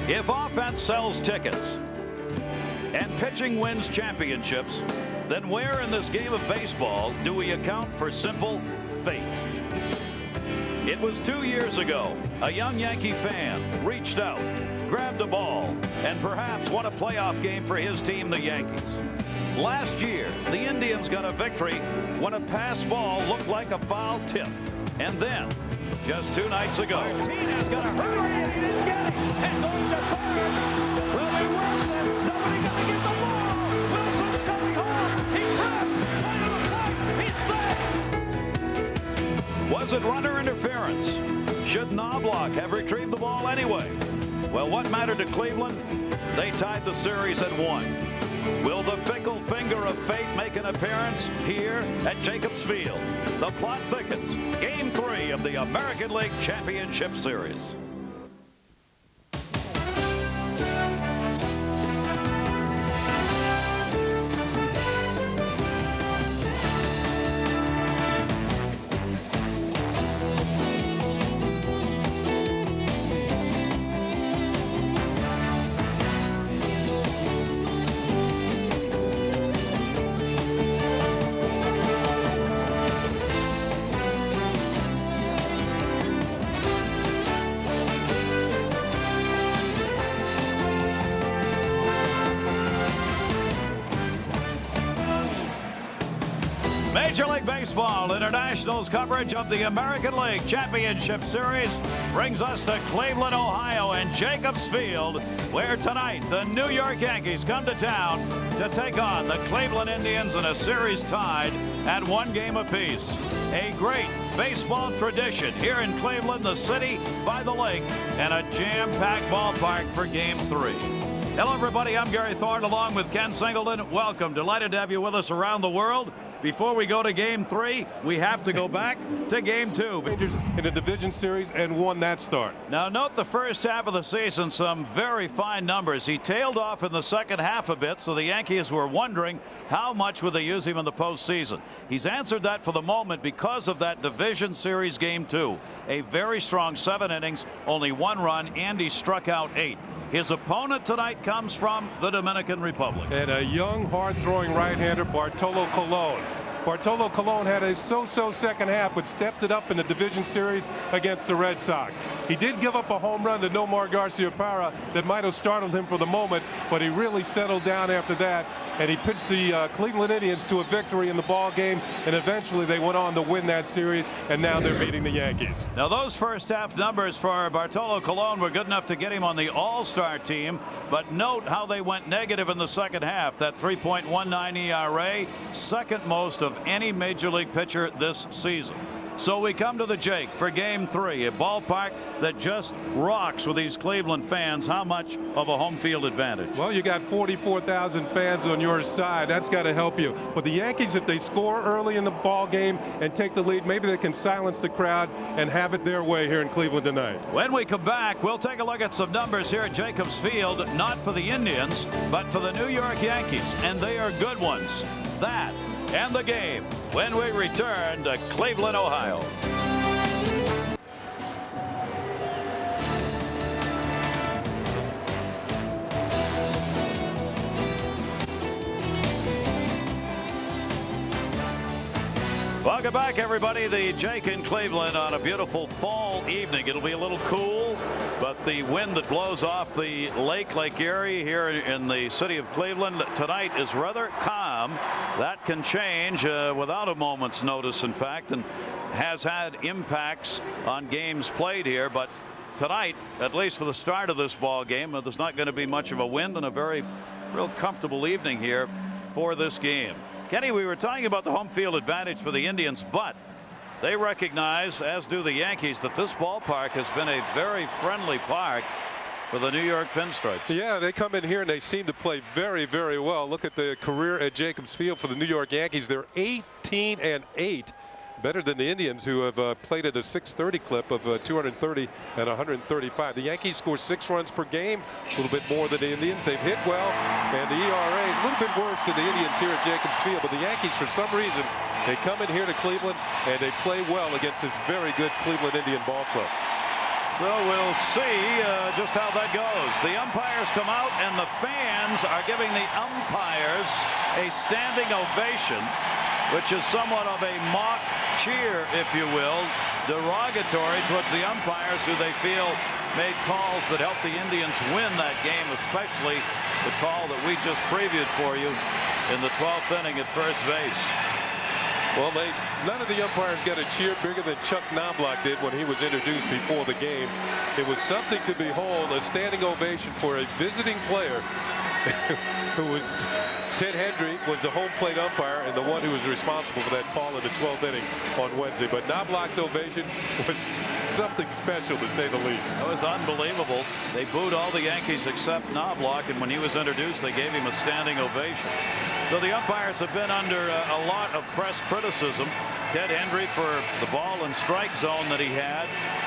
If offense sells tickets and pitching wins championships, then where in this game of baseball do we account for simple fate? It was 2 years ago. A young Yankee fan reached out, grabbed a ball, and perhaps won a playoff game for his team, the Yankees. Last year, the Indians got a victory when a pass ball looked like a foul tip. And then, just 2 nights ago, Martinez got a hurry and he didn't get it. And going to third. Will be Wilson. Nobody gonna get the ball. Wilson's coming home. He tripped. Right on the plate. He's safe. Was it runner interference? Should Knobloch have retrieved the ball anyway? Well, what mattered to Cleveland? They tied the series at 1. Will the fickle finger of fate make an appearance here at Jacobs Field? The plot thickens. Game 3 of the American League Championship Series. Major League Baseball International's coverage of the American League Championship Series brings us to Cleveland, Ohio, and Jacobs Field, where tonight the New York Yankees come to town to take on the Cleveland Indians in a series tied at 1 game apiece. A great baseball tradition here in Cleveland, the city by the lake, and a jam-packed ballpark for Game 3. Hello, everybody. I'm Gary Thorne along with Ken Singleton. Welcome. Delighted to have you with us around the world. Before we go to Game 3, we have to go back to Game 2. Rangers in a division series and won that start. Now note the first half of the season, some very fine numbers. He tailed off in the second half a bit, so the Yankees were wondering how much would they use him in the postseason. He's answered that for the moment because of that division series Game 2. A very strong 7 innings, only 1 run, and he struck out 8. His opponent tonight comes from the Dominican Republic. And a young, hard-throwing right-hander, Bartolo Colon. Bartolo Colon had a so-so second half, but stepped it up in the division series against the Red Sox. He did give up a home run to Nomar Garciaparra that might have startled him for the moment, but he really settled down after that, and he pitched the Cleveland Indians to a victory in the ball game, and eventually they went on to win that series, and now they're beating the Yankees. Now those first half numbers for Bartolo Colon were good enough to get him on the All-Star team, but note how they went negative in the second half. That 3.19 ERA, second most of any major league pitcher this season. So we come to the Jake for Game 3, a ballpark that just rocks with these Cleveland fans. How much of a home field advantage? Well, you got 44,000 fans on your side. That's got to help you. But the Yankees, if they score early in the ball game and take the lead, maybe they can silence the crowd and have it their way here in Cleveland tonight. When we come back, we'll take a look at some numbers here at Jacobs Field, not for the Indians, but for the New York Yankees, and they are good ones. That and the game when we return to Cleveland, Ohio. Welcome back, everybody. The Jake in Cleveland on a beautiful fall evening. It'll be a little cool, but the wind that blows off the Lake Erie here in the city of Cleveland tonight is rather calm. That can change without a moment's notice, in fact, and has had impacts on games played here. But tonight, at least for the start of this ball game, there's not going to be much of a wind and a real comfortable evening here for this game. Kenny, we were talking about the home field advantage for the Indians, but they recognize, as do the Yankees, that this ballpark has been a very friendly park for the New York Pinstripes. Yeah, they come in here and they seem to play very, very well. Look at the career at Jacobs Field for the New York Yankees. They're 18-8. Better than the Indians, who have played at a .630 clip of 230 and 135. The Yankees score 6 runs per game, a little bit more than the Indians. They've hit well, and the ERA a little bit worse than the Indians here at Jacobs Field. But the Yankees, for some reason, they come in here to Cleveland and they play well against this very good Cleveland Indian ball club. So we'll see just how that goes. The umpires come out and the fans are giving the umpires a standing ovation, which is somewhat of a mock cheer, if you will, derogatory towards the umpires who they feel made calls that helped the Indians win that game, especially the call that we just previewed for you in the 12th inning at first base. Well, none of the umpires got a cheer bigger than Chuck Knobloch did when he was introduced before the game. It was something to behold, a standing ovation for a visiting player who was Ted Hendry, was the home plate umpire and the one who was responsible for that call in the 12th inning on Wednesday. But Knobloch's ovation was something special, to say the least. It was unbelievable. They booed all the Yankees except Knobloch, and when he was introduced, they gave him a standing ovation. So the umpires have been under a lot of press criticism. Ted Hendry for the ball and strike zone that he had,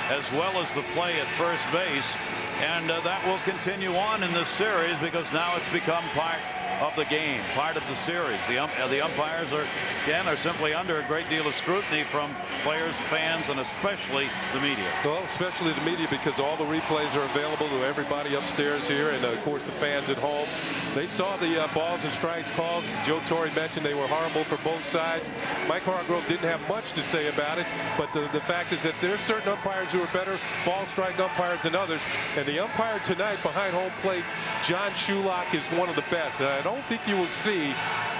as well as the play at first base. And that will continue on in this series because now it's become part of the game, part of the series. The umpires are simply under a great deal of scrutiny from players, fans, and especially the media. Well, especially the media, because all the replays are available to everybody upstairs here, and of course the fans at home. They saw the balls and strikes calls. Joe Torre mentioned they were horrible for both sides. Mike Hargrove didn't have much to say about it, but the fact is that there's certain umpires who are better ball strike umpires than others, and the umpire tonight behind home plate, John Shulock, is one of the best. I don't think you will see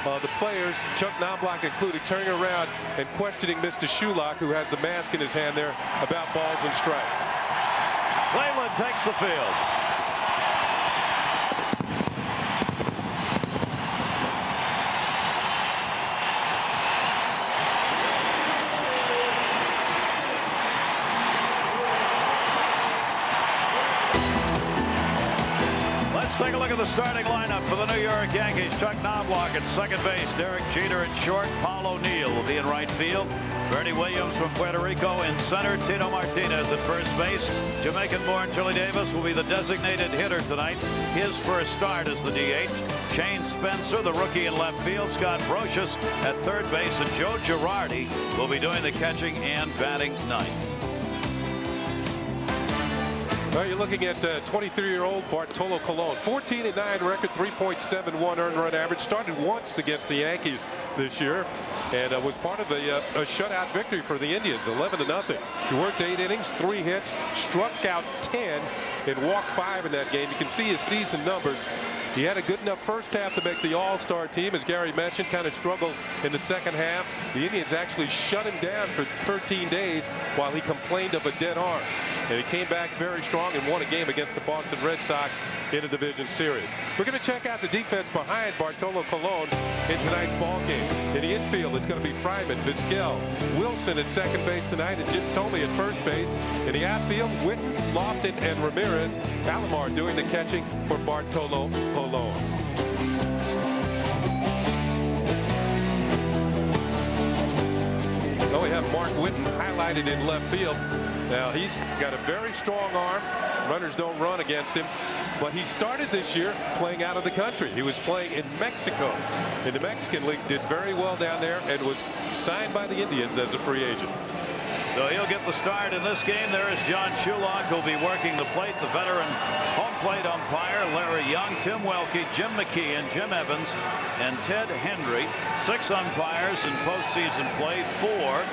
the players, Chuck Knobloch included, turning around and questioning Mr. Shulock, who has the mask in his hand there, about balls and strikes. Cleveland takes the field. Let's take a look at the starting lineup for the New York Yankees. Chuck Knobloch at second base. Derek Jeter at short. Paul O'Neill will be in right field. Bernie Williams from Puerto Rico in center. Tito Martinez at first base. Jamaican-born Chili Davis will be the designated hitter tonight. His first start as the DH. Shane Spencer, the rookie in left field. Scott Brocious at third base. And Joe Girardi will be doing the catching and batting ninth. Well, you're looking at 23-year-old Bartolo Colon, 14-9 record, 3.71 earned run average. Started once against the Yankees this year, and was part of a shutout victory for the Indians, 11-0. He worked 8 innings, 3 hits, struck out 10, and walked 5 in that game. You can see his season numbers. He had a good enough first half to make the All-Star team, as Gary mentioned. Kind of struggled in the second half. The Indians actually shut him down for 13 days while he complained of a dead arm. And he came back very strong and won a game against the Boston Red Sox in a division series. We're going to check out the defense behind Bartolo Colon in tonight's ball game. In the infield, it's going to be Fryman, Vizquel, Wilson at second base tonight, and Jim Thome at first base. In the outfield, Witten, Lofton, and Ramirez. Alomar doing the catching for Bartolo Colon. Well, we have Mark Witten highlighted in left field. Now, he's got a very strong arm. Runners don't run against him. But he started this year playing out of the country. He was playing in Mexico in the Mexican League, did very well down there, and was signed by the Indians as a free agent. So he'll get the start in this game. There is John Shulock, who'll be working the plate. The veteran home plate umpire, Larry Young, Tim Welke, Jim McKeon, Jim Evans, and Ted Hendry. 6 umpires in postseason play, 4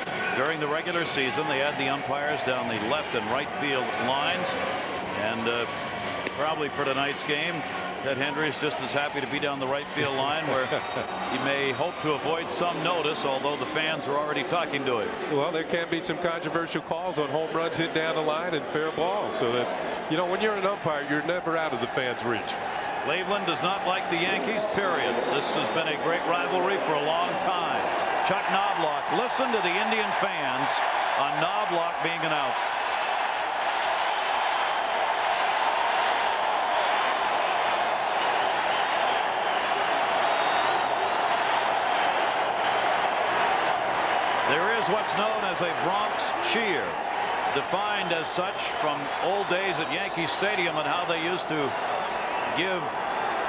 during the regular season. They had the umpires down the left and right field lines. And probably for tonight's game, Ted Hendry is just as happy to be down the right field line, where he may hope to avoid some notice, although the fans are already talking to him. Well, there can be some controversial calls on home runs hit down the line and fair balls, so that, you know, when you're an umpire, you're never out of the fans' reach. Cleveland does not like the Yankees, period. This has been a great rivalry for a long time. Chuck Knobloch, listen to the Indian fans on Knobloch being announced. There is what's known as a Bronx cheer, defined as such from old days at Yankee Stadium and how they used to give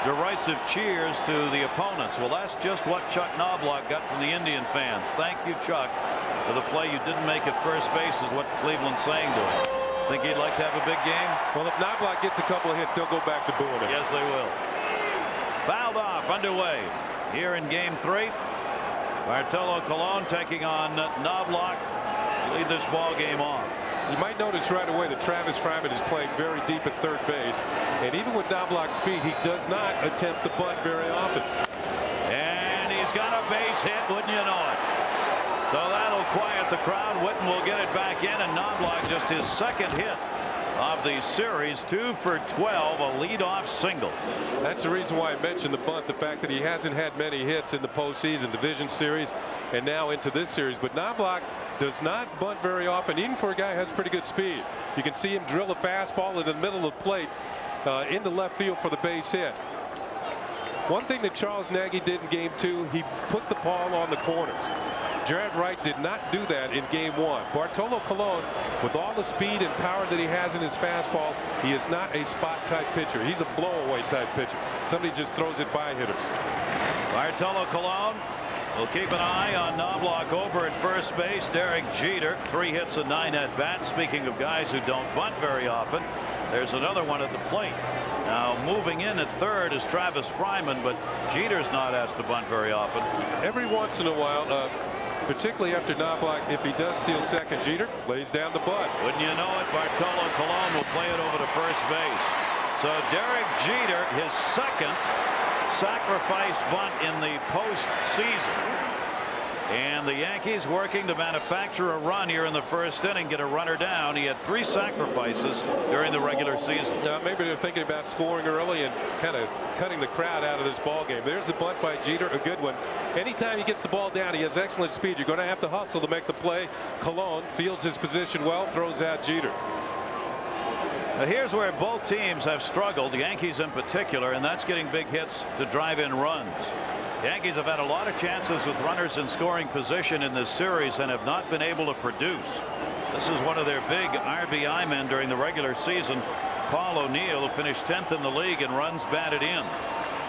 derisive cheers to the opponents. Well, that's just what Chuck Knobloch got from the Indian fans. Thank you, Chuck, for the play you didn't make at first base, is what Cleveland's saying to him. Think he'd like to have a big game? Well, if Knobloch gets a couple of hits, they'll go back to booing him. Yes, they will. Fouled off, underway here in game 3. Bartolo Colon taking on Knobloch. Lead this ball game off. You might notice right away that Travis Fryman is playing very deep at third base, and even with Knobloch's speed, he does not attempt the bunt very often. And he's got a base hit, wouldn't you know it? So that'll quiet the crowd. Witten will get it back in, and Knobloch just his second hit of the series. 2 for 12, a leadoff single. That's the reason why I mentioned the bunt, the fact that he hasn't had many hits in the postseason, division series, and now into this series. But Knobloch does not bunt very often, even for a guy who has pretty good speed. You can see him drill a fastball in the middle of the plate into left field for the base hit. One thing that Charles Nagy did in game 2, he put the ball on the corners. Jared Wright did not do that in game 1. Bartolo Colon, with all the speed and power that he has in his fastball, he is not a spot type pitcher. He's a blowaway type pitcher. Somebody just throws it by hitters. Bartolo Colon will keep an eye on Knobloch over at first base. Derek Jeter, 3 hits and 9 at bats. Speaking of guys who don't bunt very often, there's another one at the plate. Now moving in at third is Travis Fryman, but Jeter's not asked to bunt very often. Every once in a while, particularly after Knobloch, if he does steal second, Jeter lays down the bunt. Wouldn't you know it, Bartolo Colon will play it over to first base. So Derek Jeter, his second sacrifice bunt in the postseason. And the Yankees working to manufacture a run here in the first inning, get a runner down. He had 3 sacrifices during the regular season. Now maybe they're thinking about scoring early and kind of cutting the crowd out of this ball game. There's the bunt by Jeter, a good one. Anytime he gets the ball down, he has excellent speed. You're going to have to hustle to make the play. Colon fields his position well, throws out Jeter. Now here's where both teams have struggled, the Yankees in particular, and that's getting big hits to drive in runs. Yankees have had a lot of chances with runners in scoring position in this series and have not been able to produce. This is one of their big RBI men during the regular season. Paul O'Neill, who finished 10th in the league in runs batted in.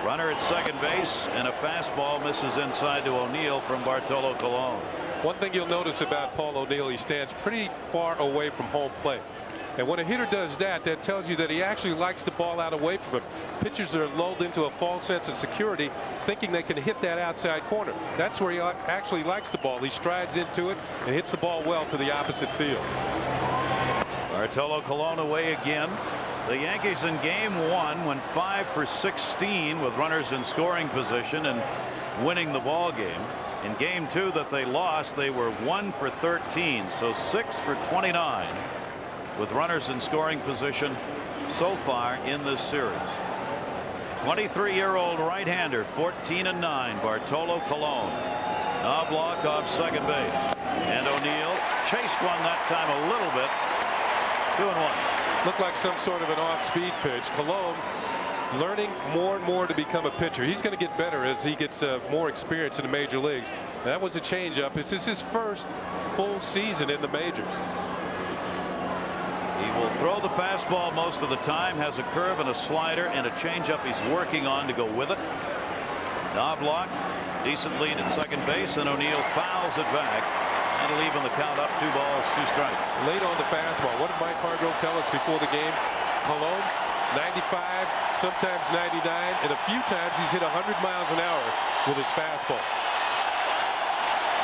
Runner at second base, and a fastball misses inside to O'Neill from Bartolo Colon. One thing you'll notice about Paul O'Neill, he stands pretty far away from home plate. And when a hitter does that, that tells you that he actually likes the ball out away from him. Pitchers are lulled into a false sense of security, thinking they can hit that outside corner. That's where he actually likes the ball. He strides into it and hits the ball well to the opposite field. Bartolo Colon away again. The Yankees in game 1 went 5 for 16 with runners in scoring position and winning the ball game. In game 2 that they lost, they were 1 for 13, so 6 for 29 with runners in scoring position so far in this series. 23-year-old right-hander, 14 and 9, Bartolo Colon. Knobloch off second base, and O'Neill chased one that time a little bit. 2 and 1. Looked like some sort of an off-speed pitch. Colon learning more and more to become a pitcher. He's going to get better as he gets more experience in the major leagues. That was a changeup. This is his first full season in the majors. He will throw the fastball most of the time, has a curve and a slider and a changeup he's working on to go with it. Knobloch, decent lead at second base, and O'Neill fouls it back. That'll even the count up, 2 balls, 2 strikes. Late on the fastball. What did Mike Hargrove tell us before the game? Colon, 95, sometimes 99, and a few times he's hit 100 miles an hour with his fastball.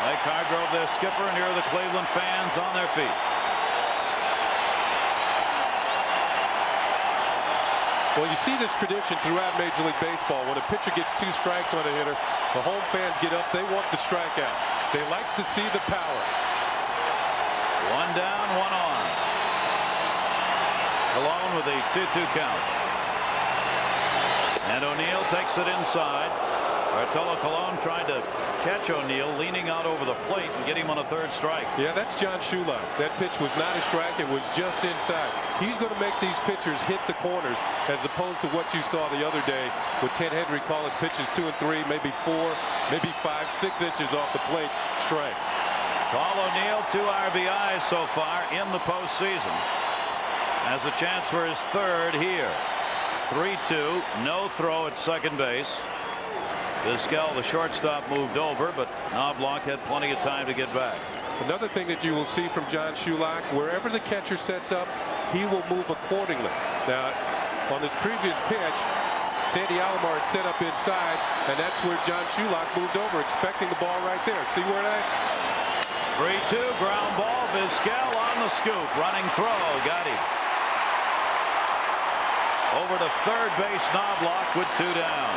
Mike Hargrove, their skipper, and here are the Cleveland fans on their feet. Well, you see this tradition throughout Major League Baseball. When a pitcher gets 2 strikes on a hitter, the home fans get up. They want the strikeout. They like to see the power. 1 down, 1 on. Colon with a 2-2 count. And O'Neill takes it inside. Bartolo Colon tried to catch O'Neill, leaning out over the plate and get him on a 3rd strike. Yeah, that's John Shulak. That pitch was not a strike. It was just inside. He's going to make these pitchers hit the corners as opposed to what you saw the other day with Ted Hendry calling pitches 2 and 3, maybe 4, maybe 5, 6 inches off the plate, strikes. Paul O'Neill, 2 RBIs so far in the postseason. Has a chance for his 3rd here. 3-2, no throw at second base. Vizquel, the shortstop, moved over, but Knobloch had plenty of time to get back. Another thing that you will see from John Shulak, wherever the catcher sets up, he will move accordingly. Now, on this previous pitch, Sandy Alomar had set up inside, and that's where John Shulock moved over, expecting the ball right there. See where that? 3-2 ground ball. Vizquel on the scoop, running throw, got him. Over to third base, Knobloch with 2 down.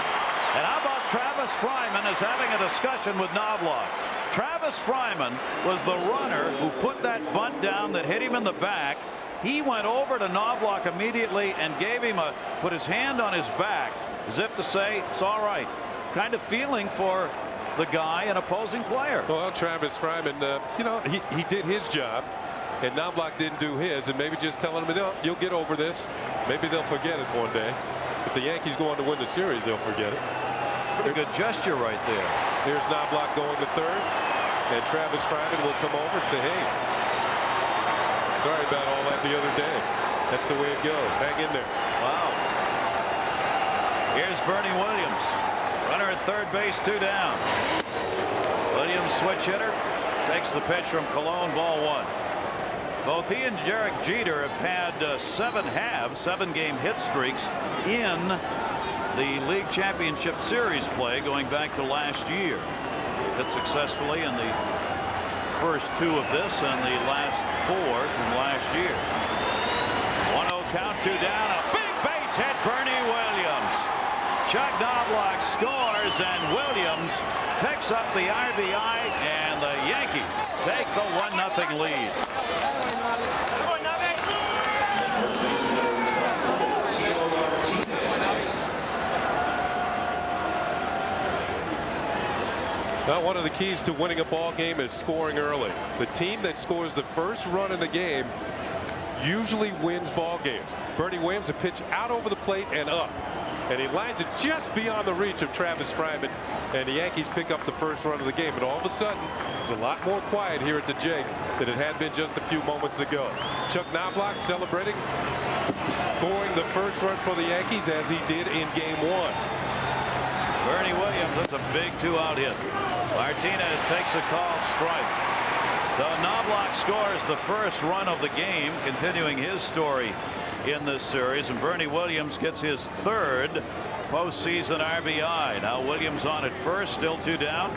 And how about Travis Fryman is having a discussion with Knobloch. Travis Fryman was the runner who put that bunt down that hit him in the back. He went over to Knobloch immediately and gave him put his hand on his back as if to say it's all right. Kind of feeling for the guy, an opposing player. Well, Travis Fryman, you know, he did his job, and Knobloch didn't do his, and maybe just telling him, no, you'll get over this. Maybe they'll forget it one day. If the Yankees go on to win the series, they'll forget it. Pretty good gesture right there. Here's Knobloch going to third, and Travis Fryman will come over and say, hey, sorry about all that the other day. That's the way it goes. Hang in there. Wow. Here's Bernie Williams. Runner at third base, 2 down. Williams, switch hitter, takes the pitch from Cologne, ball 1. Both he and Derek Jeter have had 7-game hit streaks in the League Championship Series play going back to last year. Hit successfully in the first 2 of this and the last 4 from last year. 1-0 count, 2 down, a big base hit, Bernie Williams. Chuck Knobloch scores, and Williams picks up the RBI, and the Yankees take the 1-0 lead. Now, one of the keys to winning a ball game is scoring early. The team that scores the first run in the game usually wins ball games. Bernie Williams, a pitch out over the plate and up, and he lines it just beyond the reach of Travis Fryman, and the Yankees pick up the first run of the game. But all of a sudden, it's a lot more quiet here at the Jake than it had been just a few moments ago. Chuck Knobloch celebrating, scoring the first run for the Yankees as he did in game 1. Bernie Williams, that's a big 2-out hit. Martinez takes a call, strike. So Knobloch scores the first run of the game, continuing his story in this series, and Bernie Williams gets his 3rd postseason RBI. Now Williams on at first, still 2 down.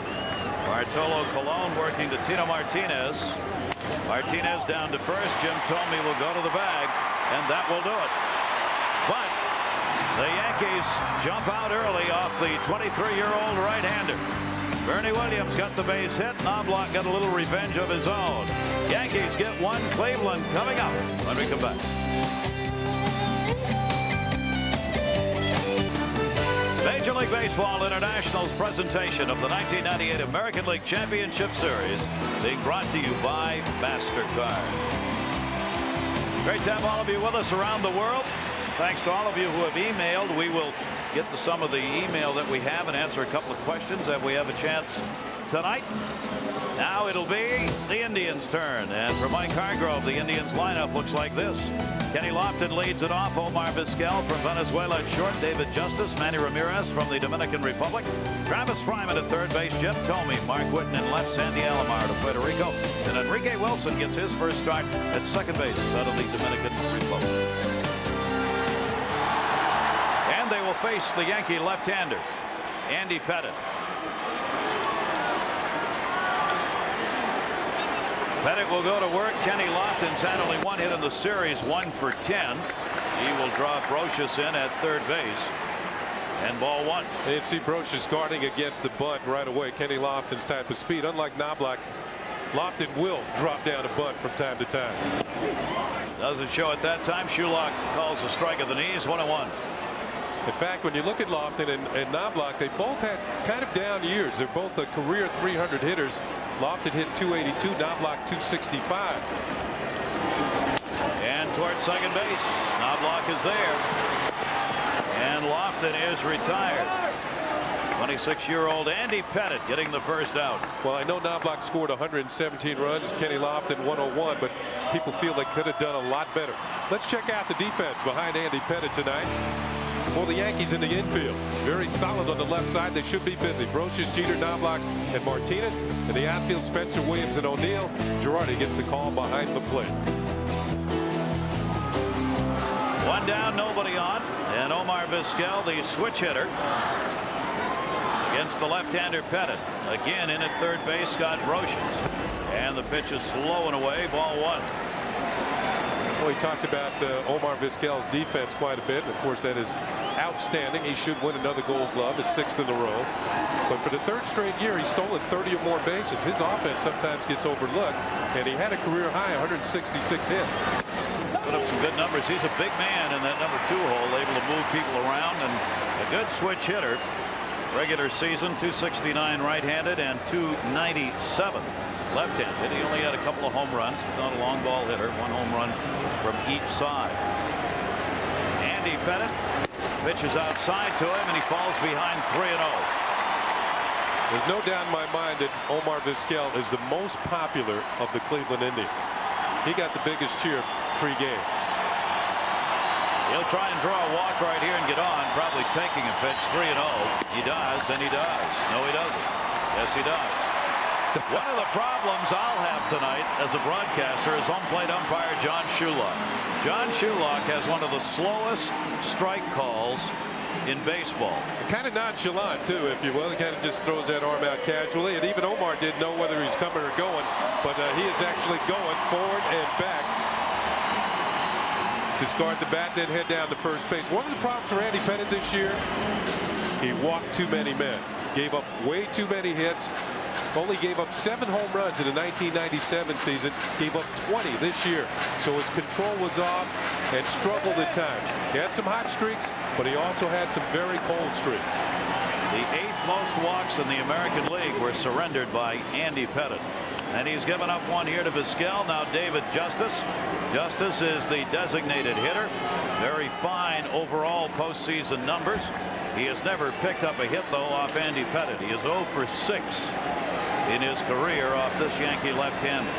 Bartolo Colon working to Tino Martinez. Martinez down to first. Jim Thome will go to the bag, and that will do it. But the Yankees jump out early off the 23-year-old right-hander. Bernie Williams got the base hit. Knobloch got a little revenge of his own. Yankees get 1. Cleveland coming up when we come back. Major League Baseball International's presentation of the 1998 American League Championship Series being brought to you by MasterCard. Great to have all of you with us around the world. Thanks to all of you who have emailed. We will get to some of the email that we have and answer a couple of questions that we have a chance tonight. Now it'll be the Indians' turn, and for Mike Hargrove, the Indians lineup looks like this. Kenny Lofton leads it off. Omar Vizquel from Venezuela at short. David Justice, Manny Ramirez from the Dominican Republic. Travis Fryman at third base. Jim Thome, Mark Whitten in left. Sandy Alomar to Puerto Rico. And Enrique Wilson gets his first start at second base out of the Dominican Republic. And they will face the Yankee left-hander, Andy Pettitte. Pettitte will go to work. Kenny Lofton's had only 1 hit in the series, 1 for 10. He will draw Brocious in at third base. And ball 1. And see Brocious guarding against the bunt right away. Kenny Lofton's type of speed. Unlike Knobloch, Lofton will drop down a bunt from time to time. Doesn't show at that time. Shulock calls a strike of the knees. 1-1. In fact, when you look at Lofton and Knobloch, they both had kind of down years. They're both a career 300 hitters. Lofton hit 282, Knobloch 265. And towards second base. Knobloch is there. And Lofton is retired. 26-year-old Andy Pettitte getting the first out. Well, I know Knobloch scored 117 runs, Kenny Lofton 101, but people feel they could have done a lot better. Let's check out the defense behind Andy Pettitte tonight. For the Yankees in the infield, very solid on the left side. They should be busy. Brocious, Jeter, Knobloch, and Martinez. In the outfield, Spencer, Williams, and O'Neill. Girardi gets the call behind the plate. One down, nobody on, and Omar Vizquel, the switch hitter, against the left-hander Pettit. Again in at third base, Scott Brocious, and the pitch is slow and away. Ball one. Well, he talked about Omar Vizquel's defense quite a bit. Of course, that is outstanding. He should win another Gold Glove, his 6th in a row. But for the 3rd straight year, he's stolen 30 or more bases. His offense sometimes gets overlooked, and he had a career high 166 hits. Put up some good numbers. He's a big man in that number 2 hole, able to move people around, and a good switch hitter. Regular season, 269 right-handed and 297 left-handed. He only had a couple of home runs. He's not a long ball hitter. 1 home run from each side. Andy Pettit pitches outside to him, and he falls behind 3-0. There's no doubt in my mind that Omar Vizquel is the most popular of the Cleveland Indians. He got the biggest cheer pre-game. He'll try and draw a walk right here and get on, probably taking a pitch. 3-0. He does, and he does. No, he doesn't. Yes, he does. One of the problems I'll have tonight as a broadcaster is home plate umpire John Shulock. John Shulock has one of the slowest strike calls in baseball. Kind of nonchalant, too, if you will. He kind of just throws that arm out casually, and even Omar didn't know whether he's coming or going, but he is actually going forward and back. Discard the bat, then head down to first base. One of the problems for Andy Pettit this year, he walked too many men, gave up way too many hits, only gave up 7 home runs in the 1997 season, gave up 20 this year. So his control was off and struggled at times. He had some hot streaks, but he also had some very cold streaks. The 8th most walks in the American League were surrendered by Andy Pettit. And he's given up one here to Vizquel. Now David Justice. Justice is the designated hitter. Very fine overall postseason numbers. He has never picked up a hit, though, off Andy Pettit. He is 0 for 6 in his career off this Yankee left-hander.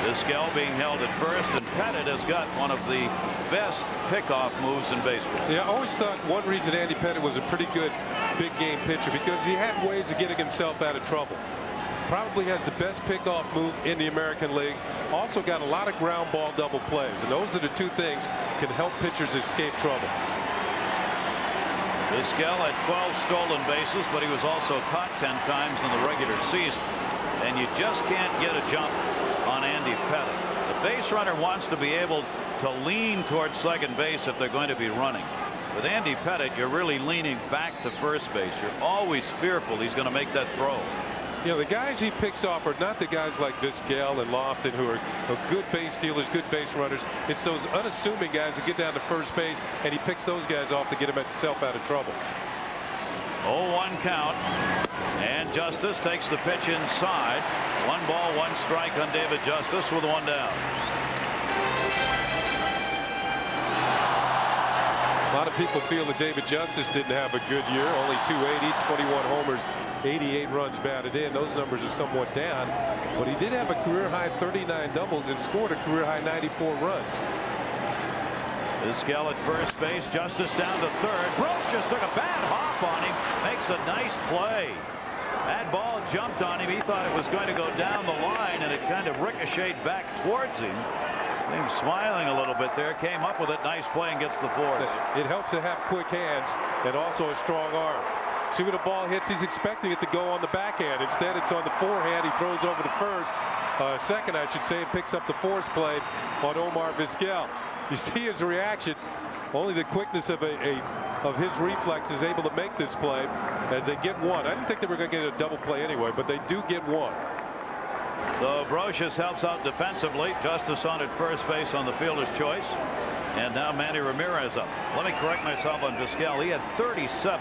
Vizquel being held at first, and Pettit has got one of the best pickoff moves in baseball. Yeah, I always thought one reason Andy Pettit was a pretty good big game pitcher, because he had ways of getting himself out of trouble. Probably has the best pickoff move in the American League. Also got a lot of ground ball double plays, and those are the 2 things can help pitchers escape trouble. Vizquel had 12 stolen bases, but he was also caught 10 times in the regular season. And you just can't get a jump on Andy Pettit. The base runner wants to be able to lean towards second base if they're going to be running. With Andy Pettit, you're really leaning back to first base. You're always fearful he's going to make that throw. You know, the guys he picks off are not the guys like Vizquel and Lofton who are good base stealers, good base runners. It's those unassuming guys who get down to first base, and he picks those guys off to get himself out of trouble. 0-1 count, and Justice takes the pitch inside. 1 ball, 1 strike on David Justice with 1 down. A lot of people feel that David Justice didn't have a good year. Only 280, 21 homers, 88 runs batted in. Those numbers are somewhat down, but he did have a career high 39 doubles and scored a career high 94 runs. Vizquel at first base, Justice down to third. Brocious took a bad hop on him, makes a nice play. That ball jumped on him. He thought it was going to go down the line, and it kind of ricocheted back towards him. He was smiling a little bit there, came up with it. Nice play and gets the fourth. It helps to have quick hands and also a strong arm. See, when the ball hits, he's expecting it to go on the backhand. Instead, it's on the forehand. He throws over to first, second, I should say, and picks up the force play on Omar Vizquel. You see his reaction. Only the quickness of his reflex is able to make this play as they get 1. I didn't think they were going to get a double play anyway, but they do get 1. So Brocious helps out defensively. Justice on at first base on the fielder's choice. And now Manny Ramirez up. Let me correct myself on Vizquel. He had 37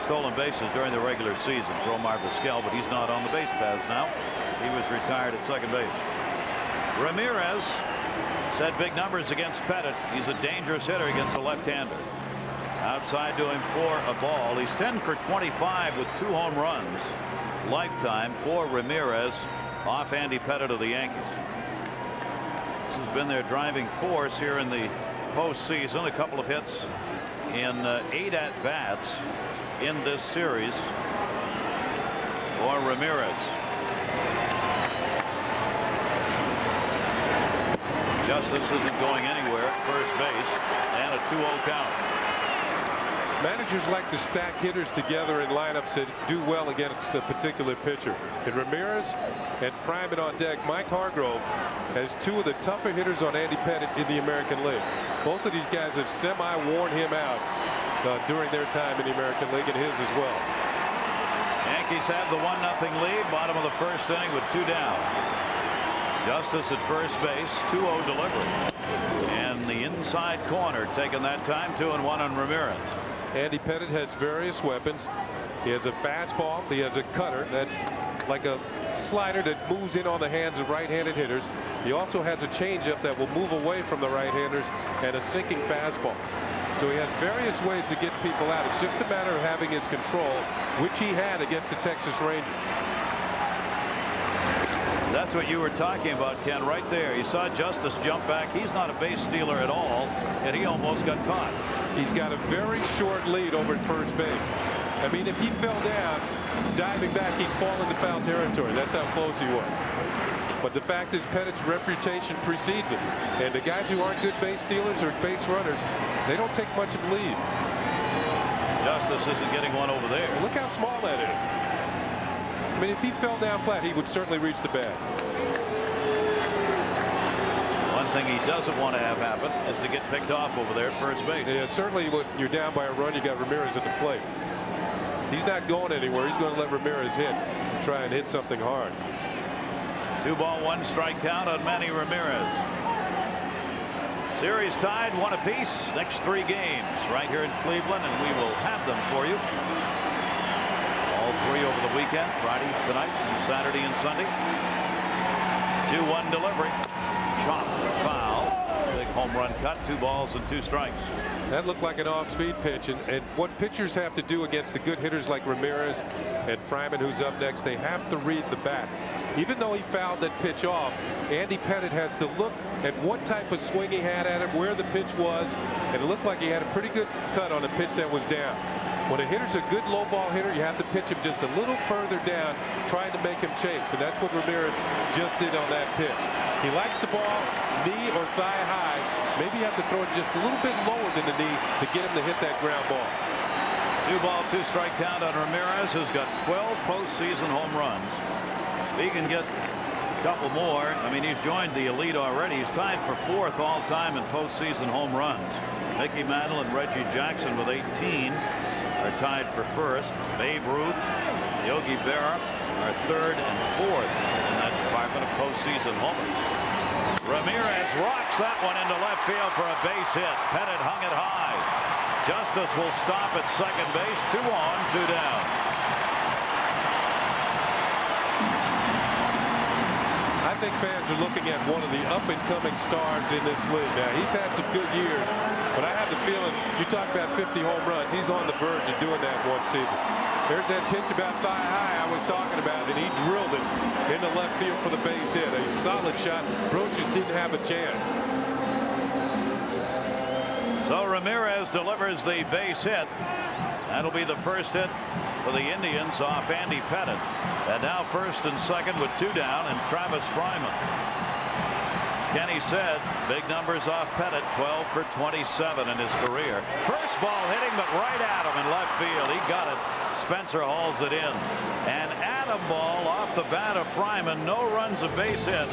stolen bases during the regular season for Omar Vizquel, but he's not on the base paths now. He was retired at second base. Ramirez set big numbers against Pettit. He's a dangerous hitter against a left-hander. Outside to him for a ball. He's 10 for 25 with 2 home runs lifetime for Ramirez off Andy Pettit of the Yankees. This has been their driving force here in the postseason. A couple of hits in 8 at-bats in this series for Ramirez. Justice isn't going anywhere at first base, and a 2-0 count. Managers like to stack hitters together in lineups that do well against a particular pitcher. And Ramirez and Fryman on deck. Mike Hargrove has two of the tougher hitters on Andy Pettitte in the American League. Both of these guys have semi-worn him out during their time in the American League, and his as well. Yankees have the 1-0 lead, bottom of the first inning with 2 down. Justice at first base, 2-0 delivery. And the inside corner taking that time, 2-1 on Ramirez. Andy Pettitte has various weapons. He has a fastball. He has a cutter that's like a slider that moves in on the hands of right-handed hitters. He also has a changeup that will move away from the right-handers and a sinking fastball. So he has various ways to get people out. It's just a matter of having his control, which he had against the Texas Rangers. That's what you were talking about, Ken, right there. You saw Justice jump back. He's not a base stealer at all, and he almost got caught. He's got a very short lead over at first base. I mean, if he fell down, diving back, he'd fall into foul territory. That's how close he was. But the fact is, Pettitte's reputation precedes him. And the guys who aren't good base stealers or base runners, they don't take much of leads. Justice isn't getting one over there. Look how small that is. I mean, if he fell down flat, he would certainly reach the bat. One thing he doesn't want to have happen is to get picked off over there at first base. Yeah, certainly when you're down by a run, you got Ramirez at the plate. He's not going anywhere. He's going to let Ramirez hit and try and hit something hard. 2-ball, 1-strike count on Manny Ramirez. Series tied 1 apiece. Next 3 games right here in Cleveland, and we will have them for you. All 3 over the weekend, Friday, tonight, and Saturday and Sunday. 2-1 delivery. Chopped foul. Big home run cut. 2 balls and 2 strikes. That looked like an off-speed pitch, and what pitchers have to do against the good hitters like Ramirez and Fryman, who's up next, they have to read the bat. Even though he fouled that pitch off, Andy Pettitte has to look at what type of swing he had at him, where the pitch was, and it looked like he had a pretty good cut on a pitch that was down. When a hitter's a good low ball hitter, you have to pitch him just a little further down, trying to make him chase, and that's what Ramirez just did on that pitch. He likes the ball knee or thigh high. Maybe you have to throw it just a little bit lower than the knee to get him to hit that ground ball. 2-ball, 2-strike count on Ramirez, who's got 12 postseason home runs. He can get a couple more. I mean, he's joined the elite already. He's tied for 4th all-time in postseason home runs. Mickey Mantle and Reggie Jackson with 18 are tied for 1st. Babe Ruth, Yogi Berra are 3rd and 4th in that department of postseason homers. Ramirez rocks that one into left field for a base hit. Pettitte hung it high. Justice will stop at second base. 2 on, 2 down. I think fans are looking at one of the up-and-coming stars in this league. Now, he's had some good years, but I have the feeling, you talk about 50 home runs, he's on the verge of doing that one season. There's that pitch about thigh high I was talking about, and he drilled it into left field for the base hit. A solid shot. Brocious didn't have a chance. So Ramirez delivers the base hit. That'll be the first hit for the Indians off Andy Pettitte. And now 1st and 2nd with 2 down, and Travis Fryman. Kenny said big numbers off Pettitte, 12 for 27 in his career. First ball hitting, but right at him in left field. He got it. Spencer hauls it in. An atom ball off the bat of Fryman. No runs, a base hit.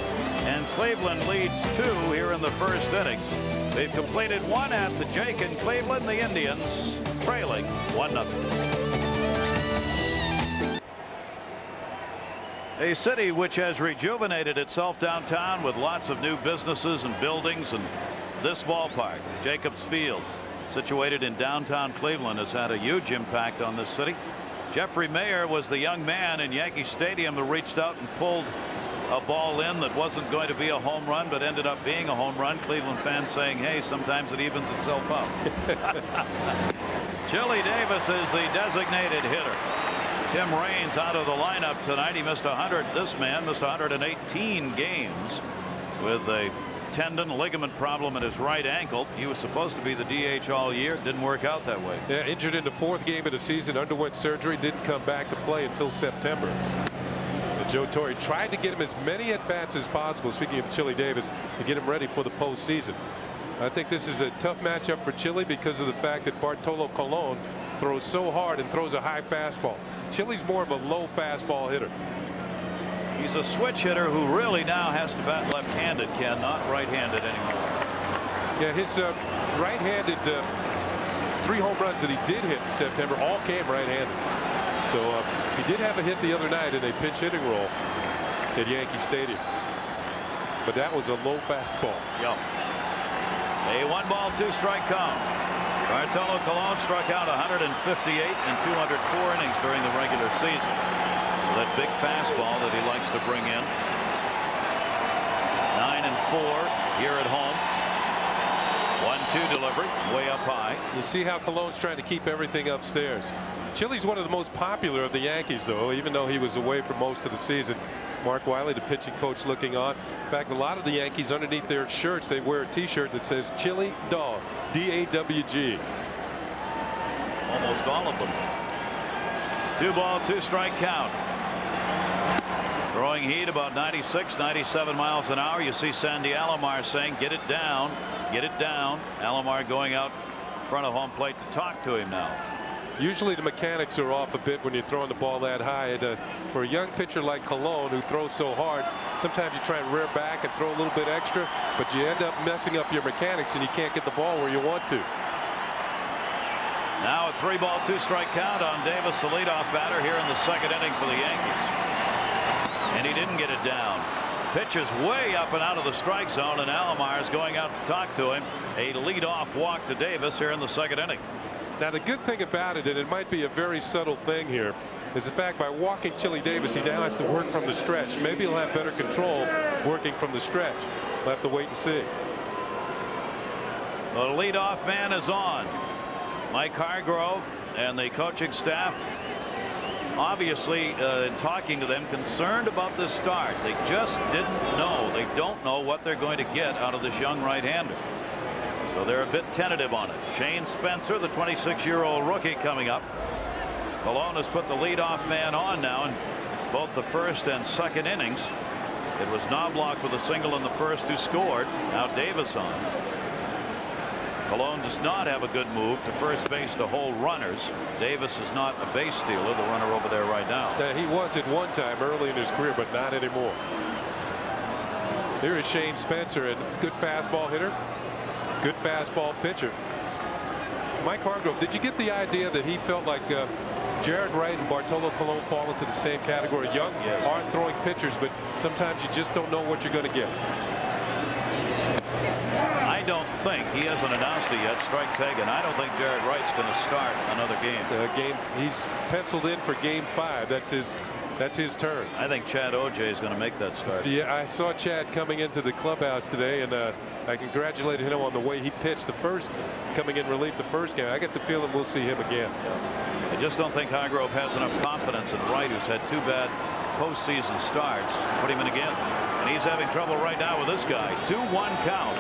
And Cleveland leads 2 here in the 1st inning. They've completed 1 at the Jake in Cleveland. The Indians trailing 1-0. A city which has rejuvenated itself downtown with lots of new businesses and buildings, and this ballpark, Jacobs Field, situated in downtown Cleveland, has had a huge impact on this city. Jeffrey Mayer was the young man in Yankee Stadium who reached out and pulled a ball in that wasn't going to be a home run, but ended up being a home run. Cleveland fans saying, hey, sometimes it evens itself up. Chili Davis is the designated hitter. Tim Raines out of the lineup tonight. He missed 100. This man missed 118 games with a tendon ligament problem in his right ankle. He was supposed to be the DH all year. Didn't work out that way. Yeah, injured in the 4th game of the season, underwent surgery, didn't come back to play until September. Joe Torre tried to get him as many at-bats as possible, speaking of Chili Davis, to get him ready for the postseason. I think this is a tough matchup for Chili because of the fact that Bartolo Colon throws so hard and throws a high fastball. Chili's more of a low fastball hitter. He's a switch hitter who really now has to bat left-handed, Ken, not right-handed anymore. Yeah, his right-handed 3 home runs that he did hit in September all came right-handed. So he did have a hit the other night in a pinch hitting role at Yankee Stadium. But that was a low fastball. Yep. A 1-ball 2-strike count. Bartolo Colon struck out 158 in 204 innings during the regular season. That big fastball that he likes to bring in. 9-4 here at home. 1-2 delivery way up high. You see how Colon's trying to keep everything upstairs. Chili's one of the most popular of the Yankees, though, even though he was away for most of the season. Mark Wiley, the pitching coach, looking on. In fact, a lot of the Yankees, underneath their shirts, they wear a T-shirt that says Chili Dog, D-A-W-G. Almost all of them. 2-ball 2-strike count. Throwing heat about 96, 97 miles an hour. You see Sandy Alomar saying, get it down, get it down. Alomar going out front of home plate to talk to him now. Usually the mechanics are off a bit when you're throwing the ball that high. And, for a young pitcher like Colon, who throws so hard, sometimes you try and rear back and throw a little bit extra, but you end up messing up your mechanics and you can't get the ball where you want to. Now a 3-ball 2-strike count on Davis, the leadoff batter here in the second inning for the Yankees. And he didn't get it down. Pitch is way up and out of the strike zone, and Alomar is going out to talk to him. A leadoff walk to Davis here in the second inning. Now the good thing about it, and it might be a very subtle thing here, is the fact by walking Chili Davis, he now has to work from the stretch. Maybe he'll have better control working from the stretch. We'll have to wait and see. The leadoff man is on. Mike Hargrove and the coaching staff, obviously in talking to them, concerned about this start. They just didn't know. They don't know what they're going to get out of this young right-hander. So they're a bit tentative on it. Shane Spencer, the 26-year-old rookie, coming up. Colon has put the leadoff man on now in both the first and second innings. It was Knobloch with a single in the first who scored. Now Davis on. Colon does not have a good move to first base to hold runners. Davis is not a base stealer, the runner over there right now. He was at one time early in his career, but not anymore. Here is Shane Spencer, and good fastball hitter, good fastball pitcher. Mike Hargrove, did you get the idea that he felt like Jared Wright and Bartolo Colon fall into the same category? Young, yes, hard throwing pitchers, but sometimes you just don't know what you're going to get. I don't think he hasn't announced it yet. Strike taken. I don't think Jared Wright's going to start another game. He's penciled in for Game 5. That's his turn. I think Chad OJ is going to make that start. Yeah, I saw Chad coming into the clubhouse today, and I congratulated him on the way he pitched coming in relief the first game. I get the feeling we'll see him again. I just don't think Hargrove has enough confidence in Wright, who's had 2 bad postseason starts. Put him in again, and he's having trouble right now with this guy. 2-1 count.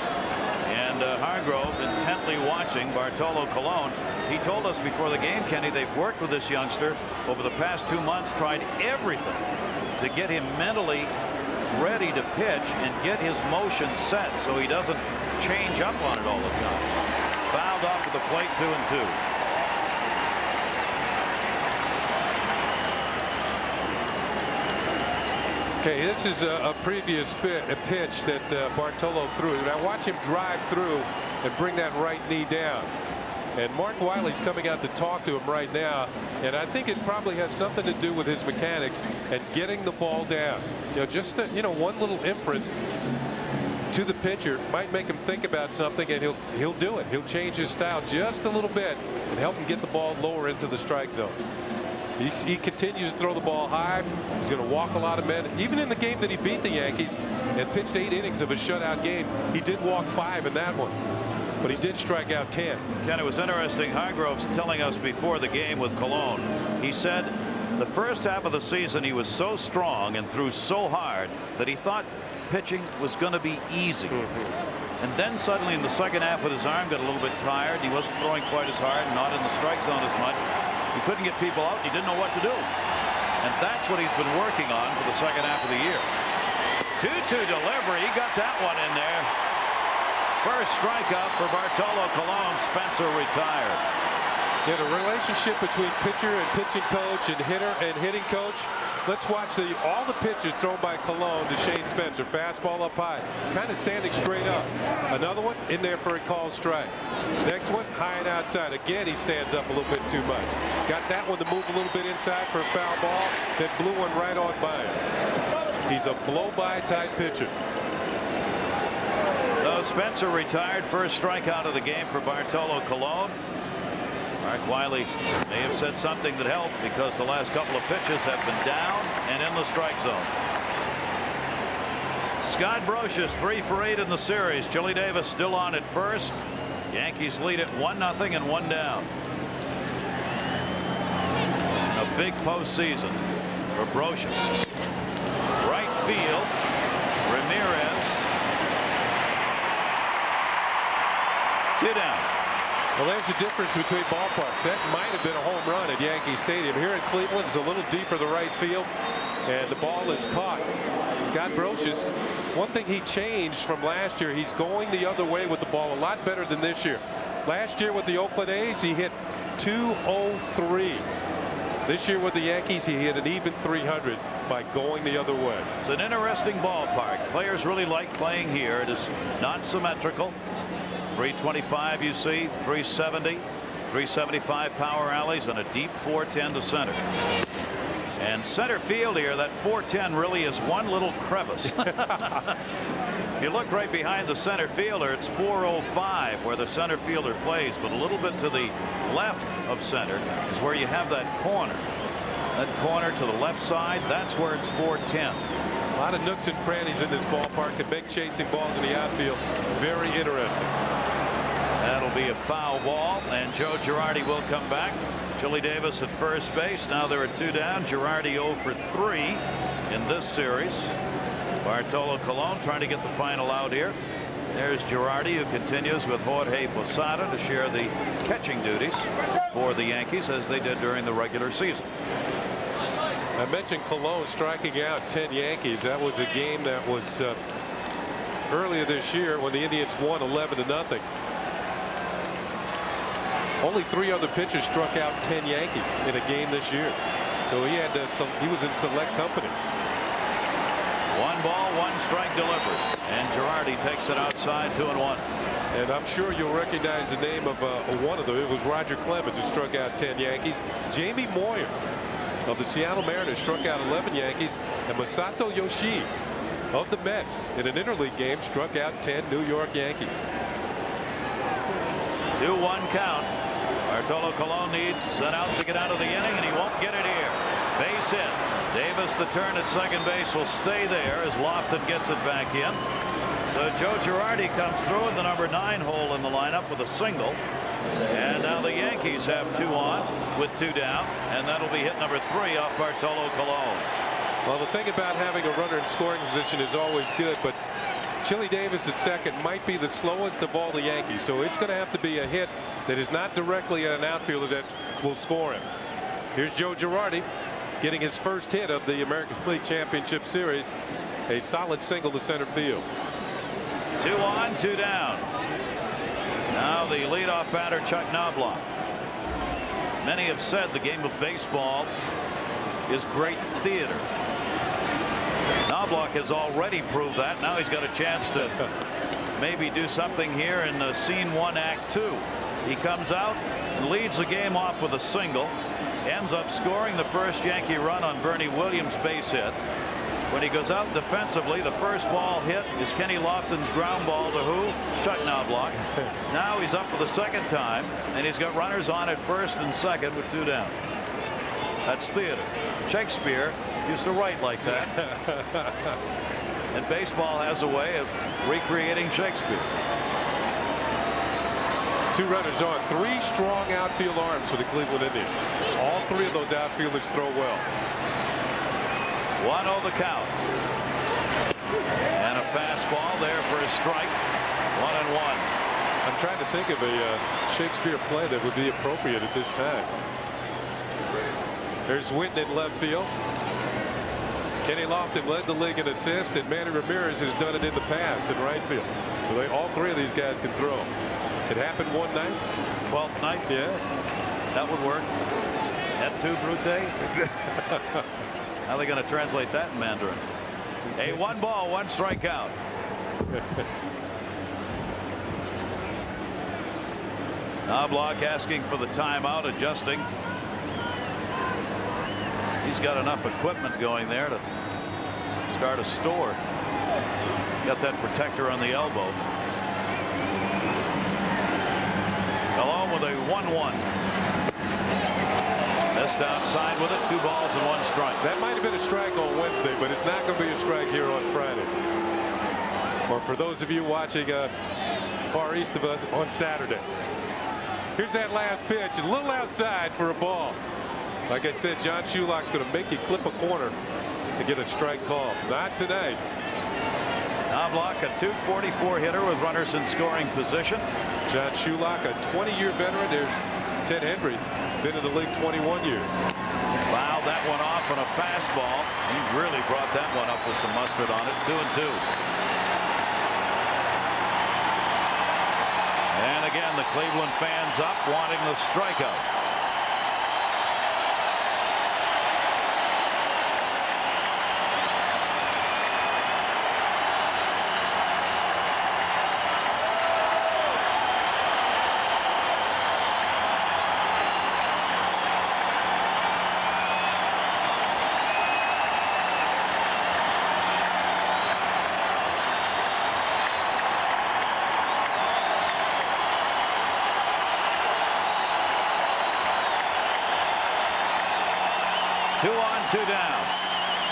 And Hargrove intently watching Bartolo Colon. He told us before the game, Kenny, they've worked with this youngster over the past 2 months, tried everything to get him mentally ready to pitch and get his motion set so he doesn't change up on it all the time. Fouled off to the plate, 2-2. Okay, this is a previous pitch that Bartolo threw. Now watch him drive through and bring that right knee down. And Mark Wiley's coming out to talk to him right now, and I think it probably has something to do with his mechanics and getting the ball down. Just one little inference to the pitcher might make him think about something, and he'll do it. He'll change his style just a little bit and help him get the ball lower into the strike zone. He continues to throw the ball high. He's going to walk a lot of men. Even in the game that he beat the Yankees and pitched 8 innings of a shutout game, he did walk 5 in that one, but he did strike out 10. Ken, it was interesting. Hargrove's telling us before the game with Colon. He said the first half of the season he was so strong and threw so hard that he thought pitching was going to be easy. And then suddenly in the second half, with his arm got a little bit tired, he wasn't throwing quite as hard, not in the strike zone as much. He couldn't get people out. He didn't know what to do. And that's what he's been working on for the second half of the year. 2-2 delivery. He got that one in there. First strikeout for Bartolo Colon. Spencer retired. Yeah, the relationship between pitcher and pitching coach and hitter and hitting coach. Let's watch all the pitches thrown by Colon to Shane Spencer. Fastball up high. It's kind of standing straight up. Another one in there for a called strike. Next one high and outside. Again, he stands up a little bit too much. Got that one to move a little bit inside for a foul ball. Then blew one right on by him. He's a blow-by type pitcher. So Spencer retired. First strikeout of the game for Bartolo Colon. Mark Wiley may have said something that helped because the last couple of pitches have been down and in the strike zone. Scott Brocious 3 for 8 in the series. Chili Davis still on at first. Yankees lead it 1-0 and 1 down. A big postseason for Brocious. Right field. Ramirez. 2 down. Well, there's the difference between ballparks. That might have been a home run at Yankee Stadium. Here in Cleveland, it's a little deeper the right field, and the ball is caught. Scott Brocious, one thing he changed from last year, he's going the other way with the ball a lot better than this year. Last year with the Oakland A's, he hit .203. This year with the Yankees, he hit an even .300 by going the other way. It's an interesting ballpark. Players really like playing here. It is not symmetrical. 325 you see, 370, 375 power alleys, and a deep 410 to center. And center field here, that 410 really is one little crevice. You look right behind the center fielder, it's 405 where the center fielder plays, but a little bit to the left of center is where you have that corner. That corner to the left side, that's where it's 410. A lot of nooks and crannies in this ballpark that make chasing balls in the outfield very interesting. That'll be a foul ball, and Joe Girardi will come back. Chili Davis at first base. Now there are 2 down. Girardi 0 for 3 in this series. Bartolo Colon trying to get the final out here. There's Girardi, who continues with Jorge Posada to share the catching duties for the Yankees as they did during the regular season. I mentioned Colon striking out 10 Yankees. That was a game that was earlier this year when the Indians won 11-0. Only 3 other pitchers struck out 10 Yankees in a game this year. So he had he was in select company. 1 ball, 1 strike delivered, and Girardi takes it outside 2-1. And I'm sure you'll recognize the name of one of them. It was Roger Clemens who struck out 10 Yankees. Jamie Moyer of the Seattle Mariners struck out 11 Yankees, and Masato Yoshii of the Mets in an interleague game struck out 10 New York Yankees. 2-1 count. Bartolo Colon needs an out to get out of the inning, and he won't get it here. Base hit. Davis, the turn at second base, will stay there as Lofton gets it back in. So Joe Girardi comes through in the number 9 hole in the lineup with a single. And now the Yankees have 2 on with 2 down, and that'll be hit number 3 off Bartolo Colon. Well, the thing about having a runner in scoring position is always good, but Chili Davis at second might be the slowest of all the Yankees, so it's going to have to be a hit that is not directly at an outfielder that will score him. Here's Joe Girardi getting his first hit of the American League Championship Series. A solid single to center field. 2 on, 2 down. Now the leadoff batter, Chuck Knobloch. Many have said the game of baseball is great theater. Knobloch has already proved that. Now he's got a chance to maybe do something here in scene 1 act 2. He comes out and leads the game off with a single, ends up scoring the first Yankee run on Bernie Williams' base hit. When he goes out defensively, the first ball hit is Kenny Lofton's ground ball to who? Chuck Knobloch. Now he's up for the second time, and he's got runners on at first and second with 2 down. That's theater. Shakespeare used to write like that. And baseball has a way of recreating Shakespeare. 2 runners on. 3 strong outfield arms for the Cleveland Indians. All 3 of those outfielders throw well. 1-0 the count. And a fastball there for a strike. 1-1. I'm trying to think of a Shakespeare play that would be appropriate at this time. There's Whitten in left field. Kenny Lofton led the league in assists, and Manny Ramirez has done it in the past in right field. So all three of these guys can throw. It happened one night. 12th night. Yeah. That would work. Et tu, Brute? How are they going to translate that in Mandarin? A 1 ball, 1 strikeout. Knobloch asking for the timeout, adjusting. He's got enough equipment going there to start a store. Got that protector on the elbow. Along with a 1-1. Missed outside with it. 2 balls and 1 strike. That might have been a strike on Wednesday, but it's not going to be a strike here on Friday. Or for those of you watching far east of us, on Saturday. Here's that last pitch. It's a little outside for a ball. Like I said, John Shulock's going to make you clip a corner to get a strike call. Not tonight. Knobloch, a .244 hitter with runners in scoring position. John Shulock, a 20-year veteran. There's Ted Henry, been in the league 21 years. Fouled that one off on a fastball. He really brought that one up with some mustard on it. 2-2. And again, the Cleveland fans up, wanting the strikeout.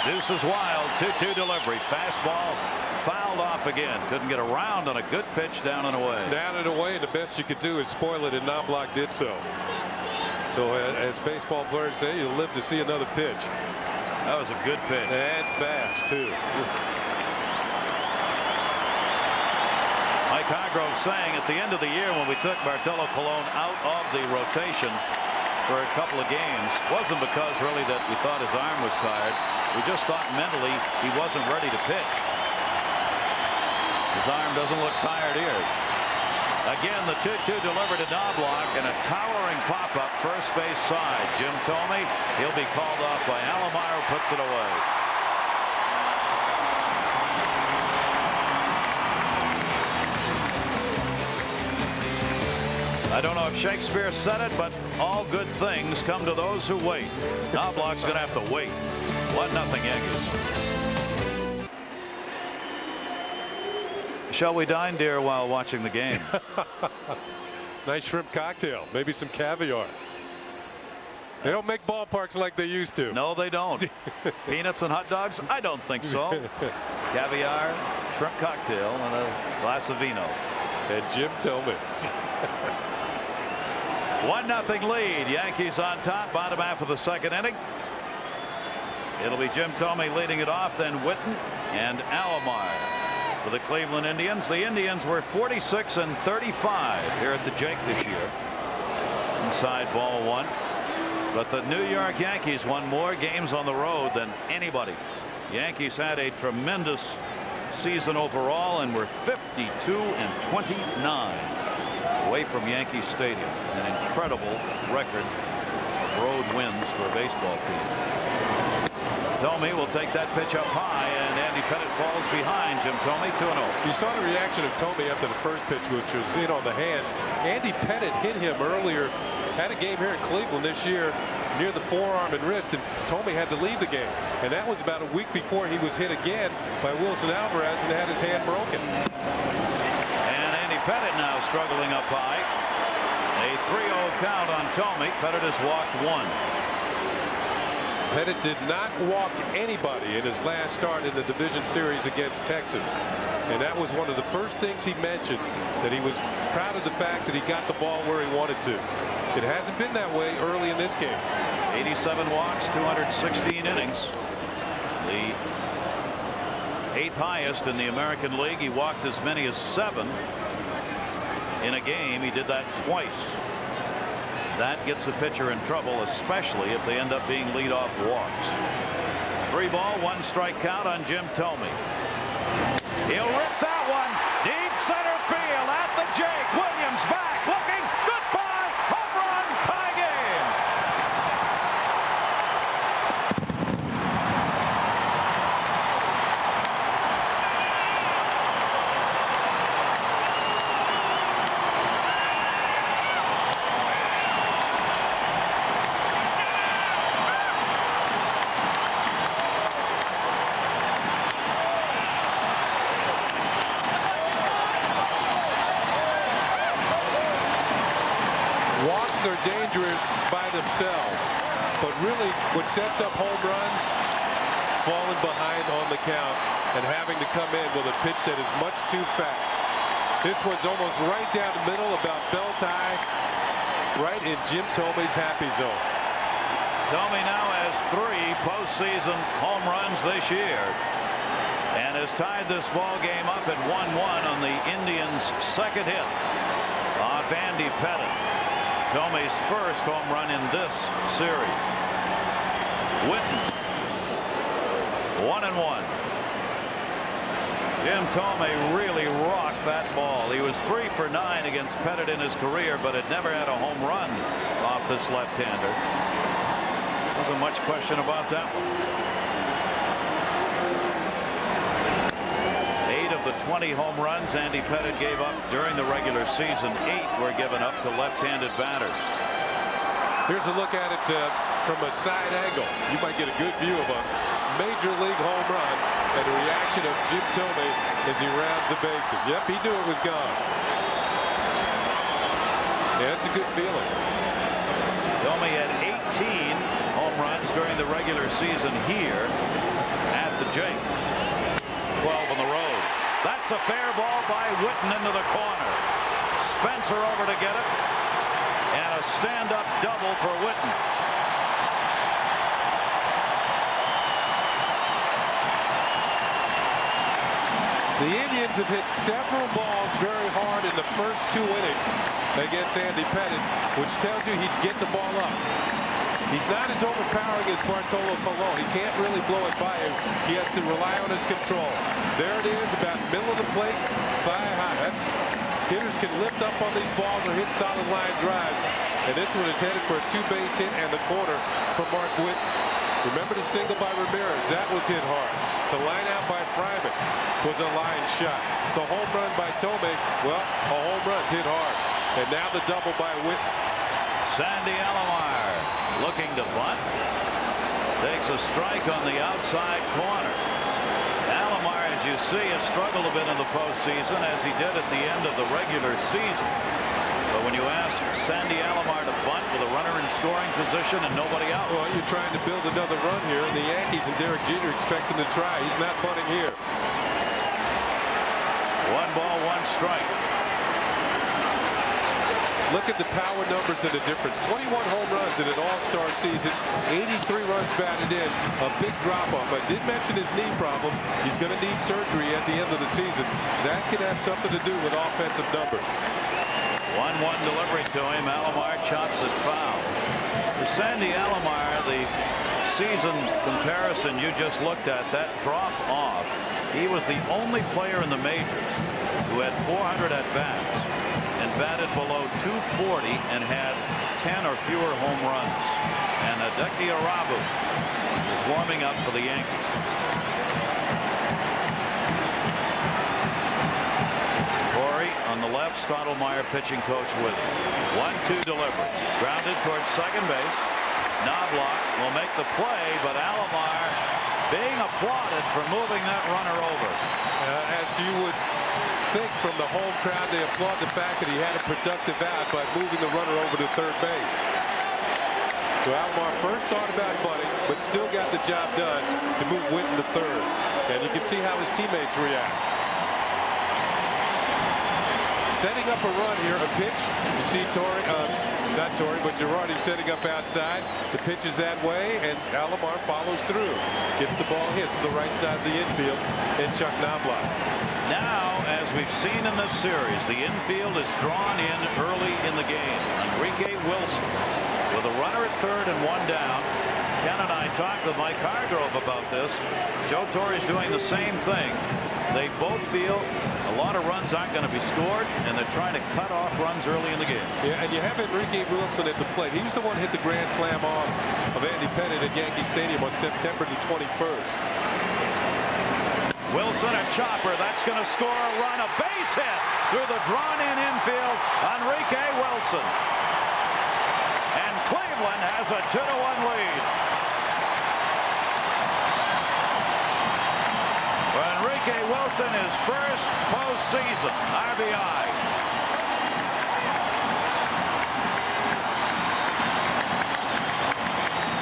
Deuce is wild. 2-2 delivery. Fastball fouled off again. Couldn't get around on a good pitch down and away. Down and away. The best you could do is spoil it, and Knobloch did so. So as baseball players say, you'll live to see another pitch. That was a good pitch. And fast too. Mike Hargrove saying at the end of the year when we took Bartolo Colon out of the rotation for a couple of games, wasn't because really that we thought his arm was tired. We just thought mentally he wasn't ready to pitch. His arm doesn't look tired here. Again, the 2-2 delivered to Knobloch, and a towering pop-up first base side. Jim Thome, he'll be called off by Alomar, who puts it away. I don't know if Shakespeare said it, but all good things come to those who wait. Knobloch's going to have to wait. 1-0 Yankees. Shall we dine, dear, while watching the game? Nice shrimp cocktail, maybe some caviar. They don't make ballparks like they used to. No, they don't. Peanuts and hot dogs? I don't think so. Caviar, shrimp cocktail, and a glass of vino. And Jim Thome. 1-0 lead. Yankees on top, bottom half of the second inning. It'll be Jim Thome leading it off, then Whitten and Alomar for the Cleveland Indians. The Indians were 46-35 here at the Jake this year. Inside ball 1. But the New York Yankees won more games on the road than anybody. Yankees had a tremendous season overall and were 52-29 away from Yankee Stadium. An incredible record of road wins for a baseball team. Thome will take that pitch up high, and Andy Pettitte falls behind Jim Thome. 2-0. You saw the reaction of Thome after the first pitch, which was in on the hands. Andy Pettitte hit him earlier, had a game here in Cleveland this year near the forearm and wrist, and Thome had to leave the game. And that was about a week before he was hit again by Wilson Alvarez and had his hand broken. And Andy Pettitte now struggling up high. A 3-0 count on Thome. Pettitte has walked 1. Pettitte did not walk anybody in his last start in the division series against Texas. And that was one of the first things he mentioned, that he was proud of the fact that he got the ball where he wanted to. It hasn't been that way early in this game. 87 walks, 216 innings. The 8th highest in the American League. He walked as many as 7 in a game. He did that twice That gets the pitcher in trouble, especially if they end up being leadoff walks. 3 ball, 1 strike count on Jim Thome. He'll rip that one deep center field at the Jake. Williams back looking. Goodbye. Home run. Tie game. Are dangerous by themselves, but really what sets up home runs, falling behind on the count and having to come in with a pitch that is much too fat. This one's almost right down the middle, about belt high, right in Jim Thome's happy zone. Thome now has 3 postseason home runs this year and has tied this ball game up at 1-1 on the Indians' second hit off Andy Pettitte. Thome's first home run in this series. Whitten, 1-1. Jim Thome really rocked that ball. He was 3 for 9 against Pettitte in his career, but had never had a home run off this left-hander. Wasn't much question about that one. 8 of the 20 home runs Andy Pettitte gave up during the regular season, 8 were given up to left-handed batters. Here's a look at it from a side angle. You might get a good view of a major league home run and the reaction of Jim Thome as he rounds the bases. Yep, he knew it was gone. Yeah, it's a good feeling. Thome had 18 home runs during the regular season here at the Jake. 12 on the road. That's a fair ball by Whitten into the corner. Spencer over to get it. And a stand-up double for Whitten. The Indians have hit several balls very hard in the first 2 innings against Andy Pettitte, which tells you he's getting the ball up. He's not as overpowering as Bartolo Colon. He can't really blow it by him. He has to rely on his control. There it is, about middle of the plate, thigh high. Hitters can lift up on these balls or hit solid line drives. And this one is headed for a 2-base hit and the corner for Mark Whitten. Remember the single by Ramirez? That was hit hard. The line out by Fryman was a line shot. The home run by Thome, well, a home run's hit hard. And now the double by Whitten. Sandy Alomar looking to bunt. Takes a strike on the outside corner. Alomar, as you see, has struggled a bit in the postseason, as he did at the end of the regular season. But when you ask Sandy Alomar to bunt with a runner in scoring position and nobody out. Well, you're trying to build another run here, and the Yankees and Derek Jeter expect him to try. He's not bunting here. 1 ball, 1 strike. Look at the power numbers and the difference. 21 home runs in an all-star season. 83 runs batted in. A big drop-off. I did mention his knee problem. He's going to need surgery at the end of the season. That could have something to do with offensive numbers. 1-1 delivery to him. Alomar chops it foul. For Sandy Alomar, the season comparison you just looked at, that drop off, he was the only player in the majors who had 400 at-bats and batted below 240 and had 10 or fewer home runs. And Hideki Arabu is warming up for the Yankees. Torrey on the left, Stottlemyre pitching coach with 1-2 delivery. Grounded towards second base. Knobloch will make the play, but Alomar being applauded for moving that runner over. As you would think from the home crowd, they applaud the fact that he had a productive out by moving the runner over to third base. So Alomar first thought about bunting, but still got the job done to move Whitten to third. And you can see how his teammates react. setting up a run here, a pitch. You see Thorne, not Thorne, but Girardi setting up outside. The pitch is that way, and Alomar follows through. Gets the ball hit to the right side of the infield, and Chuck Knobloch. Now, as we've seen in this series, the infield is drawn in early in the game. Enrique Wilson with a runner at third and one down. Ken and I talked with Mike Hargrove about this. Joe Torre's doing the same thing. They both feel a lot of runs aren't going to be scored, and they're trying to cut off runs early in the game. Yeah, and you have Enrique Wilson at the plate. He was the one who hit the grand slam off of Andy Pettitte at Yankee Stadium on September the 21st. Wilson, a chopper. That's going to score a run. A base hit through the drawn-in infield. Enrique Wilson. And Cleveland has a 2-1 lead. Enrique Wilson, his first postseason RBI.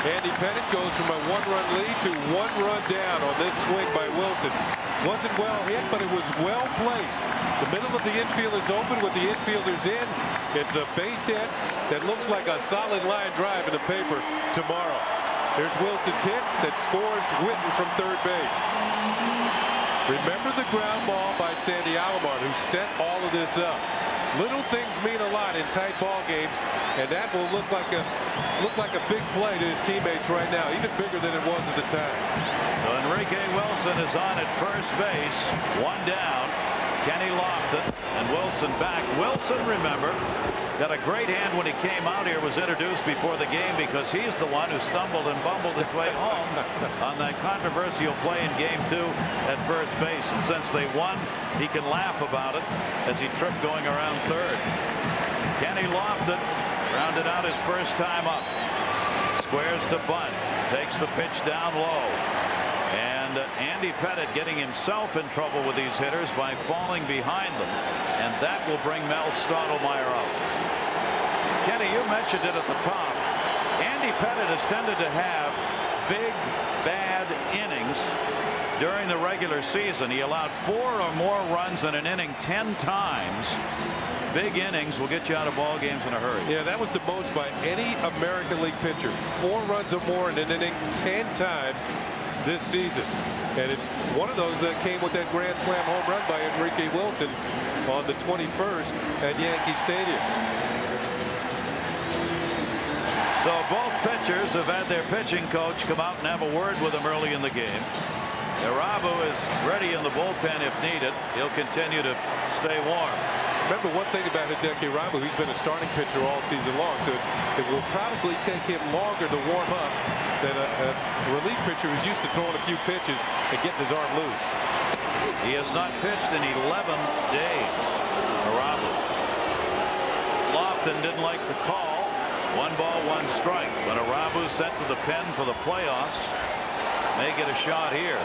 Andy Pettitte goes from a one-run lead to one run down on this swing by Wilson. Wasn't well hit, but it was well placed. The middle of the infield is open with the infielders in. It's a base hit that looks like a solid line drive in the paper tomorrow. There's Wilson's hit that scores Whitten from third base. Remember the ground ball by Sandy Alomar, who set all of this up. Little things mean a lot in tight ball games, and that will look like a big play to his teammates right now, even bigger than it was at the time. So Enrique Wilson is on at first base, one down. Kenny Lofton and Wilson back. Wilson, remember, got a great hand when he came out here, was introduced before the game because he's the one who stumbled and bumbled his way home on that controversial play in game 2 at first base. And since they won, he can laugh about it as he tripped going around third. Kenny Lofton rounded out his first time up. Squares to bunt. Takes the pitch down low. And Andy Pettitte getting himself in trouble with these hitters by falling behind them. And that will bring Mel Stottlemyre out. Kenny, you mentioned it at the top. Andy Pettitte has tended to have big, bad innings during the regular season. He allowed 4 or more runs in an inning 10 times. Big innings will get you out of ball games in a hurry. Yeah, that was the most by any American League pitcher. 4 runs or more in an inning 10 times this season. And it's one of those that came with that grand slam home run by Enrique Wilson on the 21st at Yankee Stadium. So both pitchers have had their pitching coach come out and have a word with them early in the game. Irabu is ready in the bullpen if needed. He'll continue to stay warm. Remember one thing about Hideki Irabu, he's been a starting pitcher all season long, so it will probably take him longer to warm up than a relief pitcher who's used to throwing a few pitches and getting his arm loose. He has not pitched in 11 days. Irabu. Lofton didn't like the call. 1 ball, 1 strike. But Irabu sent to the pen for the playoffs. May get a shot here.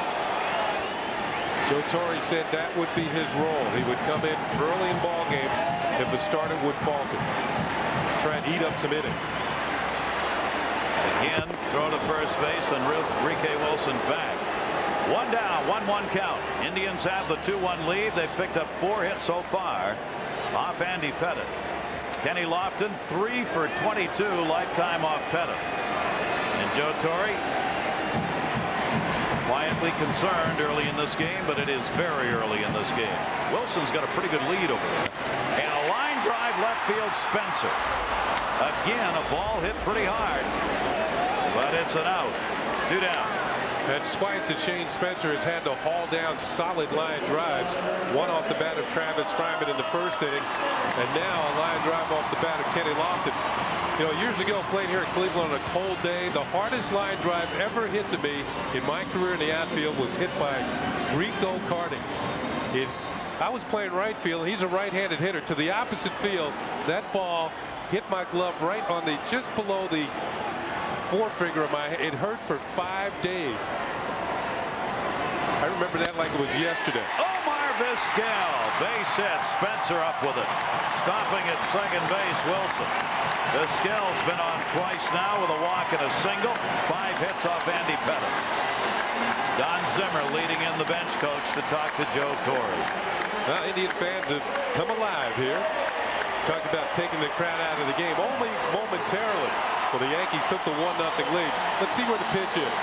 Joe Torre said that would be his role. He would come in early in ball games if the starter would falter. Try and eat up some innings. Again, throw to first base, and Enrique Wilson back. 1 down, 1-1 count. Indians have the 2-1 lead. They've picked up 4 hits so far off Andy Pettitte. Kenny Lofton 3 for 22 lifetime off Pettitte. And Joe Torre quietly concerned early in this game, but it is very early in this game. Wilson's got a pretty good lead over there. And a line drive left field, Spencer. Again, a ball hit pretty hard, but it's an out. 2 down. That's twice that Shane Spencer has had to haul down solid line drives. One off the bat of Travis Fryman in the first inning, and now a line drive off the bat of Kenny Lofton. You know, years ago, playing here at Cleveland on a cold day, the hardest line drive ever hit to me in my career in the outfield was hit by Rico Carding. I was playing right field. He's a right-handed hitter. To the opposite field, that ball hit my glove right on the just below the forefinger of my hand. It hurt for 5 days. I remember that like it was yesterday. Omar Vizquel, base hit. Spencer up with it. Stopping at second base, Wilson. Vizquel's been on twice now with a walk and a single. 5 hits off Andy Pettitte. Don Zimmer leading in the bench coach to talk to Joe Torre. Well, Indian fans have come alive here. Talk about taking the crowd out of the game only momentarily. Well, the Yankees took the 1-0 lead. Let's see where the pitch is.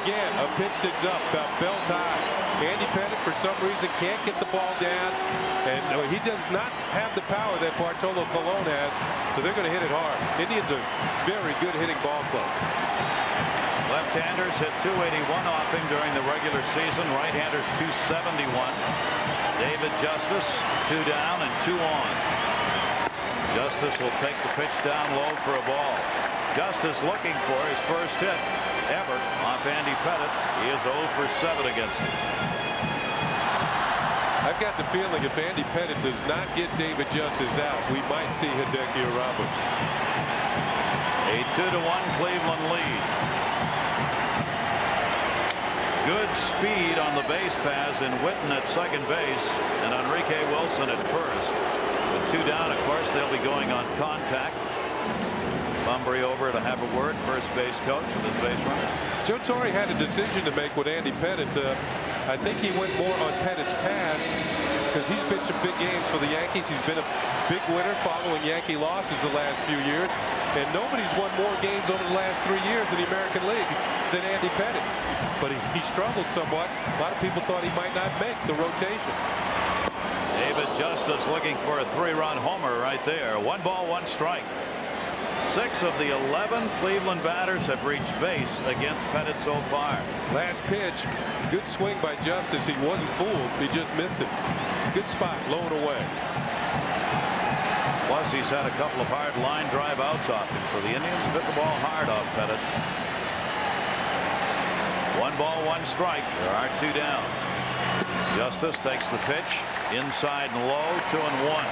Again, a pitch that's up about belt high. Andy Pettitte, for some reason, can't get the ball down. And he does not have the power that Bartolo Colon has. So they're going to hit it hard. Indians are very good hitting ball club. Left-handers hit 281 off him during the regular season. Right-handers 271. David Justice 2 down and 2 on. Justice will take the pitch down low for a ball. Justice looking for his first hit ever off Andy Pettitte. He is 0 for 7 against him. I've got the feeling if Andy Pettitte does not get David Justice out, we might see Hideki Irabu. A 2-1 Cleveland lead. Good speed on the base pass in Witten at second base and Enrique Wilson at first. With 2 down, of course, they'll be going on contact. Bumbry over to have a word, first base coach with his base runner. Joe Torre had a decision to make with Andy Pettitte. I think he went more on Pettitte's past because he's pitched some big games for the Yankees. He's been a big winner following Yankee losses the last few years. And nobody's won more games over the last 3 years in the American League than Andy Pettitte. But he struggled somewhat. A lot of people thought he might not make the rotation. David Justice looking for a 3-run homer right there. 1 ball, 1 strike. 6 of the 11 Cleveland batters have reached base against Pettitte so far. Last pitch, good swing by Justice. He wasn't fooled. He just missed it. Good spot, low and away. Plus, he's had a couple of hard line drive outs off him, so the Indians hit the ball hard off Pettitte. 1 ball, 1 strike. There are 2 down. Justice takes the pitch inside and low, 2-1.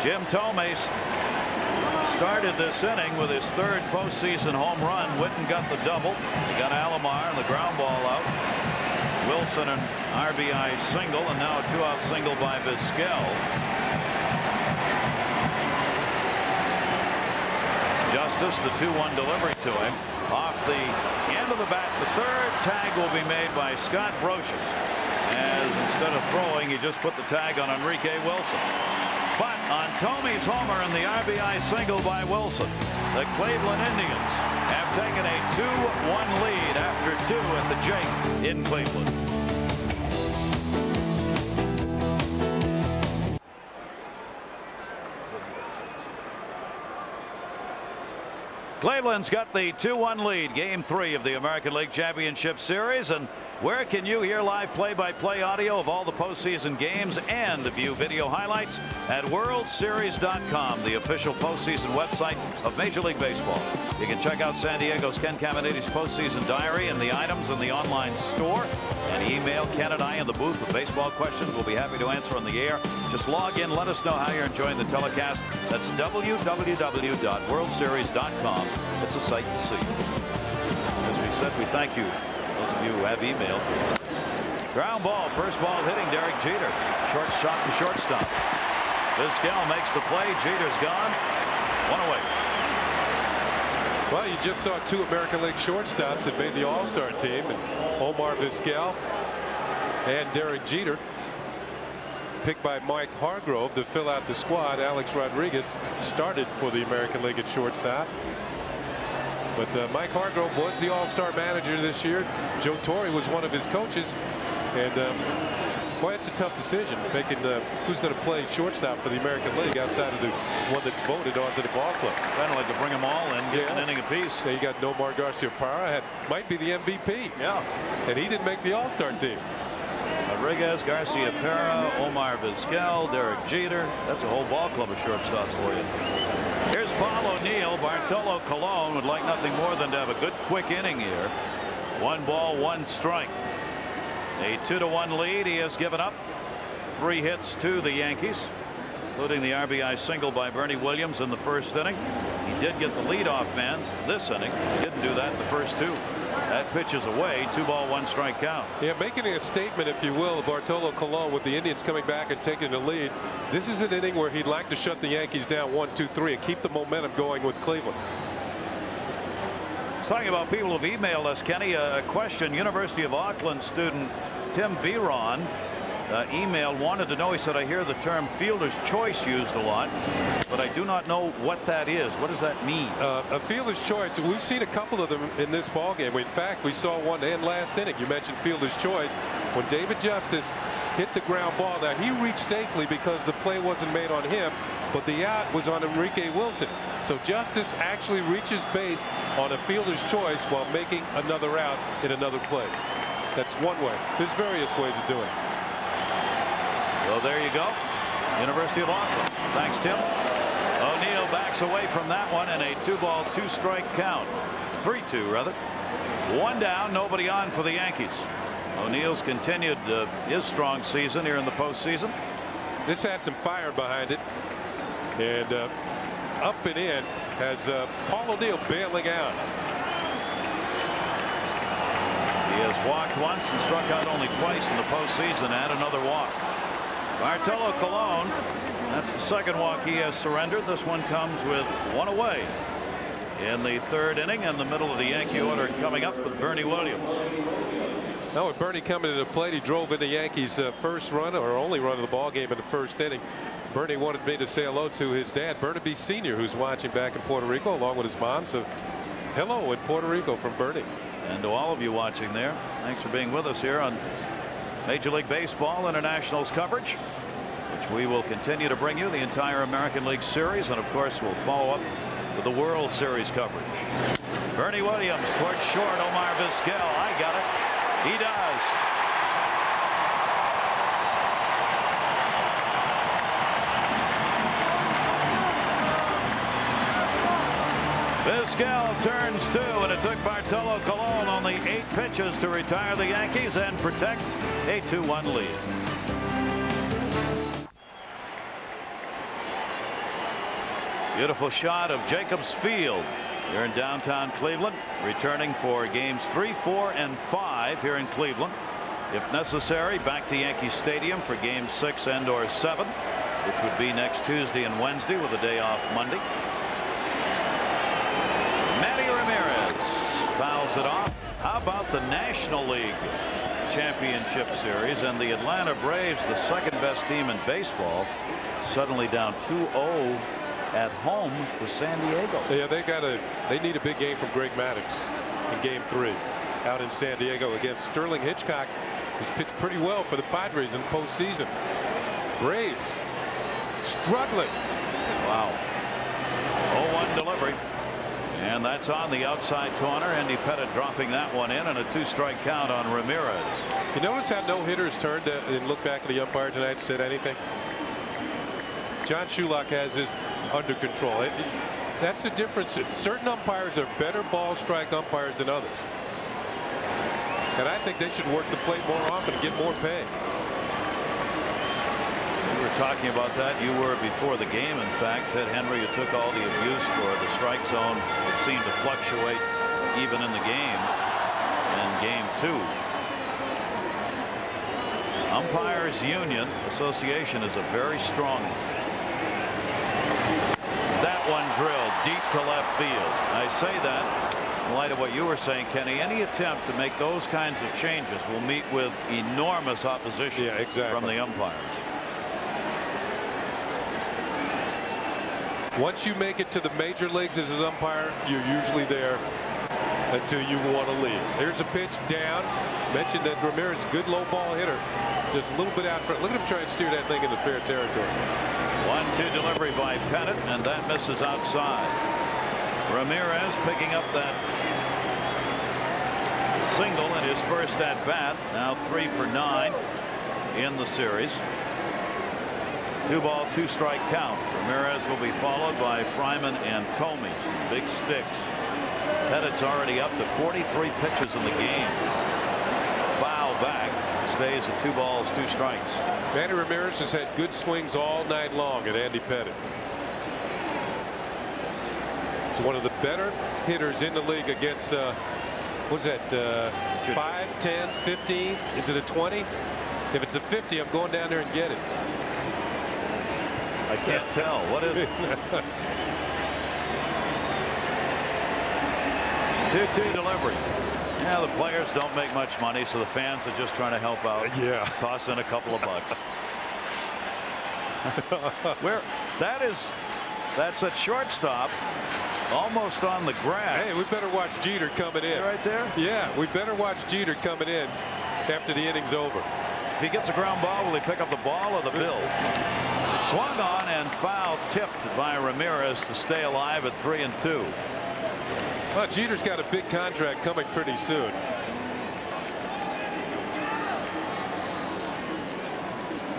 Jim Thome started this inning with his 3rd postseason home run. Witten got the double. He got Alomar and the ground ball out. Wilson an RBI single, and now a 2-out single by Vizquel. Justice, the 2-1 delivery to him. Off the end of the bat, the 3rd tag will be made by Scott Brocious, as instead of throwing, he just put the tag on Enrique Wilson. But on Thome's homer and the RBI single by Wilson, the Cleveland Indians have taken a 2-1 lead after 2 at the Jake in Cleveland. Cleveland's got the 2-1 lead, game 3 of the American League Championship Series. And where can you hear live play-by-play audio of all the postseason games and view video highlights? At WorldSeries.com, the official postseason website of Major League Baseball. You can check out San Diego's Ken Caminiti's postseason diary and the items in the online store. And email Ken and I in the booth with baseball questions. We'll be happy to answer on the air. Just log in, let us know how you're enjoying the telecast. That's www.worldseries.com. It's a sight to see. As we said, we thank you, those of you who have emailed. Ground ball, first ball hitting Derek Jeter. Short shot to shortstop. Vizquel makes the play. Jeter's gone. 1 away. Well, you just saw 2 American League shortstops that made the All-Star team, and Omar Vizquel and Derek Jeter, picked by Mike Hargrove to fill out the squad. Alex Rodriguez started for the American League at shortstop. But Mike Hargrove was the All-Star manager this year. Joe Torre was one of his coaches. And boy, it's a tough decision making who's going to play shortstop for the American League outside of the one that's voted onto the ball club. Kind of like to bring them all in, get an inning apiece. Yeah, you got Nomar Garciaparra, might be the MVP. Yeah. And he didn't make the All-Star team. Rodriguez, Garciaparra, Omar Vizquel, Derek Jeter. That's a whole ball club of shortstops for you. Here's Paul O'Neill. Bartolo Colon would like nothing more than to have a good quick inning here. 1 ball, 1 strike. A 2-1 lead. He has given up 3 hits to the Yankees, including the RBI single by Bernie Williams in the first inning. He did get the leadoff man this inning. He didn't do that in the first 2. That pitch is away. 2 ball, 1 strike count. Yeah, making a statement, if you will, Bartolo Colon with the Indians coming back and taking the lead. This is an inning where he'd like to shut the Yankees down 1-2-3 and keep the momentum going with Cleveland. Talking about people who've emailed us, Kenny, a question. University of Auckland student Tim Biron wanted to know. He said, I hear the term fielder's choice used a lot, but I do not know what that is. What does that mean? A fielder's choice. We've seen a couple of them in this ball game. In fact, we saw one in last inning. You mentioned fielder's choice when David Justice hit the ground ball. Now he reached safely because the play wasn't made on him, but the out was on Enrique Wilson. So Justice actually reaches base on a fielder's choice while making another out in another place. That's one way. There's various ways of doing it. So there you go. University of Auckland. Thanks, Tim. O'Neill backs away from that one in a 2-ball 2-strike count. 3-2 rather. 1 down, nobody on for the Yankees. O'Neill's continued his strong season here in the postseason. This had some fire behind it, and up and in has Paul O'Neill bailing out. He has walked once and struck out only twice in the postseason, and another walk. Bartolo Colon, that's the second walk he has surrendered. This one comes with 1 away in the 3rd inning, and the middle of the Yankee order coming up with Bernie Williams. Now with Bernie coming to the plate, he drove in the Yankees' first run, or only run of the ball game in the 1st inning. Bernie wanted me to say hello to his dad, Burnaby Sr., who's watching back in Puerto Rico along with his mom. So hello in Puerto Rico from Bernie. And to all of you watching there, thanks for being with us here on Major League Baseball International's coverage, which we will continue to bring you the entire American League Series, and of course we'll follow up with the World Series coverage. Bernie Williams towards short. Omar Vizquel. I got it. He does. Vizquel turns 2, and it took Bartolo Colon only 8 pitches to retire the Yankees and protect a 2-1 lead. Beautiful shot of Jacobs Field here in downtown Cleveland, returning for games 3, 4, and 5 here in Cleveland. If necessary, back to Yankee Stadium for games 6 and/or 7, which would be next Tuesday and Wednesday with a day off Monday. Manny Ramirez fouls it off. How about the National League Championship Series, and the Atlanta Braves, the second best team in baseball, suddenly down 2-0 at home to San Diego. Yeah, they need a big game from Greg Maddux in game 3 out in San Diego against Sterling Hitchcock, who's pitched pretty well for the Padres in postseason. Braves struggling. Wow. 0-1 delivery, and that's on the outside corner. Andy Pettitte dropping that one in, and a 2-strike count on Ramirez. You notice how no hitters turned and looked back at the umpire tonight and said anything? John Shulock has this under control. That's the difference. Certain umpires are better ball strike umpires than others, and I think they should work the plate more often and get more pay. We were talking about that. You were before the game. In fact, Ted Henry, who took all the abuse for the strike zone, it seemed to fluctuate even in the game. In game 2, Umpires Union Association is a very strong one. That one drilled deep to left field. I say that in light of what you were saying, Kenny. Any attempt to make those kinds of changes will meet with enormous opposition from the umpires. Once you make it to the major leagues as an umpire, you're usually there until you want to leave. Here's a pitch down. Mentioned that Ramirez, good low ball hitter, just a little bit out front. Look at him try and steer that thing into fair territory. 1-2 delivery by Pettitte, and that misses outside. Ramirez picking up that single in his first at bat. Now 3 for 9 in the series. 2-ball 2-strike count. Ramirez will be followed by Fryman and Tomey. Big sticks. Pettitte's already up to 43 pitches in the game. Foul back. Stays at 2 balls 2 strikes. Manny Ramirez has had good swings all night long at Andy Pettitte. He's one of the better hitters in the league against what's that, 5, 10, 15? Is it a 20? If it's a 50, I'm going down there and get it. I can't tell. What is it? 2-2 delivery. Yeah, the players don't make much money, so the fans are just trying to help out. Yeah. Toss in a couple of bucks. That's at shortstop, almost on the grass. Hey, we better watch Jeter coming in. Right there? Yeah, we better watch Jeter coming in after the inning's over. If he gets a ground ball, will he pick up the ball or the bill? Swung on and foul tipped by Ramirez to stay alive at 3-2. Well, Jeter's got a big contract coming pretty soon.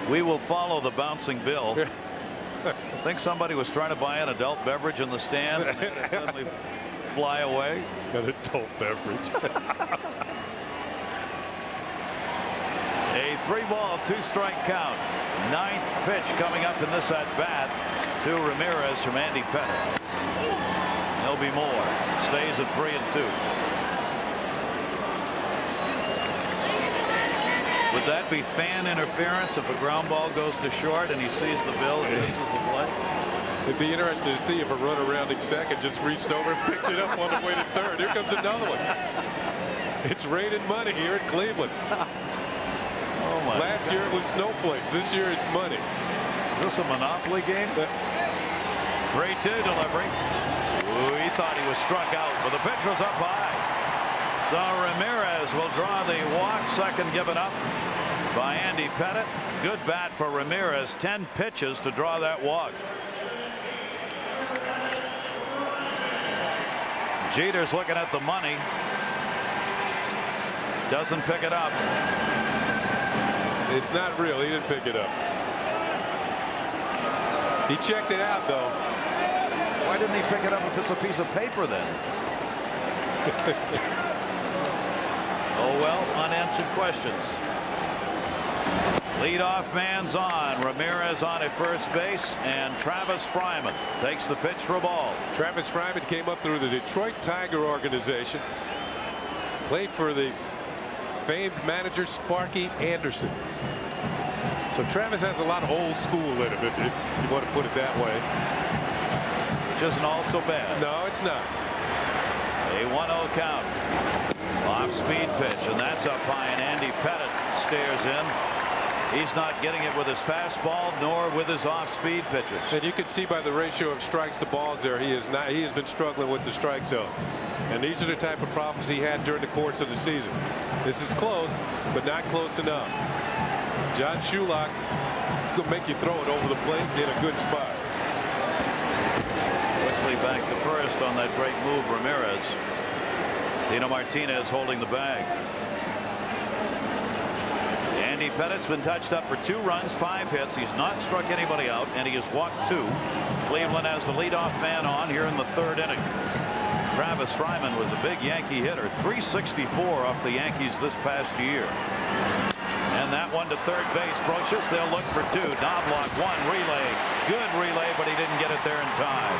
We will follow the bouncing bill. I think somebody was trying to buy an adult beverage in the stands and they suddenly fly away. An adult beverage. A 3-ball, 2-strike count. 9th pitch coming up in this at bat to Ramirez from Andy Pettit. There'll be more. Stays at 3-2. Would that be fan interference if a ground ball goes to short and he sees the bill and misses the play? It'd be interesting to see if a runner rounding second just reached over and picked it up on the way to third. Here comes another one. It's raining money here in Cleveland. Oh my Last year it was snowflakes. This year it's money. Is this a Monopoly game? 3-2 delivery. Ooh, he thought he was struck out, but the pitch was up high. So Ramirez will draw the walk. Second given up by Andy Pettit. Good bat for Ramirez. 10 pitches to draw that walk. Jeter's looking at the money. Doesn't pick it up. It's not real. He didn't pick it up. He checked it out, though. Why didn't he pick it up if it's a piece of paper then? Oh well, unanswered questions. Leadoff man's on. Ramirez on at first base, and Travis Fryman takes the pitch for a ball. Travis Fryman came up through the Detroit Tiger organization. Played for the famed manager Sparky Anderson. So Travis has a lot of old school in him, if you want to put it that way. Which isn't all so bad. No, it's not. A 1-0 count. Off-speed pitch, and that's up high, and Andy Pettit stares in. He's not getting it with his fastball nor with his off-speed pitches. And you can see by the ratio of strikes to balls there, he has been struggling with the strike zone. And these are the type of problems he had during the course of the season. This is close, but not close enough. John Shulock will make you throw it over the plate in a good spot. Quickly back to first on that great move, Ramirez. Dino Martinez holding the bag. Andy Pettit's been touched up for 2 runs, 5 hits. He's not struck anybody out, and he has walked 2. Cleveland has the leadoff man on here in the 3rd inning. Travis Fryman was a big Yankee hitter. 364 off the Yankees this past year. And that one to third base. Brocious, they'll look for 2. Knobloch, 1 relay. Good relay, but he didn't get it there in time.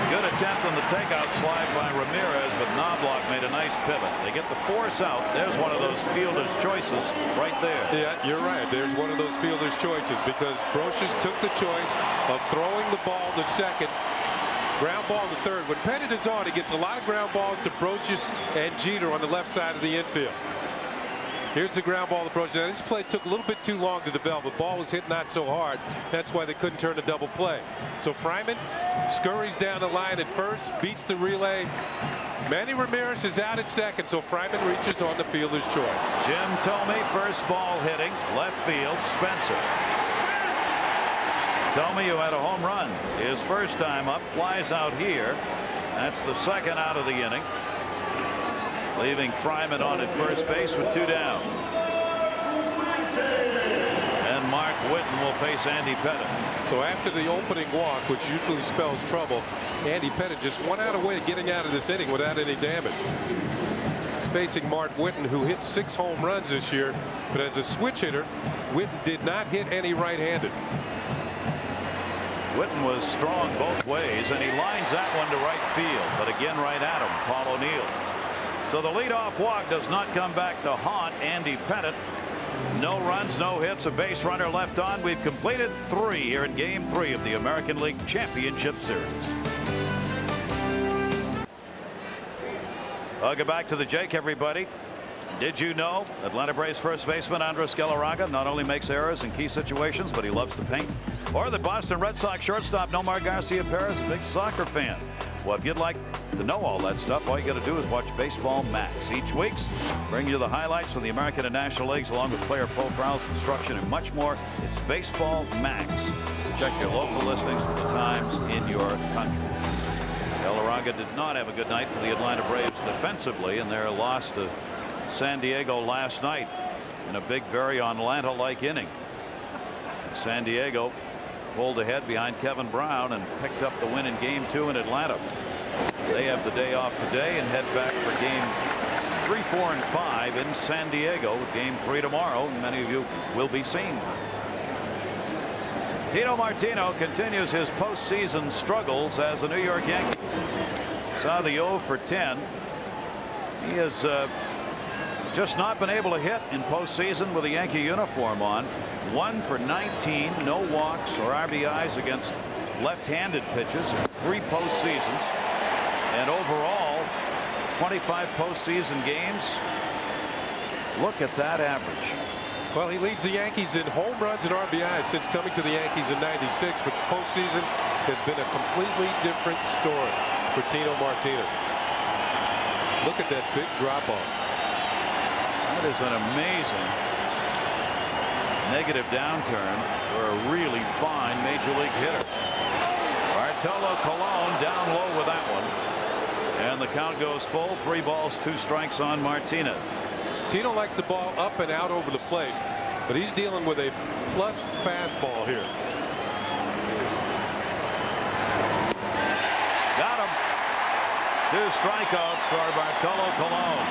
Good attempt on the takeout slide by Ramirez, but Knobloch made a nice pivot. They get the force out. There's one of those fielder's choices right there. Yeah, you're right. There's one of those fielder's choices, because Brocious took the choice of throwing the ball to second, ground ball to third. When Pettit is on, he gets a lot of ground balls to Brocious and Jeter on the left side of the infield. Here's the ground ball to Brocious. Now, this play took a little bit too long to develop. The ball was hit not so hard. That's why they couldn't turn a double play. So Fryman scurries down the line at first, beats the relay. Manny Ramirez is out at second, so Fryman reaches on the fielder's choice. Jim Thome, first ball hitting, left field, Spencer. Thome, who had a home run his first time up, flies out here. That's the second out of the inning, leaving Fryman on at first base with 2 down. And Mark Whitten will face Andy Pettit. So after the opening walk, which usually spells trouble, Andy Pettit just 1 out away getting out of this inning without any damage. He's facing Mark Whitten, who hit 6 home runs this year, but as a switch hitter, Whitten did not hit any right-handed. Whitten was strong both ways, and he lines that one to right field, but again right at him, Paul O'Neill. So the leadoff walk does not come back to haunt Andy Pettit. No runs, no hits, a base runner left on. We've completed 3 here in Game 3 of the American League Championship Series. Welcome back to the Jake, everybody. Did you know Atlanta Braves first baseman Andres Galarraga not only makes errors in key situations, but he loves to paint? Or the Boston Red Sox shortstop Nomar Garcia Perez, a big soccer fan? Well, if you'd like to know all that stuff, all you got to do is watch Baseball Max. Each week's bring you the highlights from the American and National Leagues, along with player profiles, instruction, and much more. It's Baseball Max. Check your local listings for the times in your country. Galarraga did not have a good night for the Atlanta Braves defensively in their loss to San Diego last night in a big, very Atlanta-like inning. San Diego pulled ahead behind Kevin Brown and picked up the win in Game 2 in Atlanta. They have the day off today and head back for Game 3, 4, and 5 in San Diego, with Game 3 tomorrow, and many of you will be seeing. Tino Martino continues his postseason struggles as a New York Yankee. Saw the 0 for 10. He has just not been able to hit in postseason with a Yankee uniform on. 1 for 19, no walks or RBIs against left-handed pitches in 3 postseasons, and overall 25 postseason games. Look at that average. Well, he leads the Yankees in home runs and RBIs since coming to the Yankees in '96, but postseason has been a completely different story for Tino Martinez. Look at that big drop-off. That is an amazing negative downturn for a really fine major league hitter. Bartolo Colon down low with that one, and the count goes full. 3 balls, 2 strikes on Martinez. Tino likes the ball up and out over the plate, but he's dealing with a plus fastball here. Got him. 2 strikeouts for Bartolo Colon.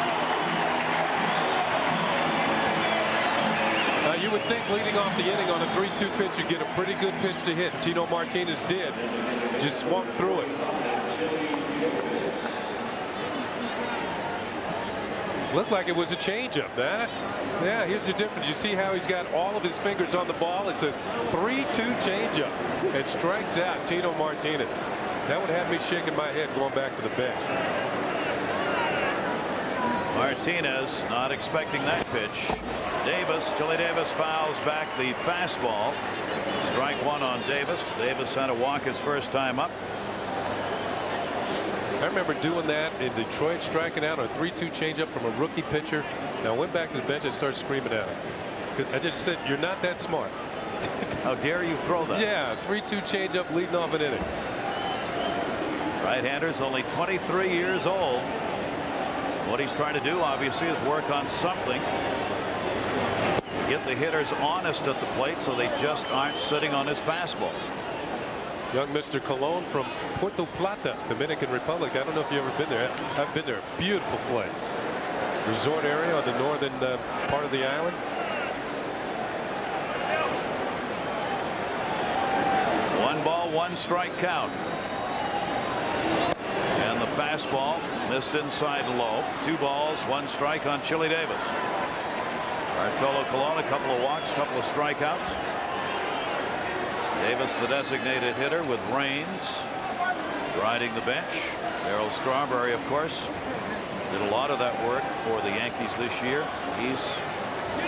You would think leading off the inning on a 3-2 pitch you'd get a pretty good pitch to hit. Tino Martinez did. Just swung through it. Looked like it was a changeup, man. Yeah, here's the difference. You see how he's got all of his fingers on the ball. It's a 3-2 changeup. It strikes out Tino Martinez. That would have me shaking my head going back to the bench. Martinez not expecting that pitch. Chili Davis fouls back the fastball. Strike 1 on Davis. Davis had to walk his first time up. I remember doing that in Detroit, striking out on a 3-2 changeup from a rookie pitcher. Now I went back to the bench and started screaming at him. I just said, you're not that smart. How dare you throw that? Yeah, 3-2 changeup leading off an inning. Right-hander's only 23 years old. What he's trying to do, obviously, is work on something. Get the hitters honest at the plate so they just aren't sitting on his fastball. Young Mr. Colon from Puerto Plata, Dominican Republic. I don't know if you've ever been there. I've been there. Beautiful place. Resort area on the northern part of the island. One ball, 1 strike count. And the fastball missed inside low. 2 balls, 1 strike on Chili Davis. Bartolo Colon, a couple of walks, a couple of strikeouts. Davis, the designated hitter, with Raines riding the bench. Darryl Strawberry, of course, did a lot of that work for the Yankees this year. He's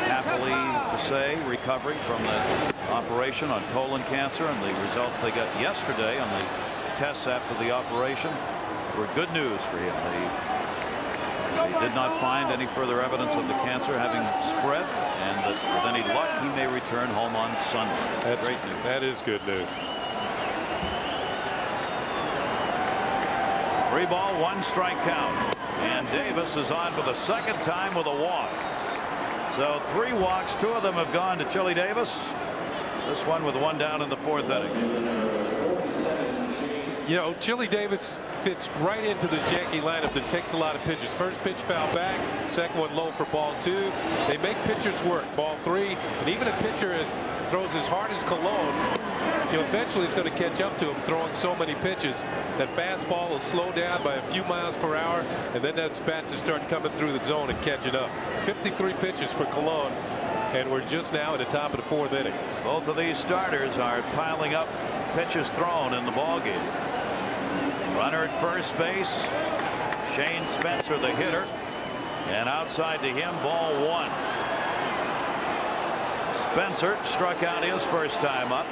happily to say recovering from the operation on colon cancer, and the results they got yesterday on the tests after the operation were good news for him. They did not find any further evidence of the cancer having spread, and that with any luck he may return home on Sunday. That's great news. That is good news. 3 ball, 1 strike count, and Davis is on for the 2nd time with a walk. So 3 walks, 2 of them have gone to Chili Davis. This one with 1 down in the 4th inning. You know, Chili Davis fits right into this Yankee lineup that takes a lot of pitches. First pitch foul back, second one low for ball 2. They make pitchers work. Ball 3, and even a pitcher throws as hard as Colon, eventually is going to catch up to him throwing so many pitches. That fastball will slow down by a few miles per hour, and then that bats will start coming through the zone and catching up. 53 pitches for Colon, and we're just now at the top of the 4th inning. Both of these starters are piling up pitches thrown in the ballgame. Runner at first base. Shane Spencer, the hitter, and outside to him, ball 1. Spencer struck out his first time up.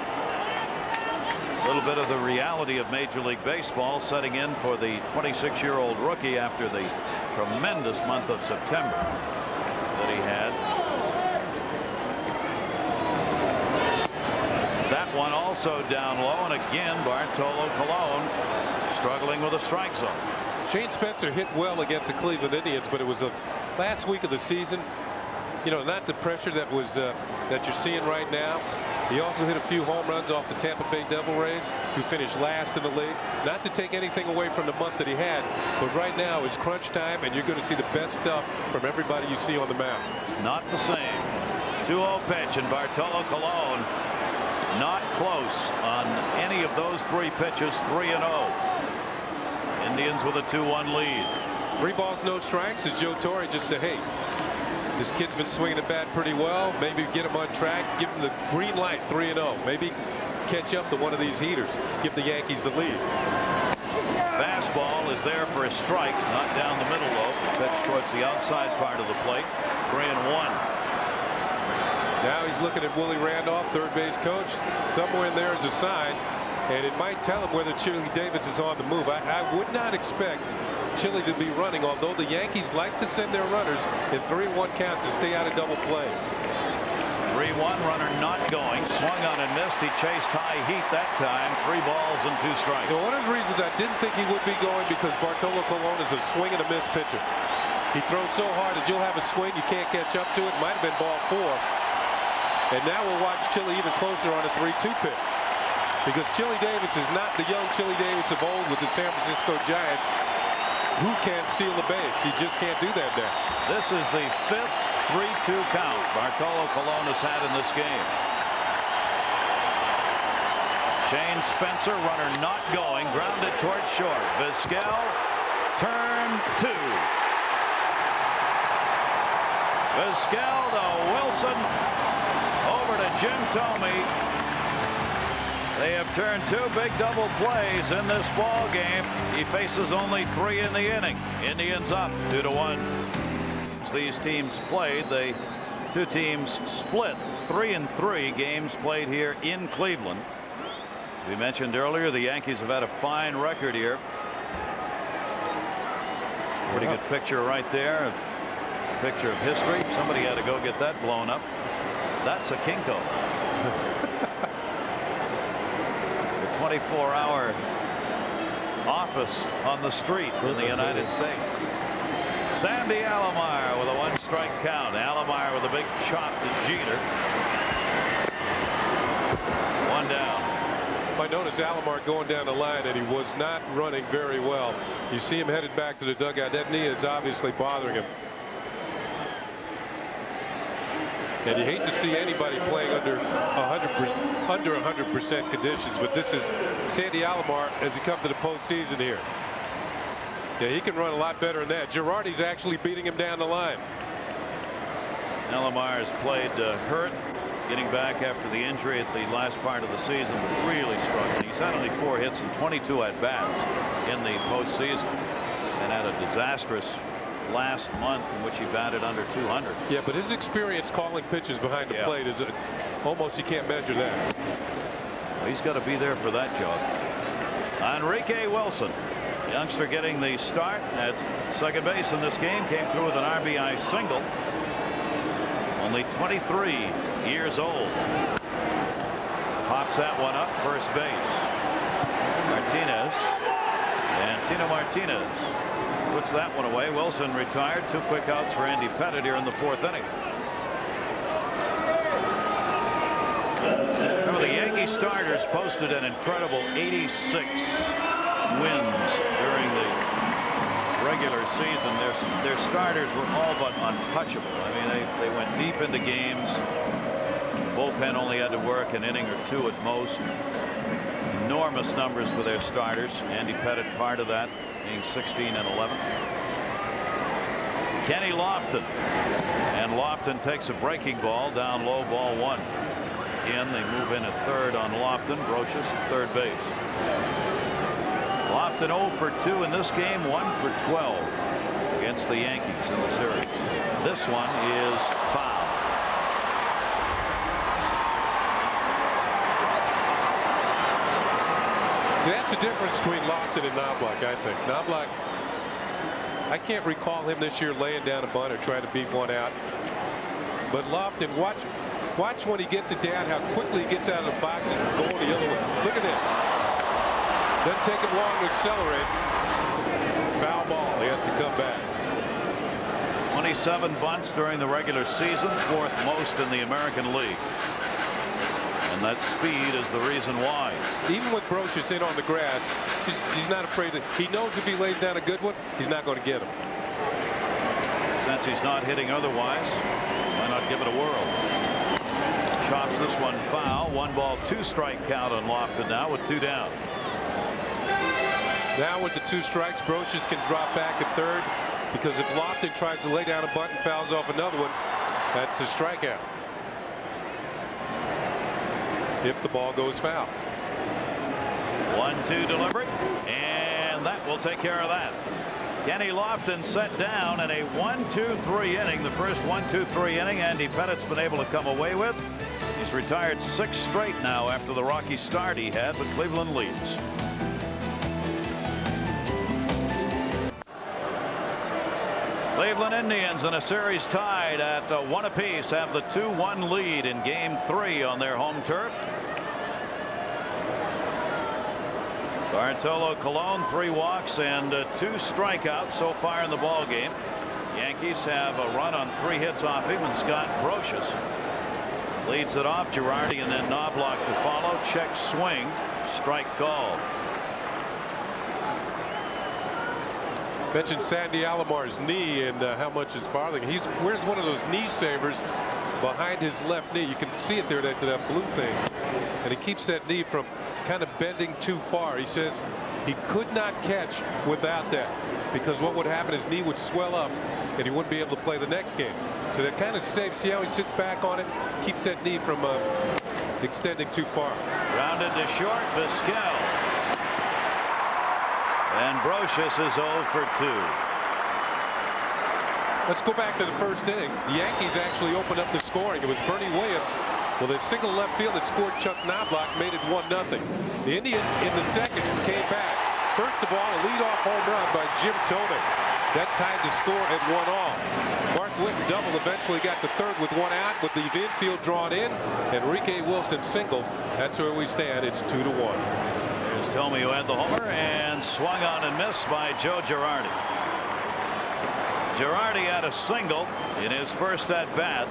A little bit of the reality of Major League Baseball setting in for the 26-year-old rookie after the tremendous month of September that he had. That one also down low, and again Bartolo Colon struggling with a strike zone. Shane Spencer hit well against the Cleveland Indians, but it was the last week of the season. You know, not the pressure that was that you're seeing right now. He also hit a few home runs off the Tampa Bay Devil Rays, who finished last in the league. Not to take anything away from the month that he had, but right now it's crunch time, and you're going to see the best stuff from everybody you see on the mound. It's not the same. 2-0 pitch, and Bartolo Colon not close on any of those 3 pitches. 3-0. Indians with a 2-1 lead. 3 balls, no strikes, as Joe Torre just said, hey, this kid's been swinging the bat pretty well. Maybe get him on track, give him the green light. 3-0. Maybe catch up to one of these heaters, give the Yankees the lead. Fastball is there for a strike, not down the middle though. Pitch towards the outside part of the plate. 3-1. Now he's looking at Willie Randolph, third base coach. Somewhere in there is a sign, and it might tell him whether Chili Davis is on the move. I would not expect Chili to be running, although the Yankees like to send their runners in 3-1 counts to stay out of double plays. 3-1, runner not going, swung on and missed. He chased high heat that time. 3 balls and 2 strikes. Now, one of the reasons I didn't think he would be going, because Bartolo Colon is a swing and a miss pitcher. He throws so hard that you'll have a swing, you can't catch up to it. Might have been ball 4. And now we'll watch Chili even closer on a 3-2 pitch, because Chili Davis is not the young Chili Davis of old with the San Francisco Giants, who can steal the base. He just can't do that now. This is the 5th 3-2 count Bartolo Colon has had in this game. Shane Spencer, runner not going, grounded towards short. Vizquel, turn 2. Vizquel to Wilson, over to Jim Thome. They have turned 2 big double plays in this ball game. He faces only 3 in the inning. Indians up 2-1. As these teams played, the 2 teams split 3-3 games played here in Cleveland. We mentioned earlier the Yankees have had a fine record here. Pretty good picture right there. A picture of history. Somebody had to go get that blown up. That's a Kinko. 24-hour office on the street in the United States. Sandy Alomar with a 1-strike count. Alomar with a big chop to Jeter. 1 down. I noticed Alomar going down the line, and he was not running very well. You see him headed back to the dugout. That knee is obviously bothering him. And you hate to see anybody playing under 100% conditions, but this is Sandy Alomar as he comes to the postseason here. Yeah, he can run a lot better than that. Girardi's actually beating him down the line. Alomar has played hurt, getting back after the injury at the last part of the season, but really struggling. He's had only 4 hits and 22 at-bats in the postseason, and had a disastrous last month in which he batted under 200. Yeah, but his experience calling pitches behind the plate is almost, you can't measure that. Well, he's got to be there for that job. Enrique Wilson, youngster, getting the start at second base in this game, came through with an RBI single. Only 23 years old. Pops that one up first base. Martinez, and Tino Martinez puts that one away. Wilson retired. 2 quick outs for Andy Pettitte here in the 4th inning. Remember, the Yankee starters posted an incredible 86 wins during the regular season. Their starters were all but untouchable. I mean, they went deep into games. The bullpen only had to work an inning or 2 at most. Enormous numbers for their starters. Andy Pettitte part of that, being 16 and 11. Kenny Lofton, and Lofton takes a breaking ball down low, ball 1. Again, they move in at third on Lofton. Brocious at third base. Lofton 0 for 2 in this game, 1 for 12 against the Yankees in the series. This one is foul. See, that's the difference between Lofton and Knobloch, I think. Knobloch, I can't recall him this year laying down a bunt or trying to beat one out. But Lofton, watch when he gets it down, how quickly he gets out of the boxes and going the other way. Look at this. Doesn't take him long to accelerate. Foul ball. He has to come back. 27 bunts during the regular season, 4th most in the American League. And that speed is the reason why. Even with Brocious in on the grass, he's not afraid. He knows if he lays down a good one, he's not going to get him. Since he's not hitting otherwise, why not give it a whirl? Chops this one foul. 1 ball, 2 strike count on Lofton now with 2 down. Now with the 2 strikes, Brocious can drop back at third, because if Lofton tries to lay down a bunt and fouls off another one, that's a strikeout. If the ball goes foul. 1-2 delivered, and that will take care of that. Kenny Lofton set down in a 1-2-3 inning. The first 1-2-3 inning Andy Pettit's been able to come away with. He's retired 6 straight now after the rocky start he had, but Cleveland leads. Cleveland Indians in a series tied at 1 apiece have the 2-1 lead in game 3 on their home turf. Bartolo Colon 3 walks and 2 strikeouts so far in the ball game. Yankees have a run on 3 hits off him, and Scott Brocious leads it off. Girardi and then Knobloch to follow. Check swing, strike called. Mentioned Sandy Alomar's knee and how much it's bothering. He wears one of those knee savers behind his left knee. You can see it there, that blue thing, and he keeps that knee from kind of bending too far. He says he could not catch without that, because what would happen, his knee would swell up and he wouldn't be able to play the next game. So that kind of saves. See how he sits back on it, keeps that knee from extending too far. Rounded to short, Vizquel. And Brocious is 0 for 2. Let's go back to the first inning. The Yankees actually opened up the scoring. It was Bernie Williams with a single left field that scored. Chuck Knobloch made it 1-0. The Indians in the second came back. First of all, a leadoff home run by Jim Toman. That tied the score at 1-all. Mark Whitten double eventually got the third with 1 out, with the infield drawn in. Enrique Wilson single. That's where we stand. It's 2-1. Here's Thome, who had the homer, and swung on and missed by Joe Girardi. Girardi had a single in his first at bat.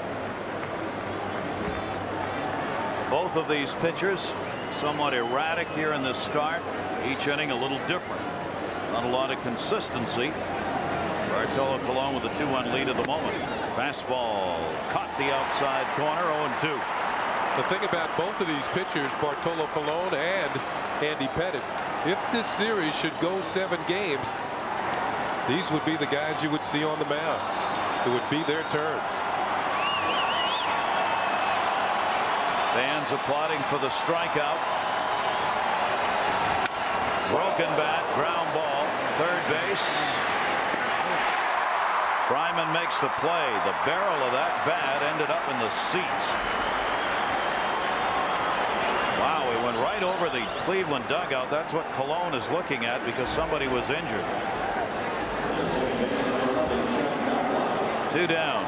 Both of these pitchers somewhat erratic here in this start. Each inning a little different. Not a lot of consistency. Bartolo Colon with a 2-1 lead at the moment. Fastball caught the outside corner, 0-2. The thing about both of these pitchers, Bartolo Colon and Andy Pettitte, if this series should go 7 games, these would be the guys you would see on the mound. It would be their turn. Fans applauding for the strikeout. Broken bat, ground ball, third base. Fryman makes the play. The barrel of that bat ended up in the seats. Wow, it went right over the Cleveland dugout. That's what Colon is looking at, because somebody was injured. 2 down.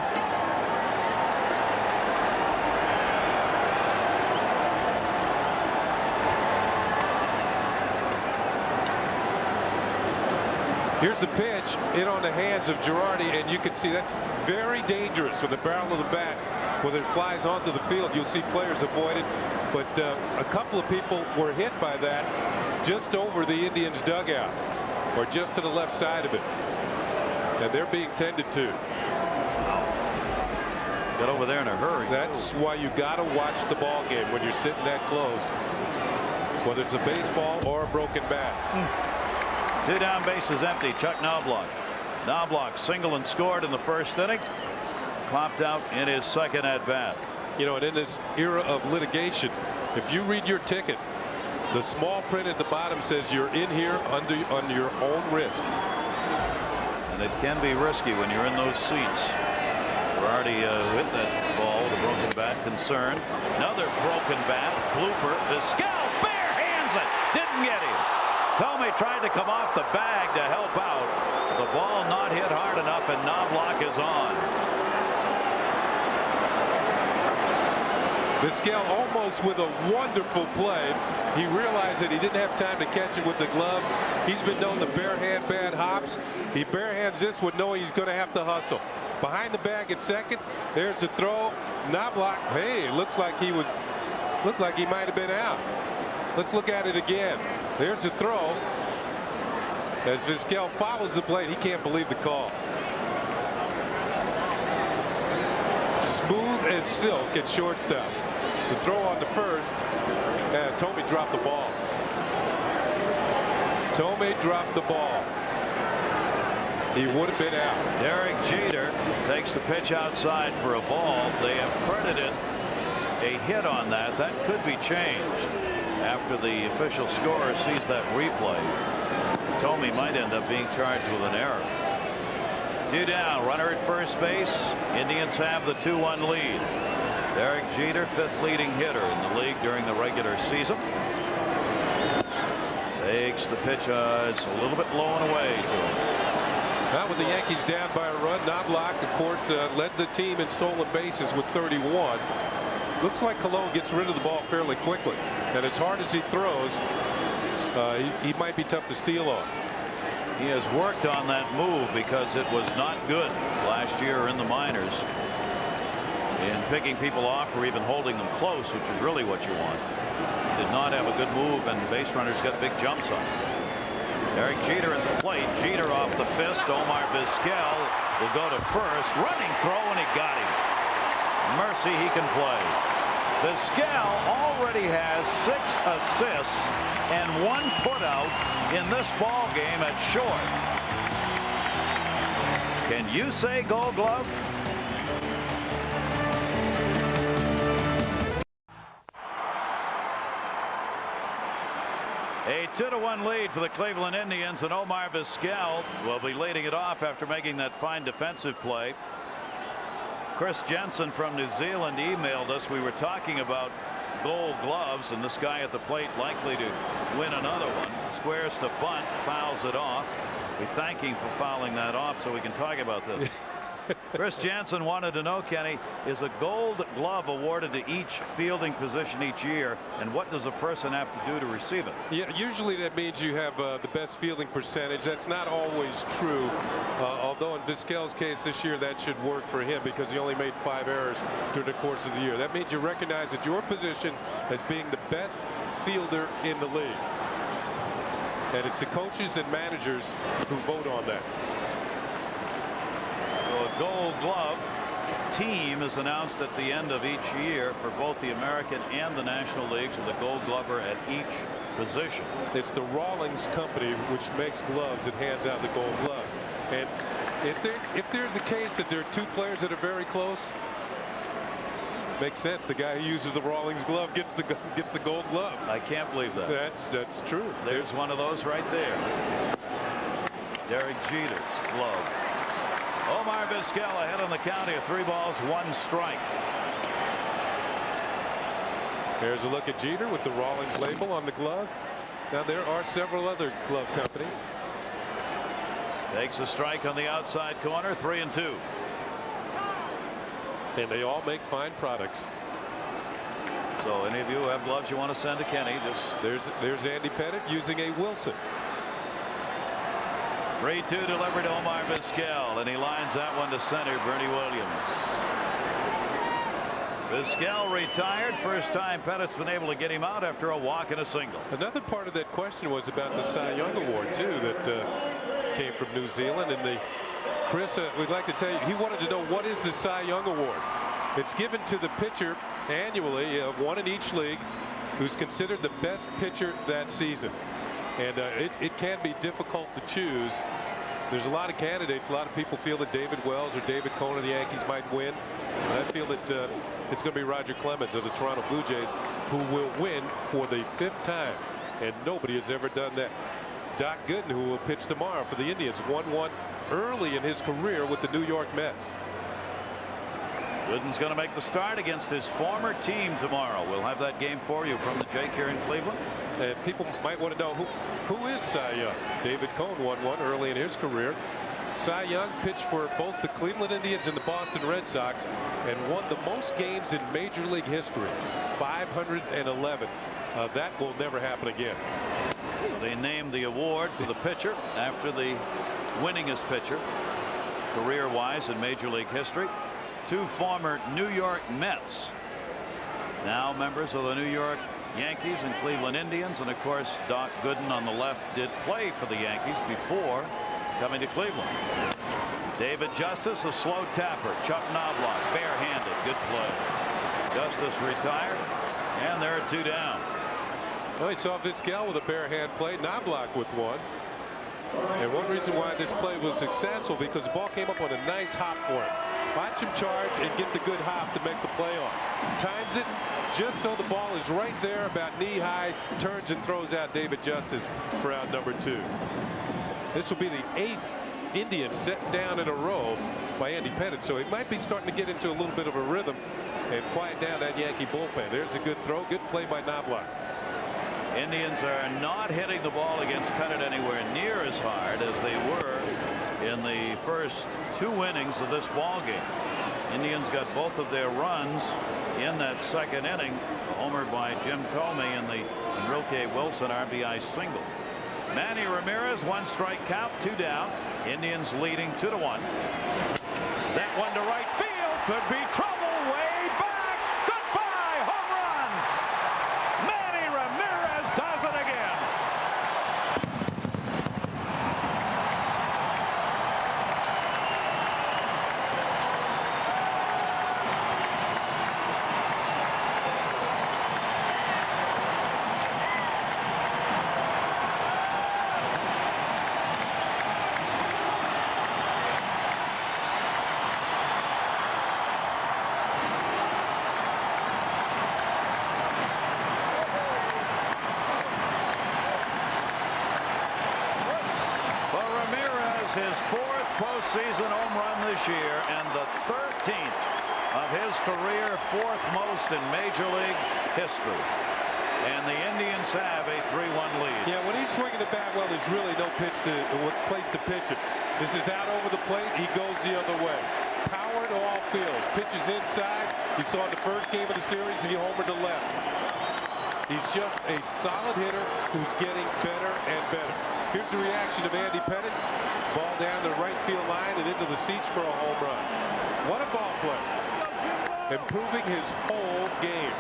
Here's the pitch in on the hands of Girardi, and you can see that's very dangerous with the barrel of the bat. Whether it flies onto the field, you'll see players avoid it, but a couple of people were hit by that just over the Indians dugout, or just to the left side of it, and they're being tended to. Get over there in a hurry. That's why you got to watch the ball game when you're sitting that close, whether it's a baseball or a broken bat. 2 down, bases empty. Chuck Knobloch. Knobloch single and scored in the first inning. Popped out in his second at bat. You know, and in this era of litigation, if you read your ticket The small print at the bottom says you're in here on your own risk. And it can be risky when you're in those seats. Girardi hit that ball with a broken bat. Concerned. Another broken bat. Blooper. Vizquel bare hands it. Didn't get him. Thome tried to come off the bag to help out. The ball not hit hard enough, and Knobloch is on. Vizquel almost with a wonderful play. He realized that he didn't have time to catch it with the glove. He's been known to barehand bad hops. He barehands this one knowing he's going to have to hustle. Behind the bag at second. There's the throw. Knobloch. Hey, looks like he might have been out. Let's look at it again. There's the throw. As Vizquel follows the plate, he can't believe the call. Smooth as silk at shortstop. The throw on the first, and Thome dropped the ball. Thome dropped the ball. He would have been out. Derek Jeter takes the pitch outside for a ball. They have credited a hit on that. That could be changed after the official scorer sees that replay. Thome might end up being charged with an error. 2 down, runner at first base. Indians have the 2-1 lead. Derek Jeter, 5th leading hitter in the league during the regular season. Takes the pitch. It's a little bit low and away to him. Now with the Yankees down by a run, Knobloch, of course, led the team in stolen bases with 31. Looks like Cologne gets rid of the ball fairly quickly. And as hard as he throws, he might be tough to steal on. He has worked on that move because it was not good last year in the minors in picking people off or even holding them close, which is really what you want. Did not have a good move, and base runners got big jumps on him. Derek Jeter at the plate. Jeter off the fist. Omar Vizquel will go to first. Running throw, and he got him. Mercy, he can play. Vizquel already has 6 assists and 1 putout in this ball game at short. Can you say Gold Glove? A 2-1 lead for the Cleveland Indians, and Omar Vizquel will be leading it off after making that fine defensive play. Chris Jensen from New Zealand emailed us. We were talking about Gold Gloves, and this guy at the plate likely to win another one. Squares to bunt, fouls it off. We thank him for fouling that off so we can talk about this. Chris Jansen wanted to know, Kenny, is a Gold Glove awarded to each fielding position each year, and what does a person have to do to receive it? Yeah, usually that means you have the best fielding percentage. That's not always true, although in Vizquel's case this year that should work for him because he only made 5 errors during the course of the year. That means you recognize that your position as being the best fielder in the league, and it's the coaches and managers who vote on that. A Gold Glove team is announced at the end of each year for both the American and the National Leagues, with a Gold Glover at each position. It's the Rawlings company which makes gloves and hands out the Gold Glove. And if there's a case that there are 2 players that are very close, makes sense. The guy who uses the Rawlings glove gets the Gold Glove. I can't believe that. That's true. There's one of those right there. Derek Jeter's glove. Omar Vizquel ahead on the count here. 3 balls, 1 strike. There's a look at Jeter with the Rawlings label on the glove. Now there are several other glove companies. Takes a strike on the outside corner. 3-2. And they all make fine products. So any of you who have gloves you want to send to Kenny, just there's Andy Pettit using a Wilson. 3-2 delivered to Omar Vizquel, and he lines that one to center. Bernie Williams. Vizquel retired. First time Pettit's been able to get him out after a walk and a single. Another part of that question was about the Cy Young Award too, that came from New Zealand. And Chris, we'd like to tell you, he wanted to know, what is the Cy Young Award? It's given to the pitcher annually, 1 in each league, who's considered the best pitcher that season. And it can be difficult to choose. There's a lot of candidates. A lot of people feel that David Wells or David Cohn of the Yankees might win. I feel that it's going to be Roger Clemens of the Toronto Blue Jays who will win for the 5th time. and nobody has ever done that. Doc Gooden, who will pitch tomorrow for the Indians, won one early in his career with the New York Mets. Gooden's going to make the start against his former team tomorrow. We'll have that game for you from the Jake here in Cleveland. And people might want to know who is Cy Young. David Cone won one early in his career. Cy Young pitched for both the Cleveland Indians and the Boston Red Sox and won the most games in Major League history, 511. That will never happen again. So they named the award for the pitcher after the winningest pitcher career-wise in Major League history. Two former New York Mets, now members of the New York Yankees and Cleveland Indians, and of course Doc Gooden on the left did play for the Yankees before coming to Cleveland. David Justice, a slow tapper. Chuck Knobloch barehanded. Good play. Justice retired, and there are two down. Well, he saw Vizquel with a bare hand play, Knobloch with one. And one reason why this play was successful, because the ball came up on a nice hop for him. Watch him charge and get the good hop to make the play on. Times it just so the ball is right there about knee high, turns and throws out David Justice for out number 2. This will be the 8th Indian set down in a row by Andy Pettitte, so he might be starting to get into a little bit of a rhythm and quiet down that Yankee bullpen. There's a good throw, good play by Knobloch. Indians are not hitting the ball against Pettitte anywhere near as hard as they were in the first 2 innings of this ball game. Indians got both of their runs in that second inning, homered by Jim Thome in the Enrique Wilson RBI single. Manny Ramirez, 1 strike count, 2 down. Indians leading 2-1. That one to right field could be trouble way back. Goodbye, home run. Manny Ramirez does it again. His 4th postseason home run this year and the 13th of his career, 4th most in Major League history. And the Indians have a 3-1 lead. Yeah, when he's swinging the bat well, there's really no place to pitch it. This is out over the plate. He goes the other way. Power to all fields. Pitches inside. You saw in the first game of the series, he homered to left. He's just a solid hitter who's getting better and better. Here's the reaction of Andy Pettitte. Ball down the right field line and into the seats for a home run. What a ball play. Improving his whole game.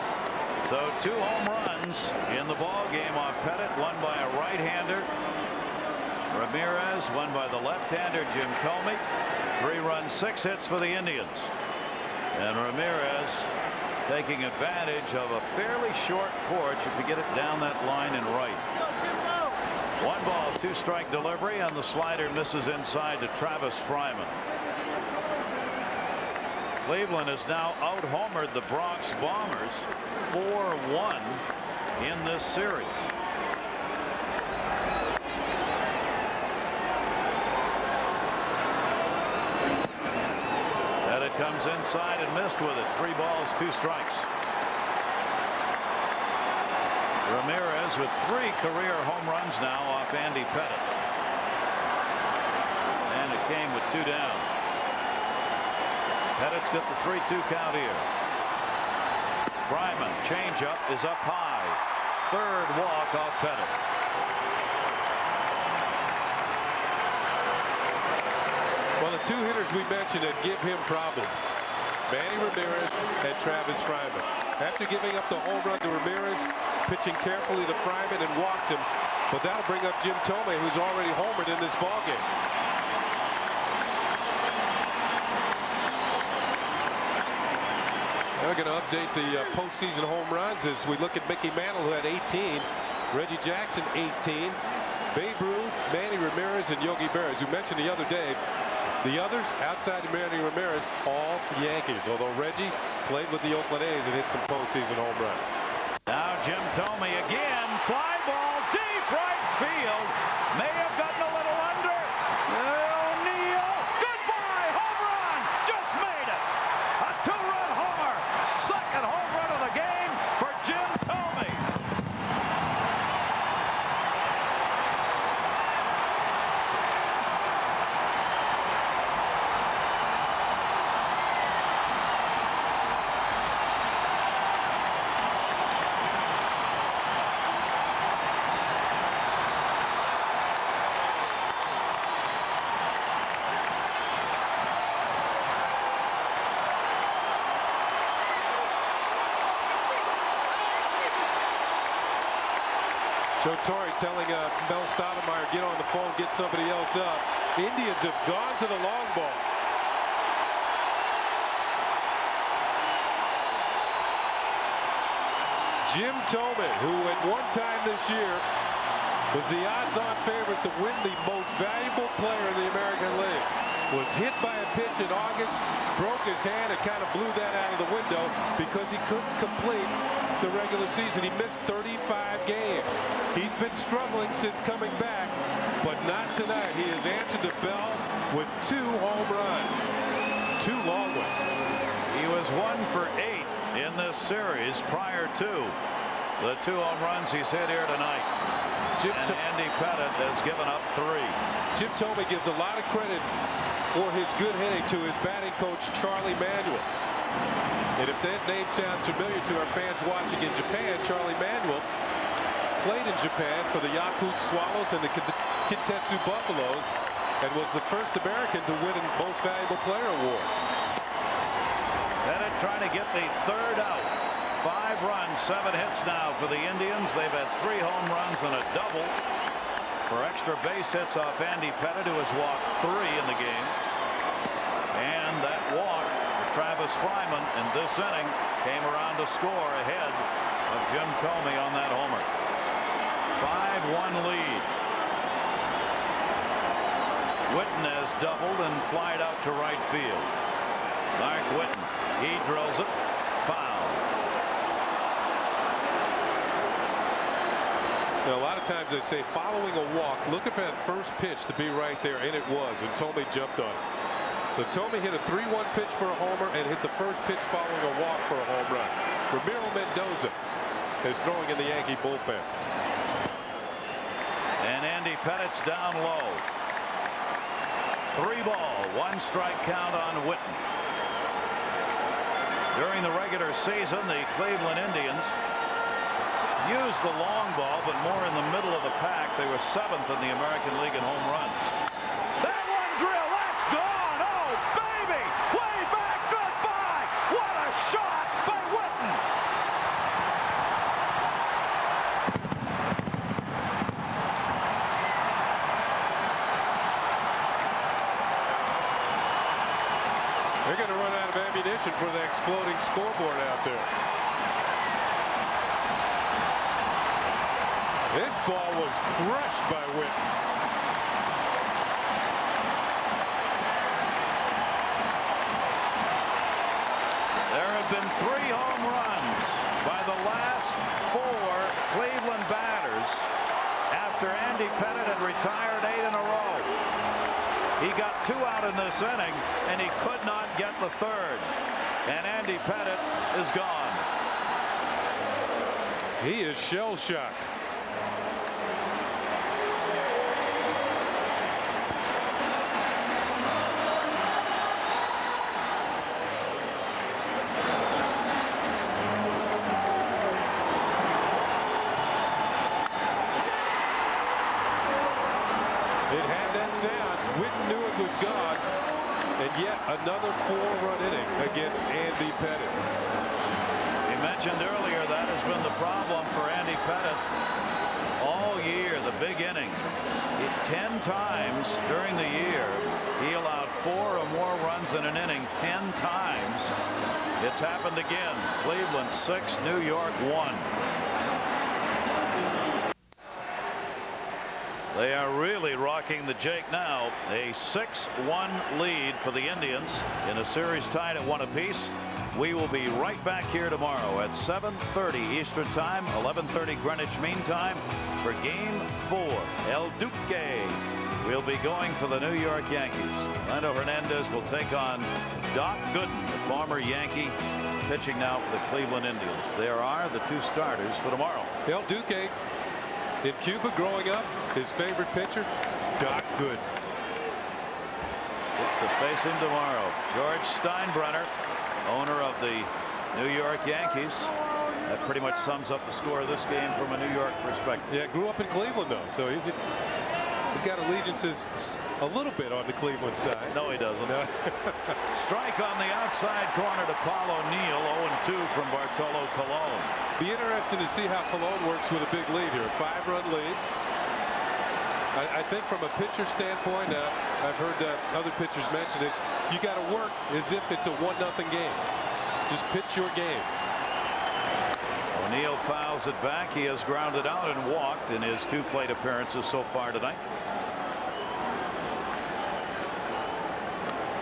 So 2 home runs in the ball game off Pettitte, one by a right-hander, Ramirez, one by the left-hander, Jim Thome. 3 runs, 6 hits for the Indians. And Ramirez taking advantage of a fairly short porch if you get it down that line and right. 1 ball, 2 strike delivery, and the slider misses inside to Travis Fryman. Cleveland has now out-homered the Bronx Bombers 4-1 in this series. Pettitte comes inside and missed with it. 3 balls, 2 strikes. Ramirez with 3 career home runs now off Andy Pettitte. And it came with 2 down. Pettitte's got the 3-2 count here. Fryman, changeup is up high. 3rd walk off Pettitte. Well, the 2 hitters we mentioned that give him problems, Manny Ramirez and Travis Fryman. After giving up the home run to Ramirez, pitching carefully to Fryman and walks him, but that'll bring up Jim Thome, who's already homered in this ballgame. We're going to update the postseason home runs as we look at Mickey Mantle, who had 18, Reggie Jackson 18, Babe Ruth, Manny Ramirez, and Yogi Berra. As we mentioned the other day, the others outside of Manny Ramirez, all Yankees, although Reggie played with the Oakland A's and hit some postseason home runs. Now Jim Thome again, fly ball field. May have gotten a little under. O'Neill. Goodbye. Home run. Just made it. A 2-run homer. Second home run of the game for Jim Thorne. Joe Torre telling Mel Stoudemire, get on the phone, get somebody else up. Indians have gone to the long ball. Jim Thorne, who at one time this year was the odds-on favorite to win the most valuable player in the American League, was hit by a pitch in August, broke his hand, and kind of blew that out of the window because he couldn't complete the regular season. He missed 35 games. He's been struggling since coming back, but not tonight. He has answered the bell with 2 home runs, 2 long ones. He was 1 for 8 in this series prior to the 2 home runs he's hit here tonight. And Andy Pettitte has given up 3. Jim Thorne gives a lot of credit for his good hitting to his batting coach, Charlie Manuel. And if that name sounds familiar to our fans watching in Japan, Charlie Manuel played in Japan for the Yakut Swallows and the Kintetsu Buffaloes and was the first American to win a Most Valuable Player award. Pettitte trying to get the 3rd out. 5 runs, 7 hits now for the Indians. They've had 3 home runs and a double for extra base hits off Andy Pettitte, who has walked 3 in the game. And that walk for Travis Fryman in this inning came around to score ahead of Jim Thorne on that homer. 5-1 lead. Whitten has doubled and flied out to right field. Mark Whitten, he drills it. Foul. Now, a lot of times they say following a walk, look at that first pitch to be right there, and it was, and Thorne jumped on it. So Thorne hit a 3-1 pitch for a homer and hit the first pitch following a walk for a home run. Ramiro Mendoza is throwing in the Yankee bullpen. And Andy Pettitte's down low. 3 ball, 1 strike count on Whitten. During the regular season, the Cleveland Indians used the long ball, but more in the middle of the pack. They were 7th in the American League in home runs. That one drill, that's gone. Oh, baby, way back, goodbye. What a shot by Whitten. They're going to run out of ammunition for the exploding scoreboard out there. This ball was crushed by Whitten. There have been 3 home runs by the last 4 Cleveland batters after Andy Pettitte had retired 8 in a row. He got 2 out in this inning, and he could not get the 3rd. And Andy Pettitte is gone. He is shell-shocked. It had that sound. Whitten knew it was gone. And yet another 4-run inning against Andy Pettitte. You mentioned earlier that has been the problem for Andy Pettitte all year, the big inning. 10 times during the year, he allowed 4 or more runs in an inning 10 times. It's happened again. Cleveland 6, New York 1. They are really rocking the Jake now. A 6-1 lead for the Indians in a series tied at 1 apiece. We will be right back here tomorrow at 7:30 Eastern Time, 11:30 Greenwich Mean Time for Game 4. El Duque will be going for the New York Yankees. Lando Hernandez will take on Doc Gooden, the former Yankee, pitching now for the Cleveland Indians. There are the two starters for tomorrow. El Duque in Cuba growing up, his favorite pitcher, Doc Gooden. It's to face him tomorrow. George Steinbrenner, owner of the New York Yankees. That pretty much sums up the score of this game from a New York perspective. Yeah, grew up in Cleveland though, so he's got allegiances a little bit on the Cleveland side. No, he doesn't. No. Strike on the outside corner to Paul O'Neill. 0-2 from Bartolo Colon. Be interesting to see how Colon works with a big lead here. A 5-run lead. I think from a pitcher standpoint, I've heard other pitchers mention this. You got to work as if it's a 1-0 game. Just pitch your game. O'Neill fouls it back. He has grounded out and walked in his 2 plate appearances so far tonight.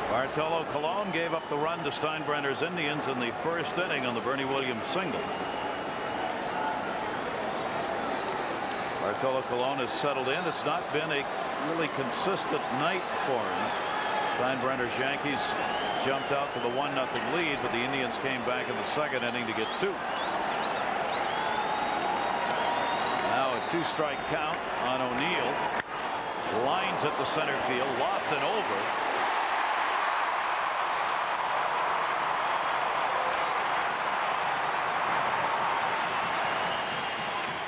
Bartolo Colon gave up the run to Steinbrenner's Indians in the first inning on the Bernie Williams single. Bartolo Colon has settled in. It's not been a really consistent night for him. Steinbrenner's Yankees jumped out to the 1-0 lead, but the Indians came back in the second inning to get 2. Now a 2-strike count on O'Neill. Lines at the center field, lofted over.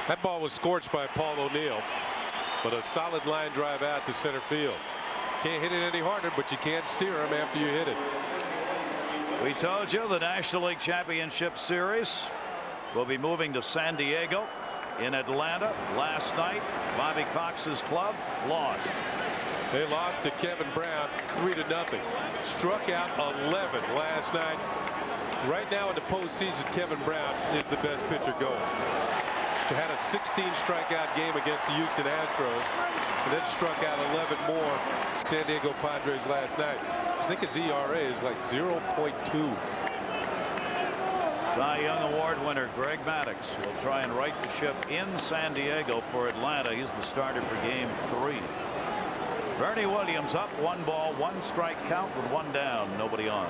That ball was scorched by Paul O'Neill, but a solid line drive out to center field. Can't hit it any harder, but you can't steer him after you hit it. We told you the National League Championship Series will be moving to San Diego. In Atlanta last night, Bobby Cox's club lost. They lost to Kevin Brown 3-0. Struck out 11 last night. Right now in the postseason, Kevin Brown is the best pitcher going. Had a 16 strikeout game against the Houston Astros and then struck out 11 more San Diego Padres last night. I think his ERA is like 0.2. Cy Young Award winner Greg Maddux will try and right the ship in San Diego for Atlanta. He's the starter for Game 3. Bernie Williams up, 1 ball, 1 strike count with 1 down, nobody on.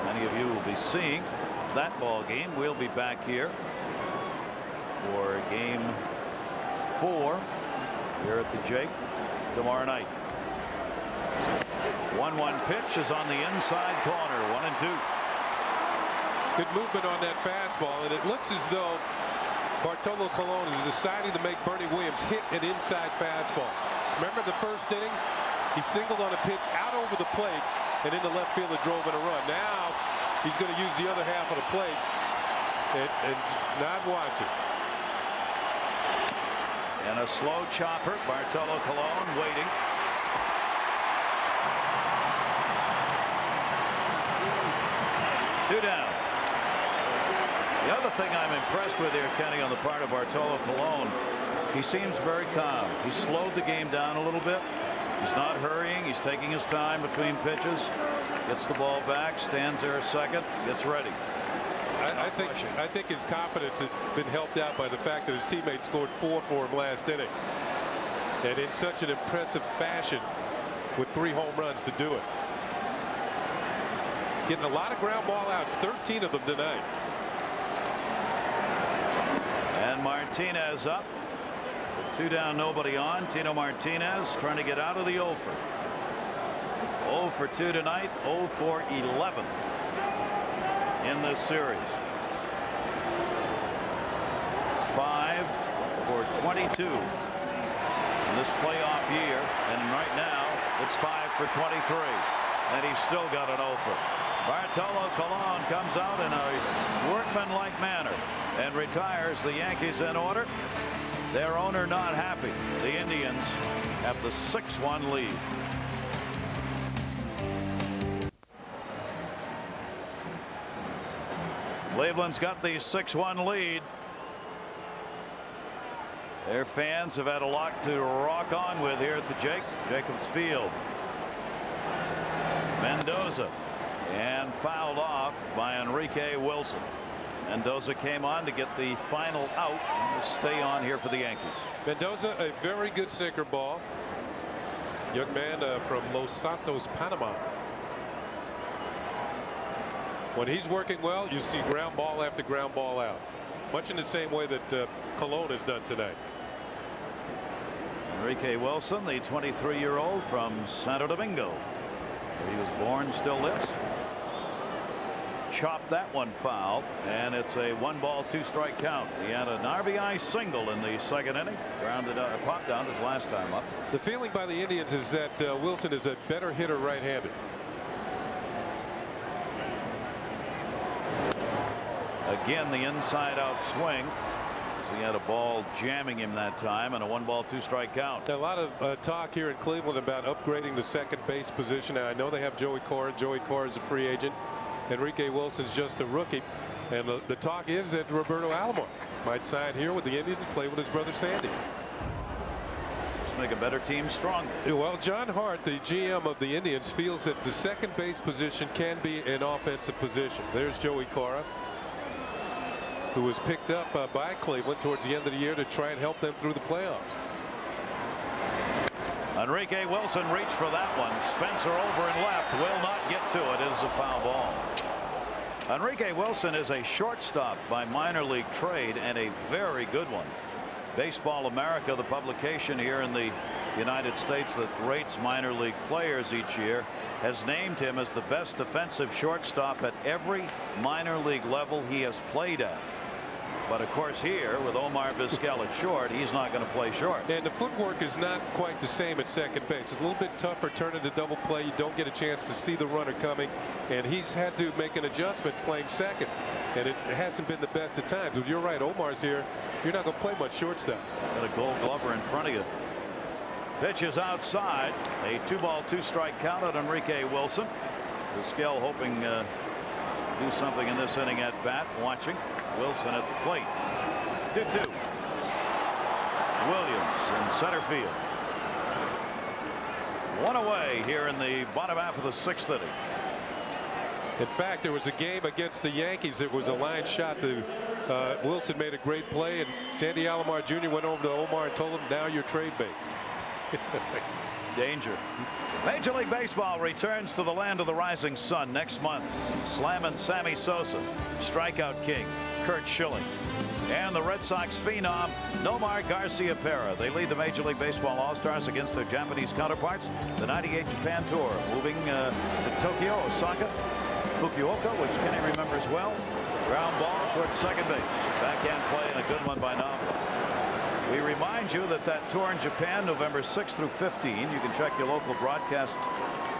Many of you will be seeing that ball game. We'll be back here for Game 4 here at the Jake tomorrow night. 1-1 pitch is on the inside corner. 1-2. Good movement on that fastball, and it looks as though Bartolo Colon is deciding to make Bernie Williams hit an inside fastball. Remember the first inning? He singled on a pitch out over the plate, and into left field it drove in a run. Now he's going to use the other half of the plate and not watch it. And a slow chopper. Bartolo Colon waiting. Two down. The other thing I'm impressed with here, Kenny, on the part of Bartolo Colon, he seems very calm. He slowed the game down a little bit. He's not hurrying. He's taking his time between pitches. Gets the ball back, stands there a second, gets ready. I think his confidence has been helped out by the fact that his teammate scored 4 for him last inning, and in such an impressive fashion with 3 home runs to do it. Getting a lot of ground ball outs, 13 of them tonight. And Martinez up. 2 down, nobody on. Tino Martinez trying to get out of the 0 for. 0 for 2 tonight, 0 for 11 in this series. 5 for 22 in this playoff year, and right now it's 5 for 23, and he's still got an 0 for. Bartolo Colon comes out in a workmanlike manner and retires. The Yankees in order. Their owner not happy. The Indians have the 6-1 lead. Cleveland's got the 6-1 lead. Their fans have had a lot to rock on with here at the Jacobs Field. Mendoza and fouled off by Enrique Wilson. Mendoza came on to get the final out and will stay on here for the Yankees. Mendoza, a very good sinker ball. Young man from Los Santos, Panama. When he's working well, you see ground ball after ground ball out, much in the same way that Colon has done tonight. Enrique Wilson, the 23-year-old from Santo Domingo, where he was born, still lives. Chopped that one foul, and it's a 1-ball 2-strike count. He had an RBI single in the second inning, grounded out, popped down his last time up. The feeling by the Indians is that Wilson is a better hitter right-handed. Again, the inside-out swing. He had a ball jamming him that time, and a 1-ball 2-strike count. A lot of talk here in Cleveland about upgrading the second base position. Now, I know they have Joey Cora. Joey Cora is a free agent. Enrique Wilson's just a rookie, and the talk is that Roberto Alomar might sign here with the Indians and play with his brother Sandy. Just make a better team stronger. Well, John Hart, the GM of the Indians, feels that the second base position can be an offensive position. There's Joey Cora, who was picked up by Cleveland towards the end of the year to try and help them through the playoffs. Enrique Wilson reached for that one. Spencer over and left, will not get to it. It is a foul ball. Enrique Wilson is a shortstop by minor league trade, and a very good one. Baseball America, the publication here in the United States that rates minor league players each year, has named him as the best defensive shortstop at every minor league level he has played at. But of course, here with Omar Vizquel at short, he's not going to play short. And the footwork is not quite the same at second base. It's a little bit tougher turning to double play. You don't get a chance to see the runner coming, and he's had to make an adjustment playing second, and it hasn't been the best at times. If you're right, Omar's here, you're not going to play much shortstop. Got a Gold Glover in front of you. Pitch is outside. A 2-ball 2-strike count on Enrique Wilson. Vizquel hoping do something in this inning at bat. Watching Wilson at the plate. 2-2. Williams in center field. One away here in the bottom half of the 6th inning. In fact, there was a game against the Yankees. It was a line shot to Wilson, made a great play, and Sandy Alomar Jr. went over to Omar and told him, now you're trade bait. Danger. Major League Baseball returns to the land of the rising sun next month. Slammin' Sammy Sosa, strikeout king Curt Schilling, and the Red Sox phenom Nomar Garciaparra. They lead the Major League Baseball All-Stars against their Japanese counterparts. The '98 Japan Tour moving to Tokyo, Osaka, Fukuoka, which Kenny remembers well. Ground ball towards second base. Backhand play and a good one by Nava. We remind you that tour in Japan, November 6th through 15. You can check your local broadcaster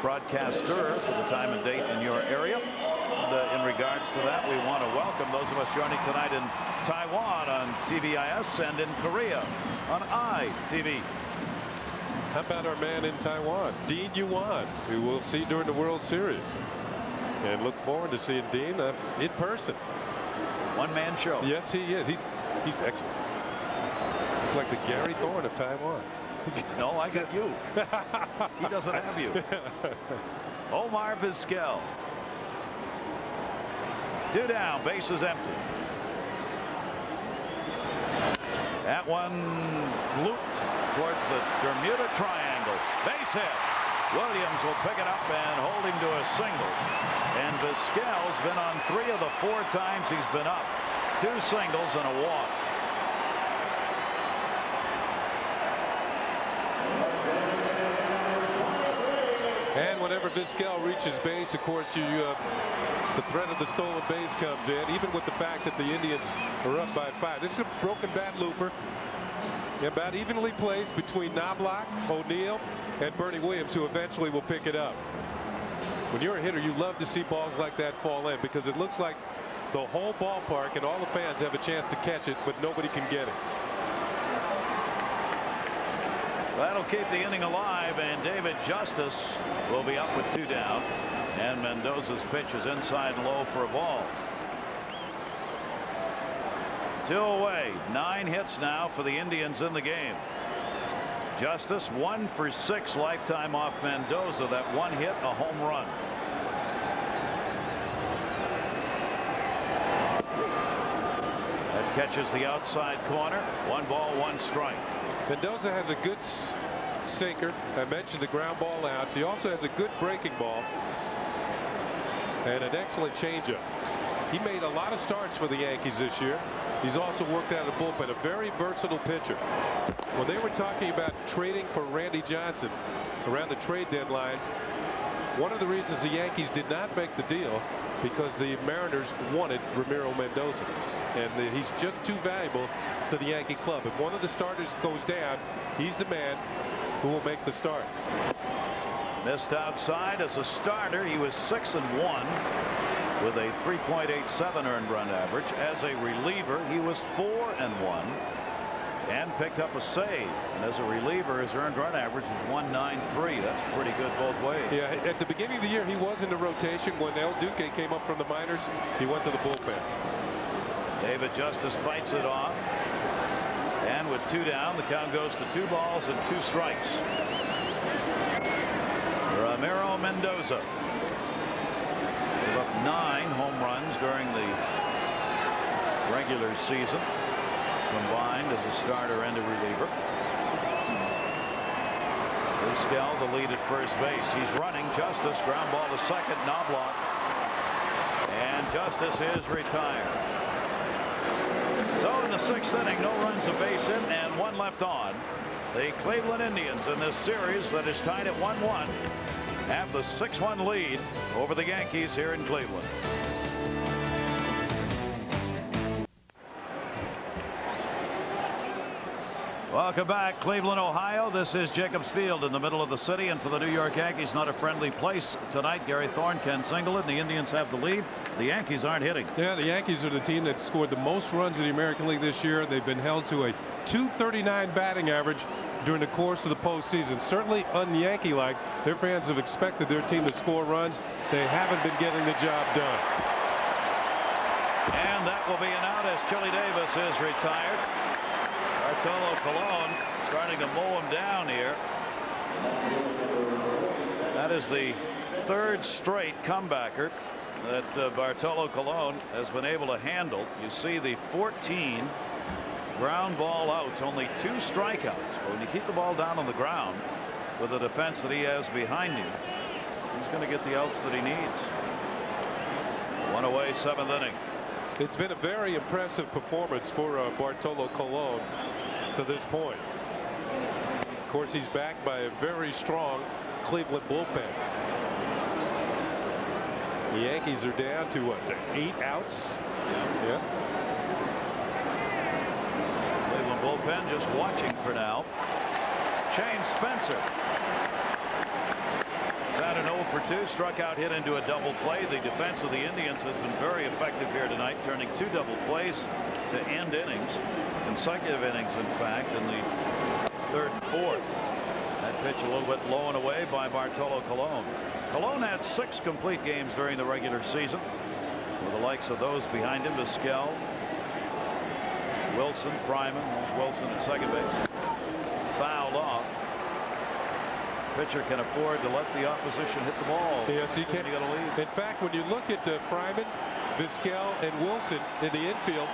for the time and date in your area. And, in regards to that, we want to welcome those of us joining tonight in Taiwan on TVIS and in Korea on ITV. How about our man in Taiwan, Dean Yuan, who we'll see during the World Series, and look forward to seeing Dean in person. One-man show. Yes, he is. He's excellent. He's like the Gary Thorne of Taiwan. No, I got you. He doesn't have you. Omar Vizquel. 2 down, base is empty. That one looped towards the Bermuda Triangle. Base hit. Williams will pick it up and hold him to a single. And Vizquel's been on 3 of the 4 times he's been up. 2 singles and a walk. And whenever Vizquel reaches base, of course, the threat of the stolen base comes in, even with the fact that the Indians are up by 5. This is a broken bat looper. About evenly placed between Knobloch, O'Neill, and Bernie Williams, who eventually will pick it up. When you're a hitter, you love to see balls like that fall in, because it looks like the whole ballpark and all the fans have a chance to catch it, but nobody can get it. That'll keep the inning alive, and David Justice will be up with 2 down, and Mendoza's pitch is inside low for a ball. 2 away. 9 hits now for the Indians in the game. Justice 1 for 6 lifetime off Mendoza. That 1 hit, a home run. Catches the outside corner. 1 ball, 1 strike. Mendoza has a good sinker. I mentioned the ground ball outs. He also has a good breaking ball and an excellent changeup. He made a lot of starts for the Yankees this year. He's also worked out of the bullpen. A very versatile pitcher. When they were talking about trading for Randy Johnson around the trade deadline, one of the reasons the Yankees did not make the deal because the Mariners wanted Ramiro Mendoza, and he's just too valuable to the Yankee club. If one of the starters goes down, he's the man who will make the starts. Missed outside as a starter. He was 6-1 with a 3.87 earned run average. As a reliever, he was 4-1 and picked up a save. And as a reliever, his earned run average was 193. That's pretty good both ways. Yeah, at the beginning of the year, he was in the rotation. When El Duque came up from the minors, he went to the bullpen. David Justice fights it off. And with 2 down, the count goes to 2 balls and 2 strikes. Ramiro Mendoza gave up 9 home runs during the regular season, combined as a starter and a reliever. Vizquel the lead at first base. He's running. Justice, ground ball to second, Knobloch, and Justice is retired. So in the 6th inning, no runs, a base hit, and 1 left on. The Cleveland Indians in this series that is tied at 1-1 have the 6-1 lead over the Yankees here in Cleveland. Welcome back, Cleveland, Ohio. This is Jacobs Field in the middle of the city, and for the New York Yankees, not a friendly place tonight. Gary Thorne, Ken Singleton. The Indians have the lead. The Yankees aren't hitting. Yeah, the Yankees are the team that scored the most runs in the American League this year. They've been held to a .239 batting average during the course of the postseason. Certainly un-Yankee-like. Their fans have expected their team to score runs. They haven't been getting the job done. And that will be an out as Chili Davis is retired. Bartolo Colon starting to mow him down here. That is the 3rd straight comebacker that Bartolo Colon has been able to handle. You see the 14 ground ball outs, only 2 strikeouts. But when you keep the ball down on the ground with the defense that he has behind him, he's going to get the outs that he needs. 1 away, 7th inning. It's been a very impressive performance for Bartolo Colon to this point. Of course, he's backed by a very strong Cleveland bullpen. The Yankees are down to what, 8 outs? Yeah. Cleveland bullpen just watching for now. Shane Spencer. At an 0 for 2, struck out, hit into a double play. The defense of the Indians has been very effective here tonight, turning 2 double plays to end innings, consecutive innings, in fact, in the 3rd and 4th. That pitch a little bit low and away by Bartolo Colon. Colon had 6 complete games during the regular season, with the likes of those behind him: Vizquel, Wilson, Fryman. There's Wilson at second base. Fouled off. Pitcher can afford to let the opposition hit the ball. Yes, he can. In fact, when you look at Fryman, Vizquel, and Wilson in the infield,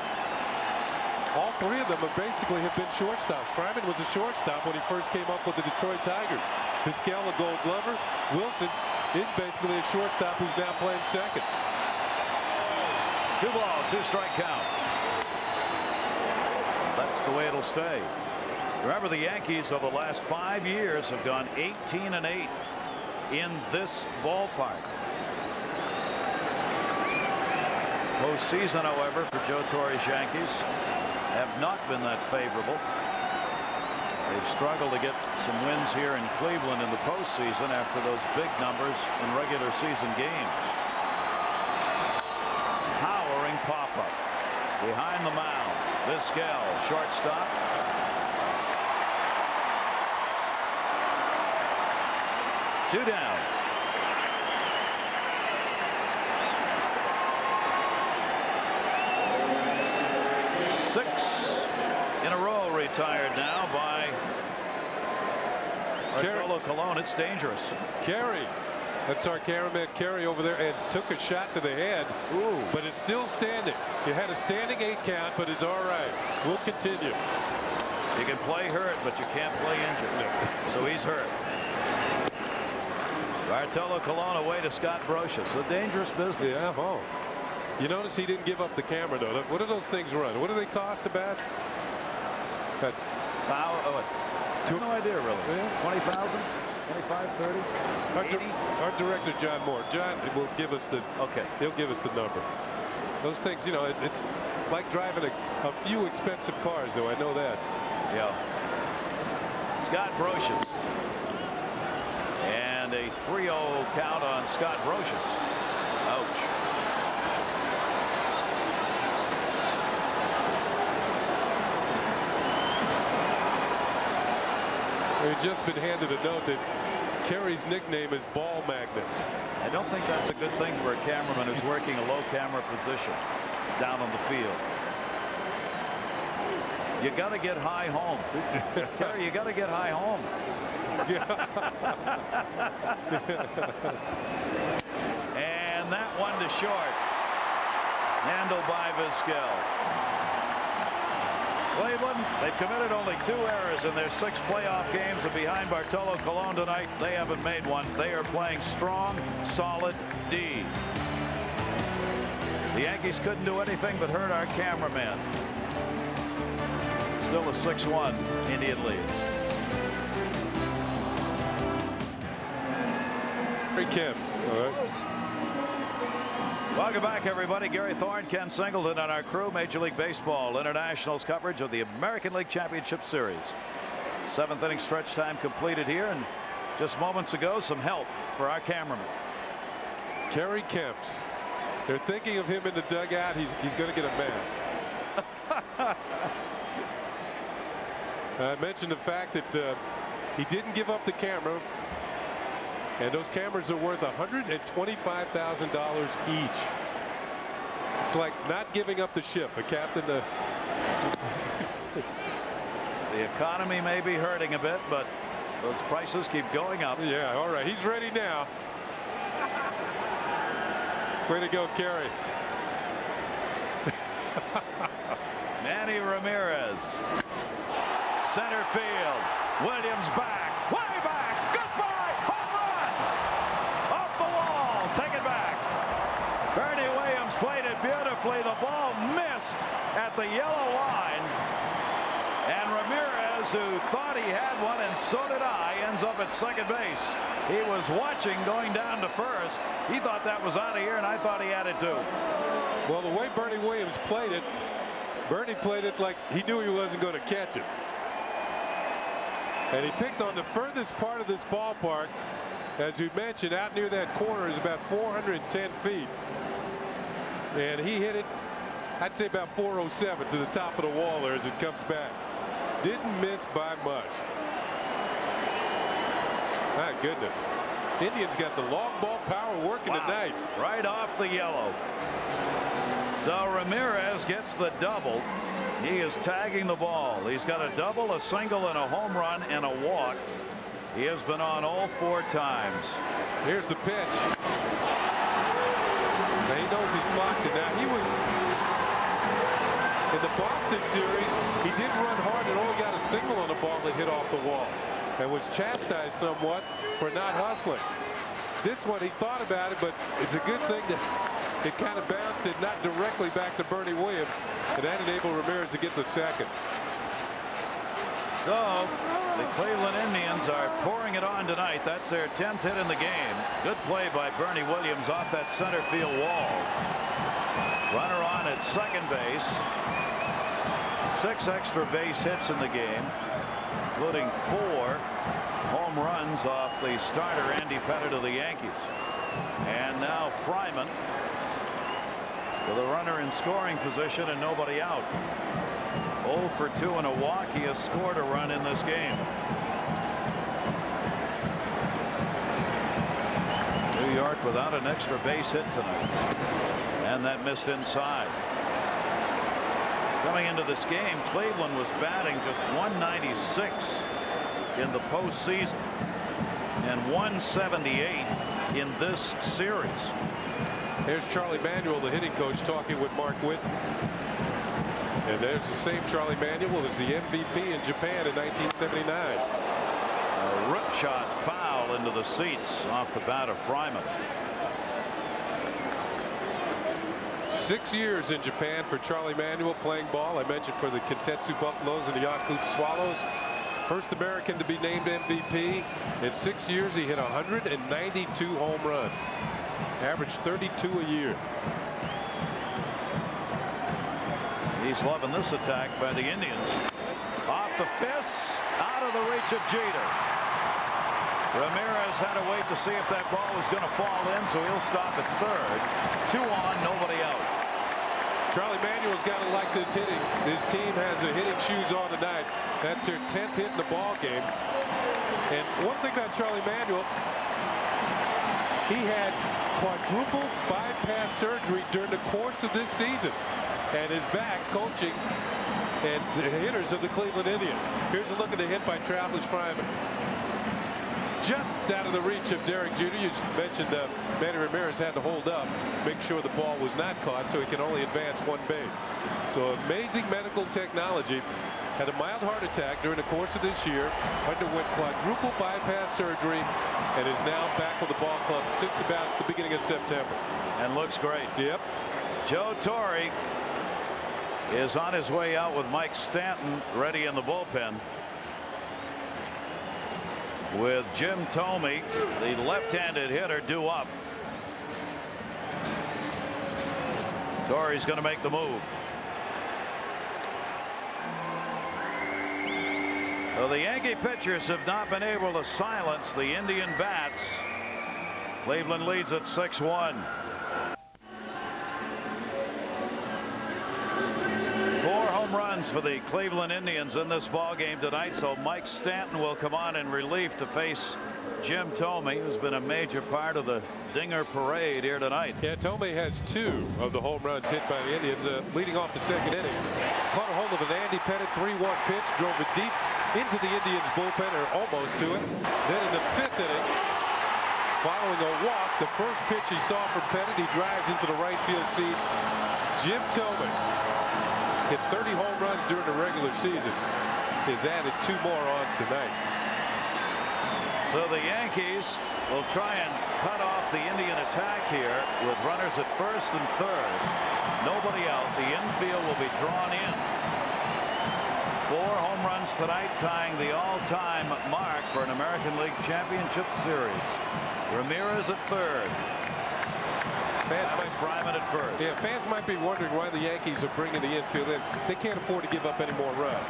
all 3 of them basically have been shortstops. Fryman was a shortstop when he first came up with the Detroit Tigers. Vizquel a Gold Glover. Wilson is basically a shortstop who's now playing second. 2 ball, 2 strike count. That's the way it'll stay. Remember, the Yankees over the last 5 years have gone 18-8 in this ballpark. Postseason, however, for Joe Torre's Yankees have not been that favorable. They've struggled to get some wins here in Cleveland in the postseason after those big numbers in regular season games. Towering pop-up behind the mound. Vizquel, shortstop. 2 down. Six in a row retired now by Bartolo Colon. It's dangerous. Carey That's our cameraman Kerry over there, and took a shot to the head. Ooh. But it's still standing. It had a standing 8 count, but it's all right. We'll continue. You can play hurt, but you can't play injured. No. So he's hurt. Bartolo Colon away to Scott Brocious. A dangerous business. Yeah. Oh. You notice he didn't give up the camera, though. What do those things run? What do they cost about? Power. Oh, I have no idea, really. Yeah. 20,000? 25, 30? Our director, John Moore. John will give us the. Okay. He'll give us the number. Those things, you know, it's like driving a few expensive cars, though. I know that. Yeah. Scott Brocious. And a 3-0 count on Scott Brocious. Ouch. We've just been handed a note that Kerry's nickname is Ball Magnet. I don't think that's a good thing for a cameraman who's working a low camera position down on the field. You got to get high home. Kerry, you got to get high home. And that one to short. Handled by Vizquel. Cleveland, they've committed only 2 errors in their 6 playoff games, and behind Bartolo Colon tonight, they haven't made one. They are playing strong, solid D. The Yankees couldn't do anything but hurt our cameraman. Still a 6-1 Indian lead. Kemps. All right. Welcome back, everybody. Gary Thorne, Ken Singleton on our crew. Major League Baseball International's coverage of the American League Championship Series. 7th inning stretch time completed here, and just moments ago, some help for our cameraman. Kerry Kemps. They're thinking of him in the dugout. He's going to get a mask. I mentioned the fact that he didn't give up the camera. And those cameras are worth $125,000 each. It's like not giving up the ship. A captain. The economy may be hurting a bit, but those prices keep going up. Yeah. All right. He's ready now. Way to go, Kerry. Manny Ramirez. Center field. Williams back. Way back. Goodbye. Home run. Off the wall. Take it back. Bernie Williams played it beautifully. The ball missed at the yellow line. And Ramirez, who thought he had one, and so did I, ends up at second base. He was watching going down to first. He thought that was out of here, and I thought he had it too. Well, the way Bernie Williams played it, Bernie played it like he knew he wasn't going to catch it. And he picked on the furthest part of this ballpark. As you mentioned, out near that corner is about 410 feet. And he hit it, I'd say about 407 to the top of the wall there as it comes back. Didn't miss by much. My goodness. Indians got the long ball power working tonight. Right off the yellow. So Ramirez gets the double. He is tagging the ball. He's got a double, a single, and a home run and a walk. He has been on all 4 times. Here's the pitch. Now he knows he's clocked it. Now he was in the Boston series. He did run hard and only got a single on the ball that hit off the wall, and was chastised somewhat for not hustling. This one he thought about it, but it's a good thing that it kind of bounced it not directly back to Bernie Williams, and that enabled Ramirez to get the second. So the Cleveland Indians are pouring it on tonight. That's their 10th hit in the game. Good play by Bernie Williams off that center field wall. Runner on at second base. 6 extra base hits in the game, including 4 home runs off the starter Andy Pettitte of the Yankees. And now Fryman with a runner in scoring position and nobody out. 0 for 2 and a walk. He has scored a run in this game. New York without an extra base hit tonight, and that missed inside. Coming into this game, Cleveland was batting just 196 in the postseason and 178 in this series. Here's Charlie Manuel, the hitting coach, talking with Mark Whitten. And there's the same Charlie Manuel who was the MVP in Japan in 1979. A rip shot foul into the seats off the bat of Fryman. 6 years in Japan for Charlie Manuel playing ball. I mentioned for the Kintetsu Buffaloes and the Yakut Swallows. First American to be named MVP. In 6 years, he hit 192 home runs. Averaged 32 a year. He's loving this attack by the Indians. Off the fists, out of the reach of Jeter. Ramirez had to wait to see if that ball was going to fall in, so he'll stop at third. 2 on, nobody out. Charlie Manuel's got to like this hitting. His team has the hitting shoes on tonight. That's their 10th hit in the ball game. And one thing about Charlie Manuel, he had quadruple bypass surgery during the course of this season, and is back coaching and the hitters of the Cleveland Indians. Here's a look at the hit by Travis Fryman. Just out of the reach of Derek Jeter. You mentioned Manny Ramirez had to hold up, make sure the ball was not caught, so he can only advance 1 base. So amazing medical technology. Had a mild heart attack during the course of this year, underwent quadruple bypass surgery, and is now back with the ball club since about the beginning of September. And looks great. Yep. Joe Torre is on his way out with Mike Stanton ready in the bullpen, with Jim Thome, the left-handed hitter, due up. Torre's going to make the move. Well, the Yankee pitchers have not been able to silence the Indian bats. Cleveland leads at 6-1. 4 home runs for the Cleveland Indians in this ball game tonight, so Mike Stanton will come on in relief to face Jim Thome, who's been a major part of the Dinger parade here tonight. Yeah, Thome has 2 of the home runs hit by the Indians, leading off the 2nd inning. Caught a hold of an Andy Pettitte 3-1 pitch, drove it deep into the Indians bullpen, or almost to it. Then in the 5th inning, following a walk, the first pitch he saw from Pettitte, he drives into the right field seats. Jim Thome hit 30 home runs during the regular season. Has added 2 more on tonight. So the Yankees will try and cut off the Indian attack here with runners at first and third. Nobody out. The infield will be drawn in. 4 home runs tonight, tying the all-time mark for an American League Championship Series. Ramirez at third. Fryman at first. Yeah, fans might be wondering why the Yankees are bringing the infield in. They can't afford to give up any more runs.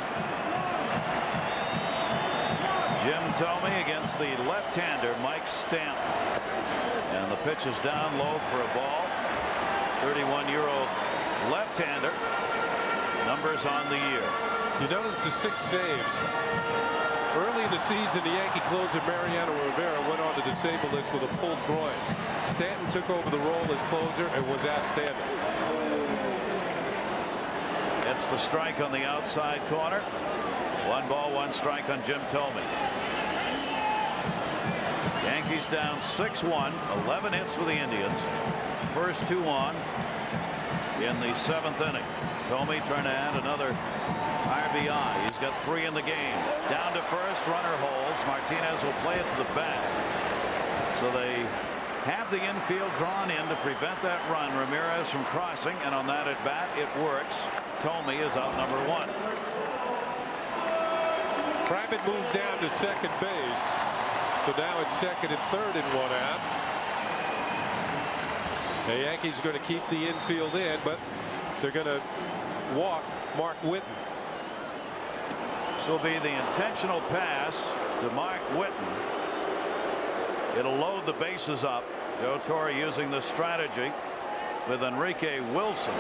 Jim Thome against the left-hander Mike Stanton, and the pitch is down low for a ball. 31-year-old left-hander. Numbers on the year. You notice the 6 saves. Early in the season, the Yankee closer Mariano Rivera went on the disabled list with a pulled groin. Stanton took over the role as closer and was outstanding. It's the strike on the outside corner. 1 ball, 1 strike on Jim Thome. Yankees down 6-1. 11 hits for the Indians. First 2 on in the 7th inning. Thome trying to add another RBI. He's got 3 in the game. Down to first, runner holds. Martinez will play it to the bag. So they have the infield drawn in to prevent that run. Ramirez from crossing, and on that at bat, it works. Thome is out number 1. Fryman moves down to second base. So now it's 2nd and 3rd and 1 out. The Yankees are going to keep the infield in, but they're going to walk Mark Whitten. This will be the intentional pass to Mark Whitten. It'll load the bases up. Joe Torre using the strategy with Enrique Wilson,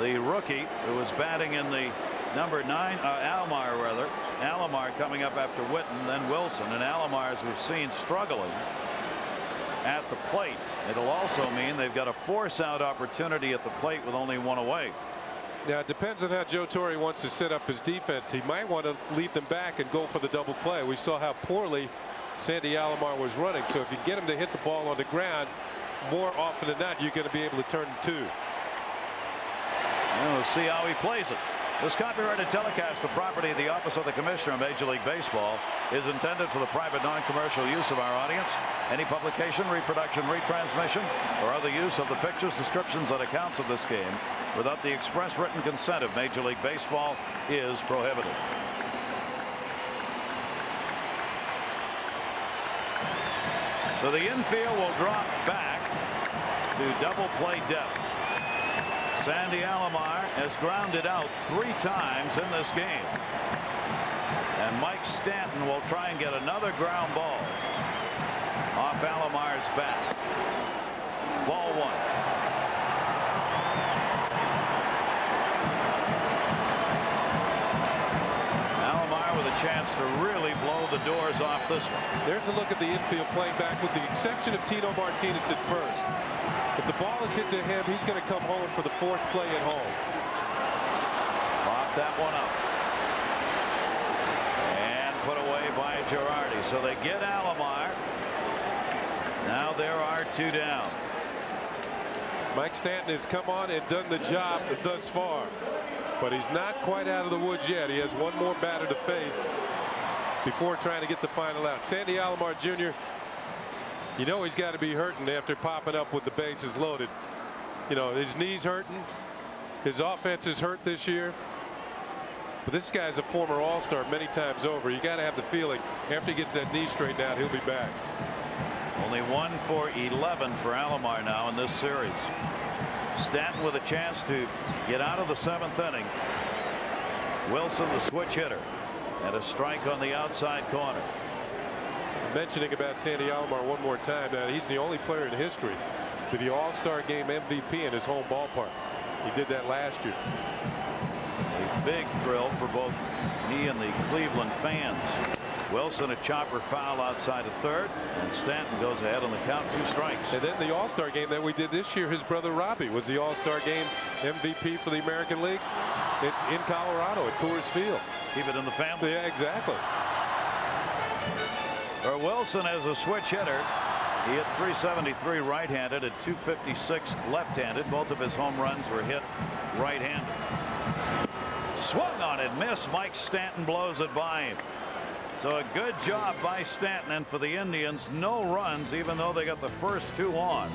the rookie who was batting in the number 9, Alomar rather. Alomar coming up after Whitten, then Wilson, and Alomar, as we've seen, struggling at the plate. It'll also mean they've got a force out opportunity at the plate with only 1 away. Now it depends on how Joe Torre wants to set up his defense. He might want to lead them back and go for the double play. We saw how poorly Sandy Alomar was running. So if you get him to hit the ball on the ground, more often than not, you're going to be able to turn 2. We'll see how he plays it. This copyrighted telecast, the property of the Office of the Commissioner of Major League Baseball, is intended for the private non-commercial use of our audience. Any publication, reproduction, retransmission, or other use of the pictures, descriptions, and accounts of this game without the express written consent of Major League Baseball is prohibited. So the infield will drop back to double play depth. Sandy Alomar has grounded out 3 times in this game. And Mike Stanton will try and get another ground ball off Alomar's bat. Ball 1. Alomar with a chance to really blow the doors off this one. There's a look at the infield playing back with the exception of Tito Martinez at first. If the ball is hit to him, he's going to come home for the force play at home. Pop that one up. And put away by Girardi. So they get Alomar. Now there are 2 down. Mike Stanton has come on and done the job thus far. But he's not quite out of the woods yet. He has one more batter to face before trying to get the final out. Sandy Alomar Jr., you know he's got to be hurting after popping up with the bases loaded. You know, his knee's hurting. His offense is hurt this year. But this guy's a former All-Star many times over. You got to have the feeling after he gets that knee straightened out, he'll be back. Only 1 for 11 for Alomar now in this series. Stanton with a chance to get out of the 7th inning. Wilson, the switch hitter, and a strike on the outside corner. Mentioning about Sandy Alomar one more time, that he's the only player in history to be All-Star Game MVP in his home ballpark. He did that last year. A big thrill for both he and the Cleveland fans. Wilson a chopper foul outside of 3rd, and Stanton goes ahead on the count, 2 strikes. And then the All-Star Game that we did this year, his brother Robbie was the All-Star Game MVP for the American League in Colorado at Coors Field. Keep it in the family. Yeah, exactly. Wilson as a switch hitter. He hit .373 right-handed and .256 left-handed. Both of his home runs were hit right-handed. Swung on and missed. Mike Stanton blows it by him. So a good job by Stanton, and for the Indians, no runs even though they got the first 2 on.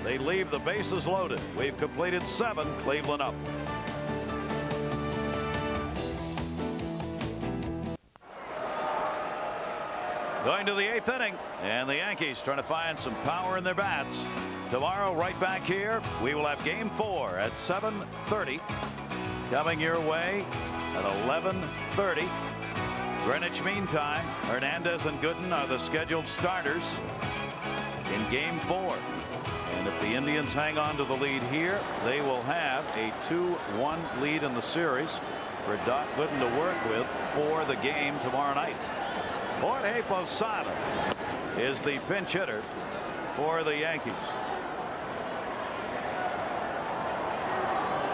They leave the bases loaded. We've completed 7. Cleveland up. Going to the 8th inning, and the Yankees trying to find some power in their bats. Tomorrow, right back here, we will have Game 4 at 7:30. Coming your way at 11:30. Greenwich Mean Time. Hernandez and Gooden are the scheduled starters in Game 4. And if the Indians hang on to the lead here, they will have a 2-1 lead in the series for Doc Gooden to work with for the game tomorrow night. Jorge Posada is the pinch hitter for the Yankees.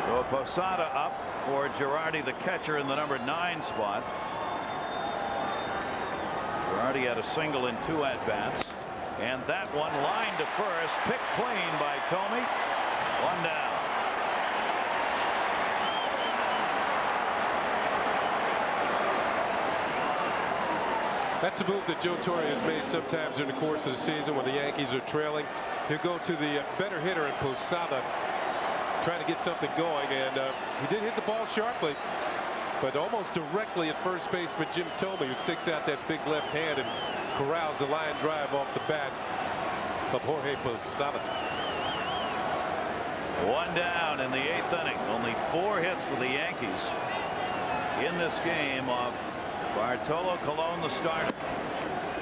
So Posada up for Girardi, the catcher, in the number 9 spot. Girardi had a single in 2 at-bats, and that one lined to first, picked clean by Thome. 1 down. That's a move that Joe Torre has made sometimes during the course of the season when the Yankees are trailing. He'll go to the better hitter in Posada, trying to get something going, and he did hit the ball sharply, but almost directly at first baseman Jim Thome, who sticks out that big left hand and corrals the line drive off the bat of Jorge Posada. 1 down in the 8th inning. Only 4 hits for the Yankees in this game off Bartolo Colon, the starter.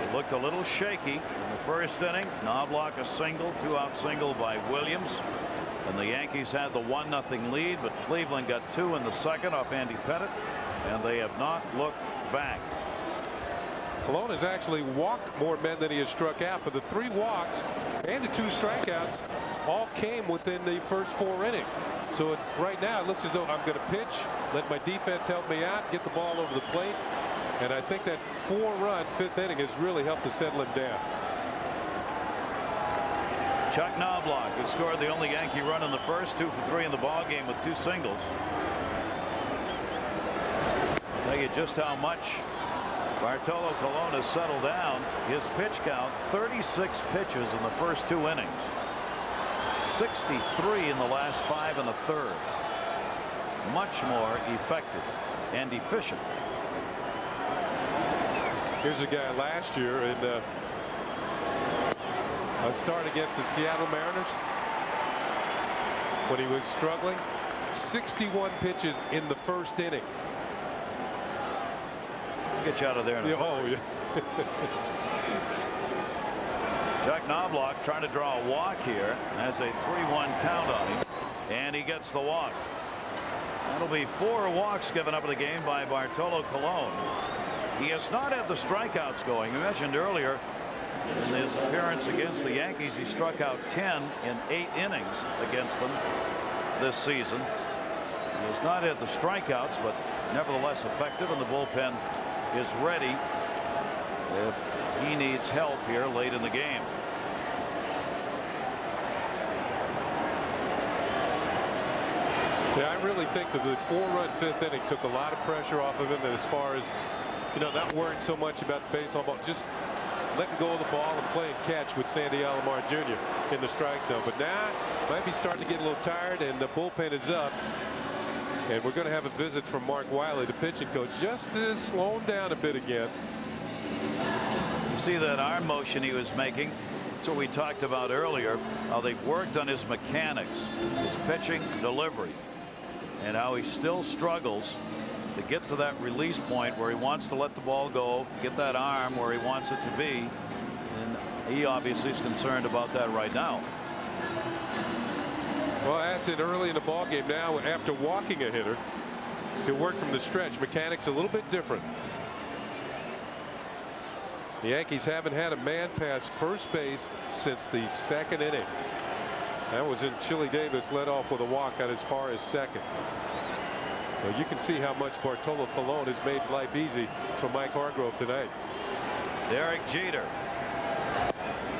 It looked a little shaky in the first inning. Knobloch a single, 2-out single by Williams. And the Yankees had the 1-0 lead, but Cleveland got 2 in the second off Andy Pettitte, and they have not looked back. Colon has actually walked more men than he has struck out, but the 3 walks and the 2 strikeouts all came within the first 4 innings. So right now it looks as though I'm going to pitch, let my defense help me out, get the ball over the plate, And I think that 4-run 5th inning has really helped to settle him down. Chuck Knobloch, who scored the only Yankee run in the first, 2 for 3 in the ball game with 2 singles. Tell you just how much Bartolo Colon has settled down. His pitch count, 36 pitches in the first 2 innings. 63 in the last 5 and a third. Much more effective and efficient. Here's a guy last year in a start against the Seattle Mariners when he was struggling. 61 pitches in the first inning. Get you out of there. Oh, yeah. Chuck Knobloch trying to draw a walk here. Has a 3-1 count on him, and he gets the walk. That'll be 4 walks given up in the game by Bartolo Colon. He has not had the strikeouts going. You mentioned earlier in his appearance against the Yankees, he struck out 10 in 8 innings against them this season. He has not had the strikeouts, but nevertheless effective, and the bullpen is ready if he needs help here late in the game. Yeah, I really think that the 4-run 5th inning took a lot of pressure off of him, as far as, you know, not worrying so much about the baseball ball, just letting go of the ball and playing catch with Sandy Alomar Jr. in the strike zone. But now might be starting to get a little tired, and the bullpen is up. And we're going to have a visit from Mark Wiley, the pitching coach, just to slow him down a bit again. You see that arm motion he was making? That's what we talked about earlier, how they've worked on his mechanics, his pitching delivery, and how he still struggles to get to that release point where he wants to let the ball go, get that arm where he wants it to be. And he obviously is concerned about that right now. Well, I asked it early in the ball game. Now, after walking a hitter, he'll work from the stretch. Mechanics a little bit different. The Yankees haven't had a man pass first base since the 2nd inning. That was in Chili Davis, led off with a walk out as far as 2nd. So you can see how much Bartolo Colon has made life easy for Mike Hargrove tonight. Derek Jeter.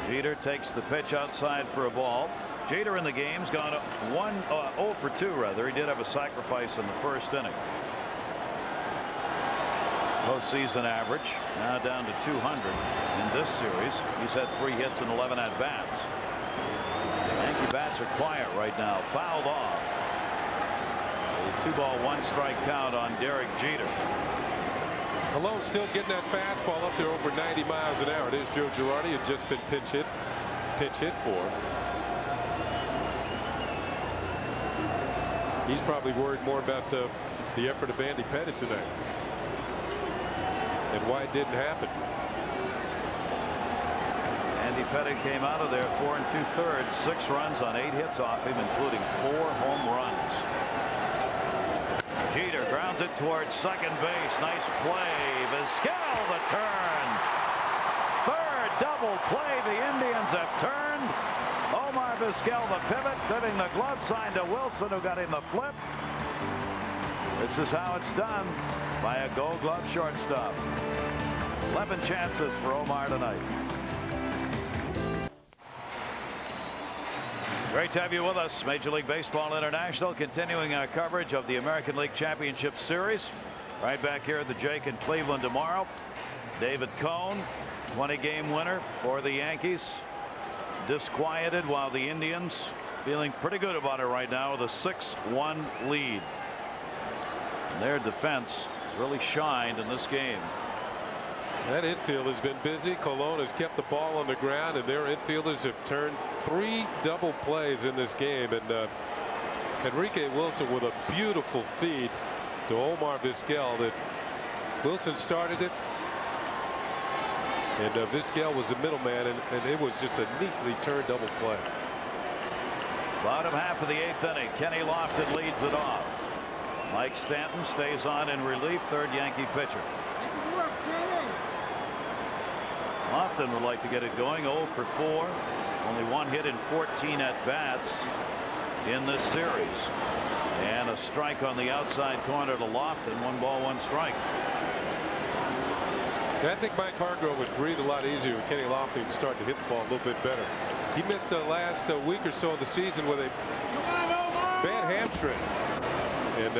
Jeter takes the pitch outside for a ball. Jeter in the game's gone 0 for 2 rather. He did have a sacrifice in the first inning. Postseason average now down to 200 in this series. He's had 3 hits and 11 at bats. Yankee bats are quiet right now. Fouled off. A 2-ball 1-strike count on Derek Jeter. Colon still getting that fastball up there over 90 miles an hour. It is Joe Girardi, had just been pinch hit for him. He's probably worried more about the effort of Andy Pettitte tonight and why it didn't happen. Andy Pettitte came out of there 4 2/3, 6 runs on 8 hits off him, including 4 home runs. Jeter grounds it towards second base. Nice play. Vizquel the turn. 3rd double play. The Indians have turned. Omar Vizquel the pivot, giving the glove sign to Wilson, who got him the flip. This is how it's done by a Gold Glove shortstop. 11 chances for Omar tonight. Great to have you with us. Major League Baseball International continuing our coverage of the American League Championship Series. Right back here at the Jake in Cleveland tomorrow. David Cone, 20-game winner for the Yankees. Disquieted, while the Indians feeling pretty good about it right now with a 6-1 lead. And their defense has really shined in this game. That infield has been busy. Colon has kept the ball on the ground, and their infielders have turned 3 double plays in this game. And Enrique Wilson with a beautiful feed to Omar Vizquel. That Wilson started it, and Vizquel was the middleman, and it was just a neatly turned double play. Bottom half of the 8th inning. Kenny Lofton leads it off. Mike Stanton stays on in relief, 3rd Yankee pitcher. Lofton would like to get it going. 0 for 4. Only 1 hit in 14 at bats in this series. And a strike on the outside corner to Lofton. 1 ball, 1 strike. I think Mike Hargrove would breathe a lot easier with Kenny Lofton to start to hit the ball a little bit better. He missed the last week or so of the season with a bad hamstring, and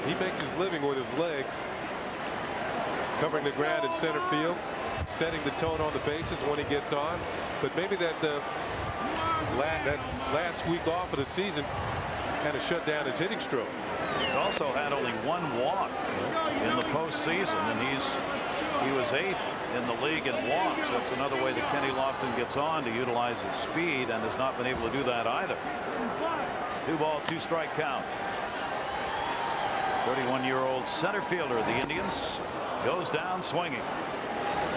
he makes his living with his legs, covering the ground in center field, setting the tone on the bases when he gets on. But maybe that last week off of the season kind of shut down his hitting stroke. He's also had only one walk in the postseason, and he was 8th in the league in walks. That's another way that Kenny Lofton gets on to utilize his speed, and has not been able to do that either. 2-ball, 2-strike count. 31-year-old center fielder of the Indians goes down swinging.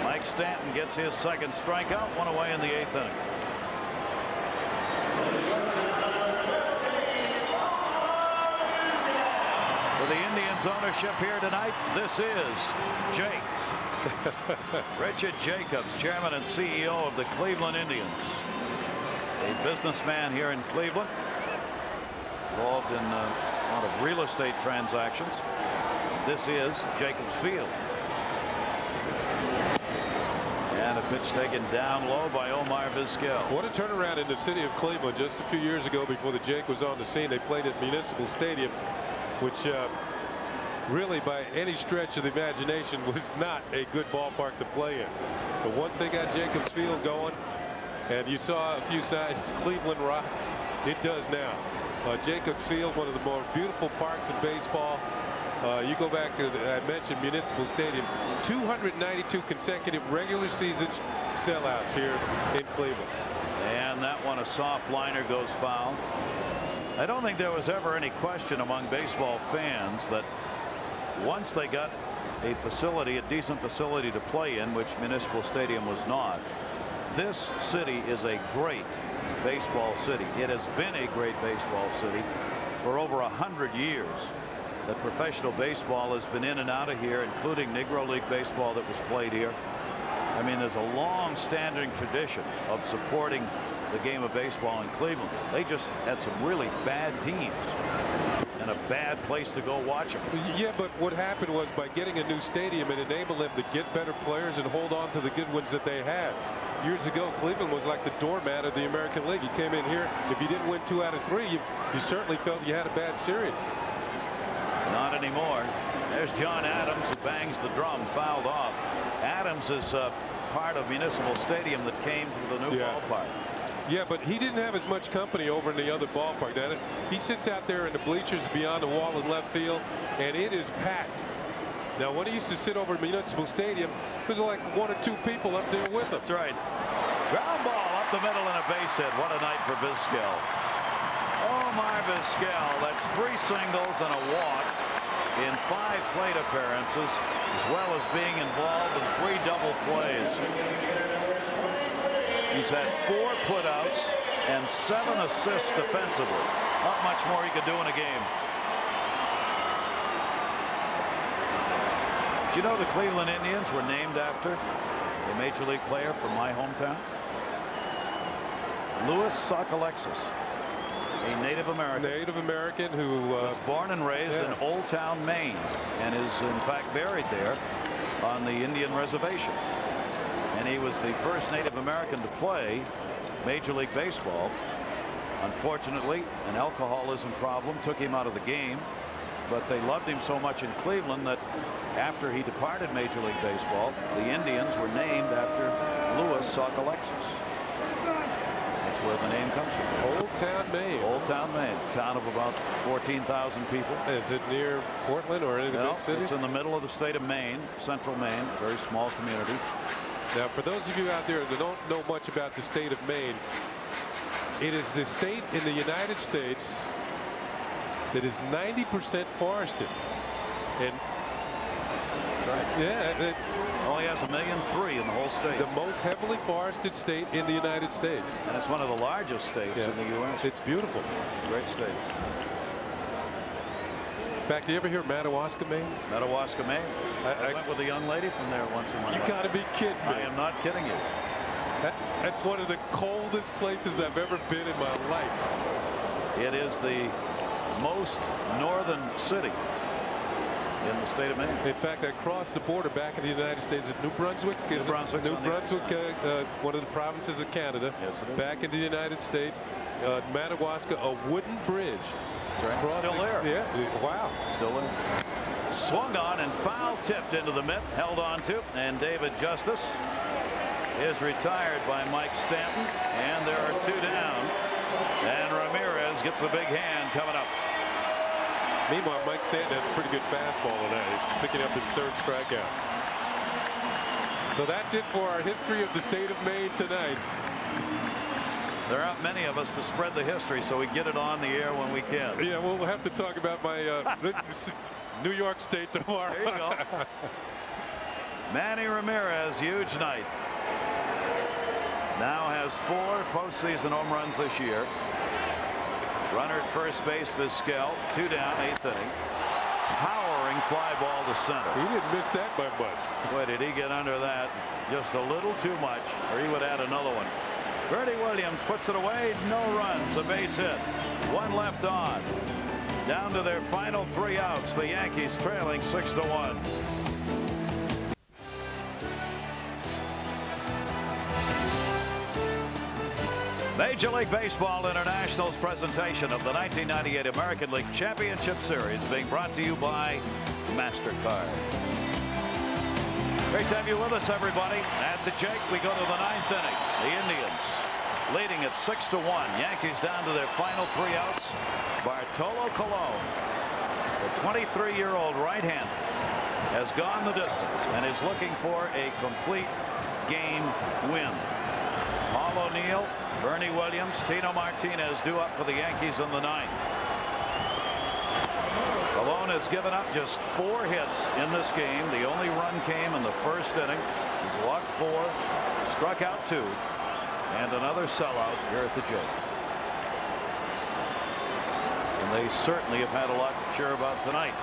Mike Stanton gets his second strikeout, 1 away in the 8th inning. For the Indians ownership here tonight, this is Jake. Richard Jacobs, chairman and CEO of the Cleveland Indians. A businessman here in Cleveland, involved in a lot of real estate transactions. This is Jacobs Field. And a pitch taken down low by Omar Vizquel. What a turnaround in the city of Cleveland. Just a few years ago, before the Jake was on the scene, they played at Municipal Stadium, which really by any stretch of the imagination was not a good ballpark to play in. But once they got Jacobs Field going, and you saw a few signs, Cleveland rocks, it does now. Jacobs Field, one of the more beautiful parks in baseball. You go back to I mentioned Municipal Stadium, 292 consecutive regular season sellouts here in Cleveland. And that one, a soft liner, goes foul. I don't think there was ever any question among baseball fans that once they got a facility, a decent facility to play in, which Municipal Stadium was not, this city is a great baseball city. It has been a great baseball city for over 100 years. That professional baseball has been in and out of here, including Negro League baseball that was played here. I mean, there's a long-standing tradition of supporting the game of baseball in Cleveland. They just had some really bad teams and a bad place to go watch them. Yeah, but what happened was by getting a new stadium, it enabled them to get better players and hold on to the good ones that they had. Years ago, Cleveland was like the doormat of the American League. You came in here, if you didn't win 2 out of 3, you certainly felt you had a bad series. Not anymore. There's John Adams, who bangs the drum, fouled off. Adams is part of Municipal Stadium that came to the new ballpark. Yeah, but he didn't have as much company over in the other ballpark. He sits out there in the bleachers beyond the wall in left field, and it is packed. Now, when he used to sit over at Municipal Stadium, there's like 1 or 2 people up there with him. That's right. Ground ball up the middle and a base hit. What a night for Vizquel. Omar Vizquel, that's 3 singles and a walk in 5 plate appearances, as well as being involved in 3 double plays. He's had 4 putouts and 7 assists defensively. Not much more he could do in a game. Do you know the Cleveland Indians were named after a major league player from my hometown? Louis Sockalexis, a Native American. Native American who was born and raised in Old Town, Maine, and is in fact buried there on the Indian reservation. And he was the first Native American to play Major League Baseball. Unfortunately, an alcoholism problem took him out of the game, but they loved him so much in Cleveland that after he departed Major League Baseball, the Indians were named after Louis Sockalexis. That's where the name comes from. Old Town, Maine. Old Town, Maine. Town of about 14,000 people. Is it near Portland or any of the big cities? It's in the middle of the state of Maine, central Maine, very small community. Now, for those of you out there that don't know much about the state of Maine, it is the state in the United States that is 90% forested. And yeah, it's only has 1.3 million in the whole state. The most heavily forested state in the United States. And it's one of the largest states in the U.S. It's beautiful. Great state. In fact, do you ever hear Madawaska, Maine? Madawaska, Maine. I went with a young lady from there once in my life. You got to be kidding me. I am not kidding you. That's one of the coldest places I've ever been in my life. It is the most northern city in the state of Maine. In fact, I crossed the border back in the United States. Is New Brunswick? New Brunswick, one of the provinces of Canada. Yes, it is. Back in the United States. Madawaska, a wooden bridge. Right. Still there. Yeah. Wow. Still there. Swung on and foul tipped into the mitt. Held on to. And David Justice is retired by Mike Stanton. And there are 2 down. And Ramirez gets a big hand coming up. Meanwhile, Mike Stanton has a pretty good fastball tonight, picking up his 3rd strikeout. So that's it for our history of the state of Maine tonight. There aren't many of us to spread the history, so we get it on the air when we can. Yeah, we'll have to talk about my New York State tomorrow. There you go. Manny Ramirez, huge night. Now has 4 postseason home runs this year. Runner at first base, Vizquel. 2 down, 8th inning. Towering fly ball to center. He didn't miss that by much. Boy, did he get under that just a little too much, or he would add another one. Bernie Williams puts it away. No runs, a base hit. 1 left on. Down to their final 3 outs. The Yankees trailing 6-1. Major League Baseball International's presentation of the 1998 American League Championship Series being brought to you by MasterCard. Great to have you with us, everybody. At the Jake, we go to the 9th inning. The Indians leading at 6-1. Yankees down to their final 3 outs. Bartolo Colon, the 23-year-old right-hander, has gone the distance and is looking for a complete game win. Paul O'Neill, Bernie Williams, Tino Martinez due up for the Yankees in the 9th. Colon has given up just 4 hits in this game. The only run came in the 1st inning. He's walked 4, struck out 2, and another sellout here at the Jake. And they certainly have had a lot to cheer about tonight.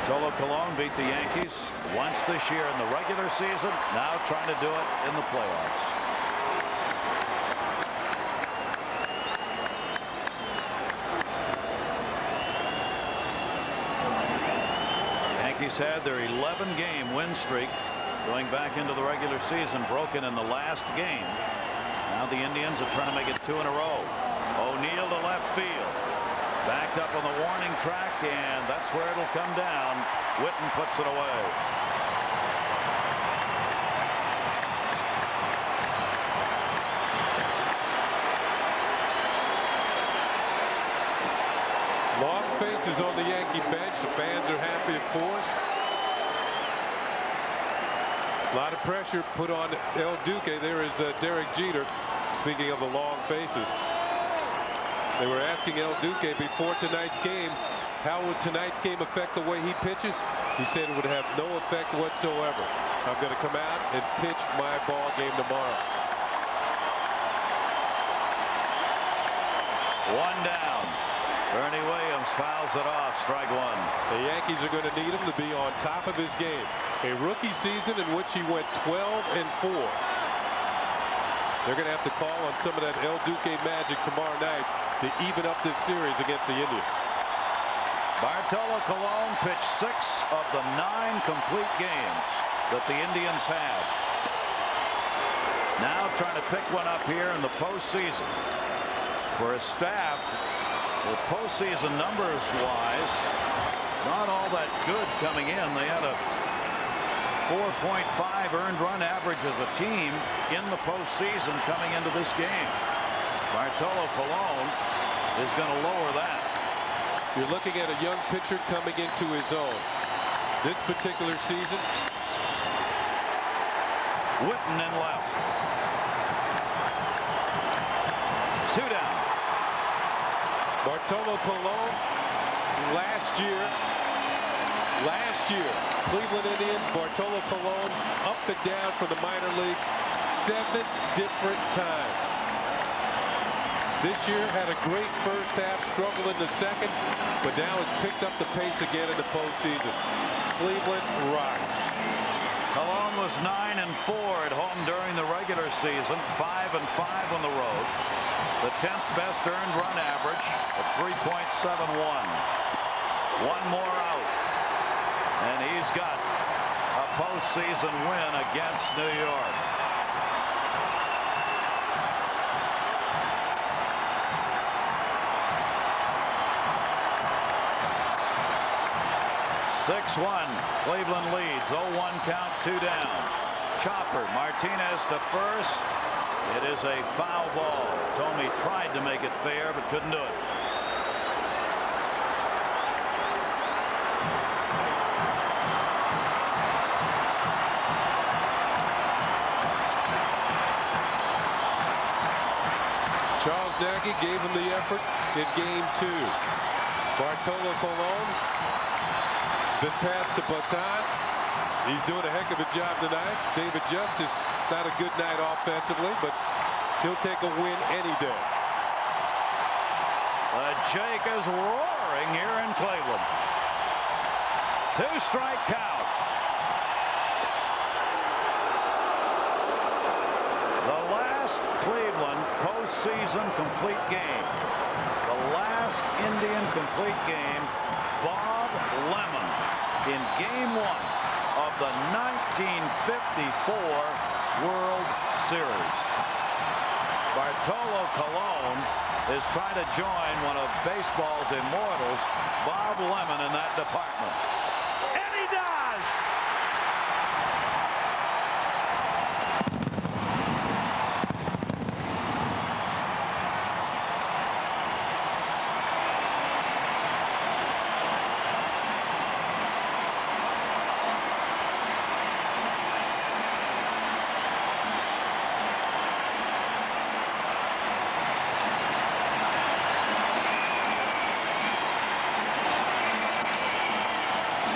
Bartolo Colon beat the Yankees once this year in the regular season. Now trying to do it in the playoffs. Yankees had their 11-game win streak going back into the regular season, broken in the last game. Now the Indians are trying to make it 2 in a row. O'Neill to left field. Backed up on the warning track, and that's where it'll come down. Witten puts it away. Long faces on the Yankee bench. The fans are happy, of course. A lot of pressure put on El Duque. There is Derek Jeter. Speaking of the long faces. They were asking El Duque before tonight's game, how would tonight's game affect the way he pitches? He said it would have no effect whatsoever. I'm going to come out and pitch my ball game tomorrow. 1 down. Bernie Williams fouls it off. Strike 1. The Yankees are going to need him to be on top of his game. A rookie season in which he went 12-4. They're going to have to call on some of that El Duque magic tomorrow night to even up this series against the Indians. Bartolo Colon pitched 6 of the 9 complete games that the Indians had. Now trying to pick one up here in the postseason. For his staff, the postseason numbers wise, not all that good coming in. They had a 4.5 earned run average as a team in the postseason coming into this game. Bartolo Colon is going to lower that. You're looking at a young pitcher coming into his own. This particular season. Witten in left. 2 down. Bartolo Colon last year, Cleveland Indians, Bartolo Colon up and down from the minor leagues 7 different times. This year had a great first half, struggled in the second, but now has picked up the pace again in the postseason. Cleveland rocks. Colon was 9-4 at home during the regular season, 5-5 on the road. The 10th best earned run average at 3.71. One more out, and he's got a postseason win against New York. Cleveland leads. 0-1 count, 2 down. Chopper, Martinez to first. It is a foul ball. Thome tried to make it fair but couldn't do it. Charles Nagy gave him the effort in game 2. Bartolo Colon been passed the baton. He's doing a heck of a job tonight. David Justice, not a good night offensively, but he'll take a win any day. The Jake is roaring here in Cleveland. 2-strike count. The last Cleveland postseason complete game. The last Indian complete game. Bob Lemon in game 1 of the 1954 World Series. Bartolo Colon is trying to join one of baseball's immortals, Bob Lemon, in that department. And he does!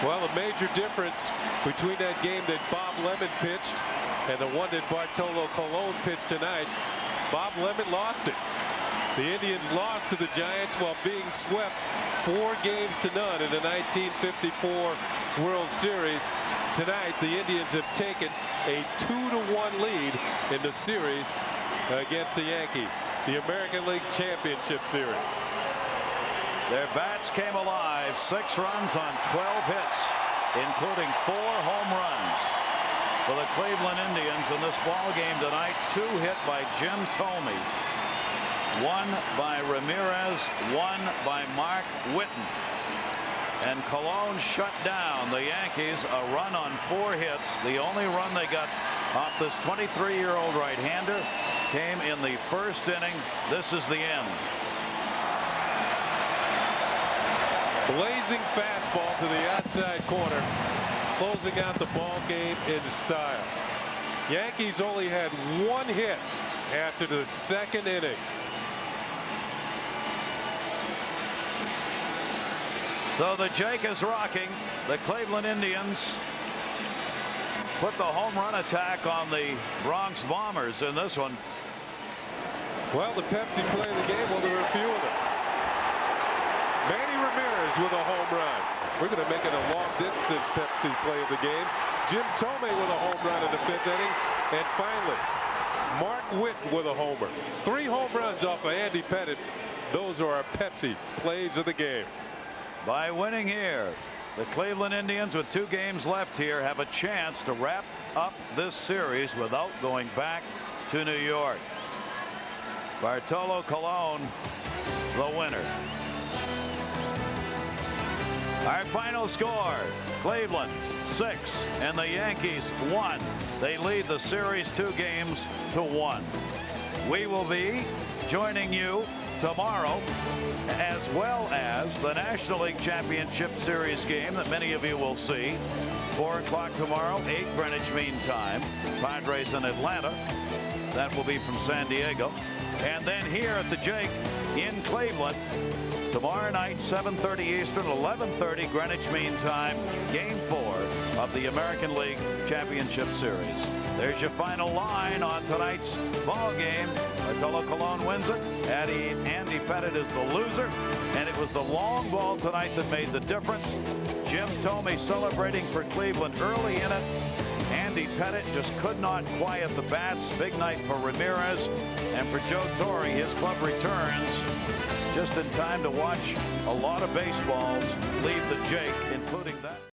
Well, a major difference between that game that Bob Lemon pitched and the one that Bartolo Colon pitched tonight. Bob Lemon lost it. The Indians lost to the Giants while being swept 4 games to none in the 1954 World Series. Tonight, the Indians have taken a 2-1 lead in the series against the Yankees, the American League Championship Series. Their bats came alive. 6 runs on 12 hits, including 4 home runs for the Cleveland Indians in this ball game tonight. 2 hit by Jim Thome, 1 by Ramirez, 1 by Mark Whitten. And Colon shut down the Yankees a run on 4 hits. The only run they got off this 23-year-old right-hander came in the first inning. This is the end. Blazing fastball to the outside corner, closing out the ball game in style. Yankees only had 1 hit after the 2nd inning. So the Jake is rocking. The Cleveland Indians put the home run attack on the Bronx Bombers in this one. Well, the Pepsi play of the game, well, there were a few of them. Manny Ramirez with a home run. We're going to make it a long distance Pepsi play of the game. Jim Thome with a home run in the 5th inning. And finally, Mark Whitten with a homer. 3 home runs off of Andy Pettitte. Those are our Pepsi plays of the game. By winning here, the Cleveland Indians, with 2 games left here, have a chance to wrap up this series without going back to New York. Bartolo Colon, the winner. Our final score, Cleveland 6 and the Yankees 1. They lead the series 2 games to 1. We will be joining you tomorrow, as well as the National League Championship Series game that many of you will see. 4 o'clock tomorrow, 8 Greenwich Mean Time. Padres in Atlanta. That will be from San Diego. And then here at the Jake in Cleveland, tomorrow night, 7:30 Eastern, 11:30 Greenwich Mean Time, Game 4 of the American League Championship Series. There's your final line on tonight's ball game. Bartolo Colon wins it. Andy Pettitte is the loser, and it was the long ball tonight that made the difference. Jim Thome celebrating for Cleveland early in it. Andy Pettit just could not quiet the bats. Big night for Ramirez, and for Joe Torre, his club returns just in time to watch a lot of baseballs leave the Jake, including that.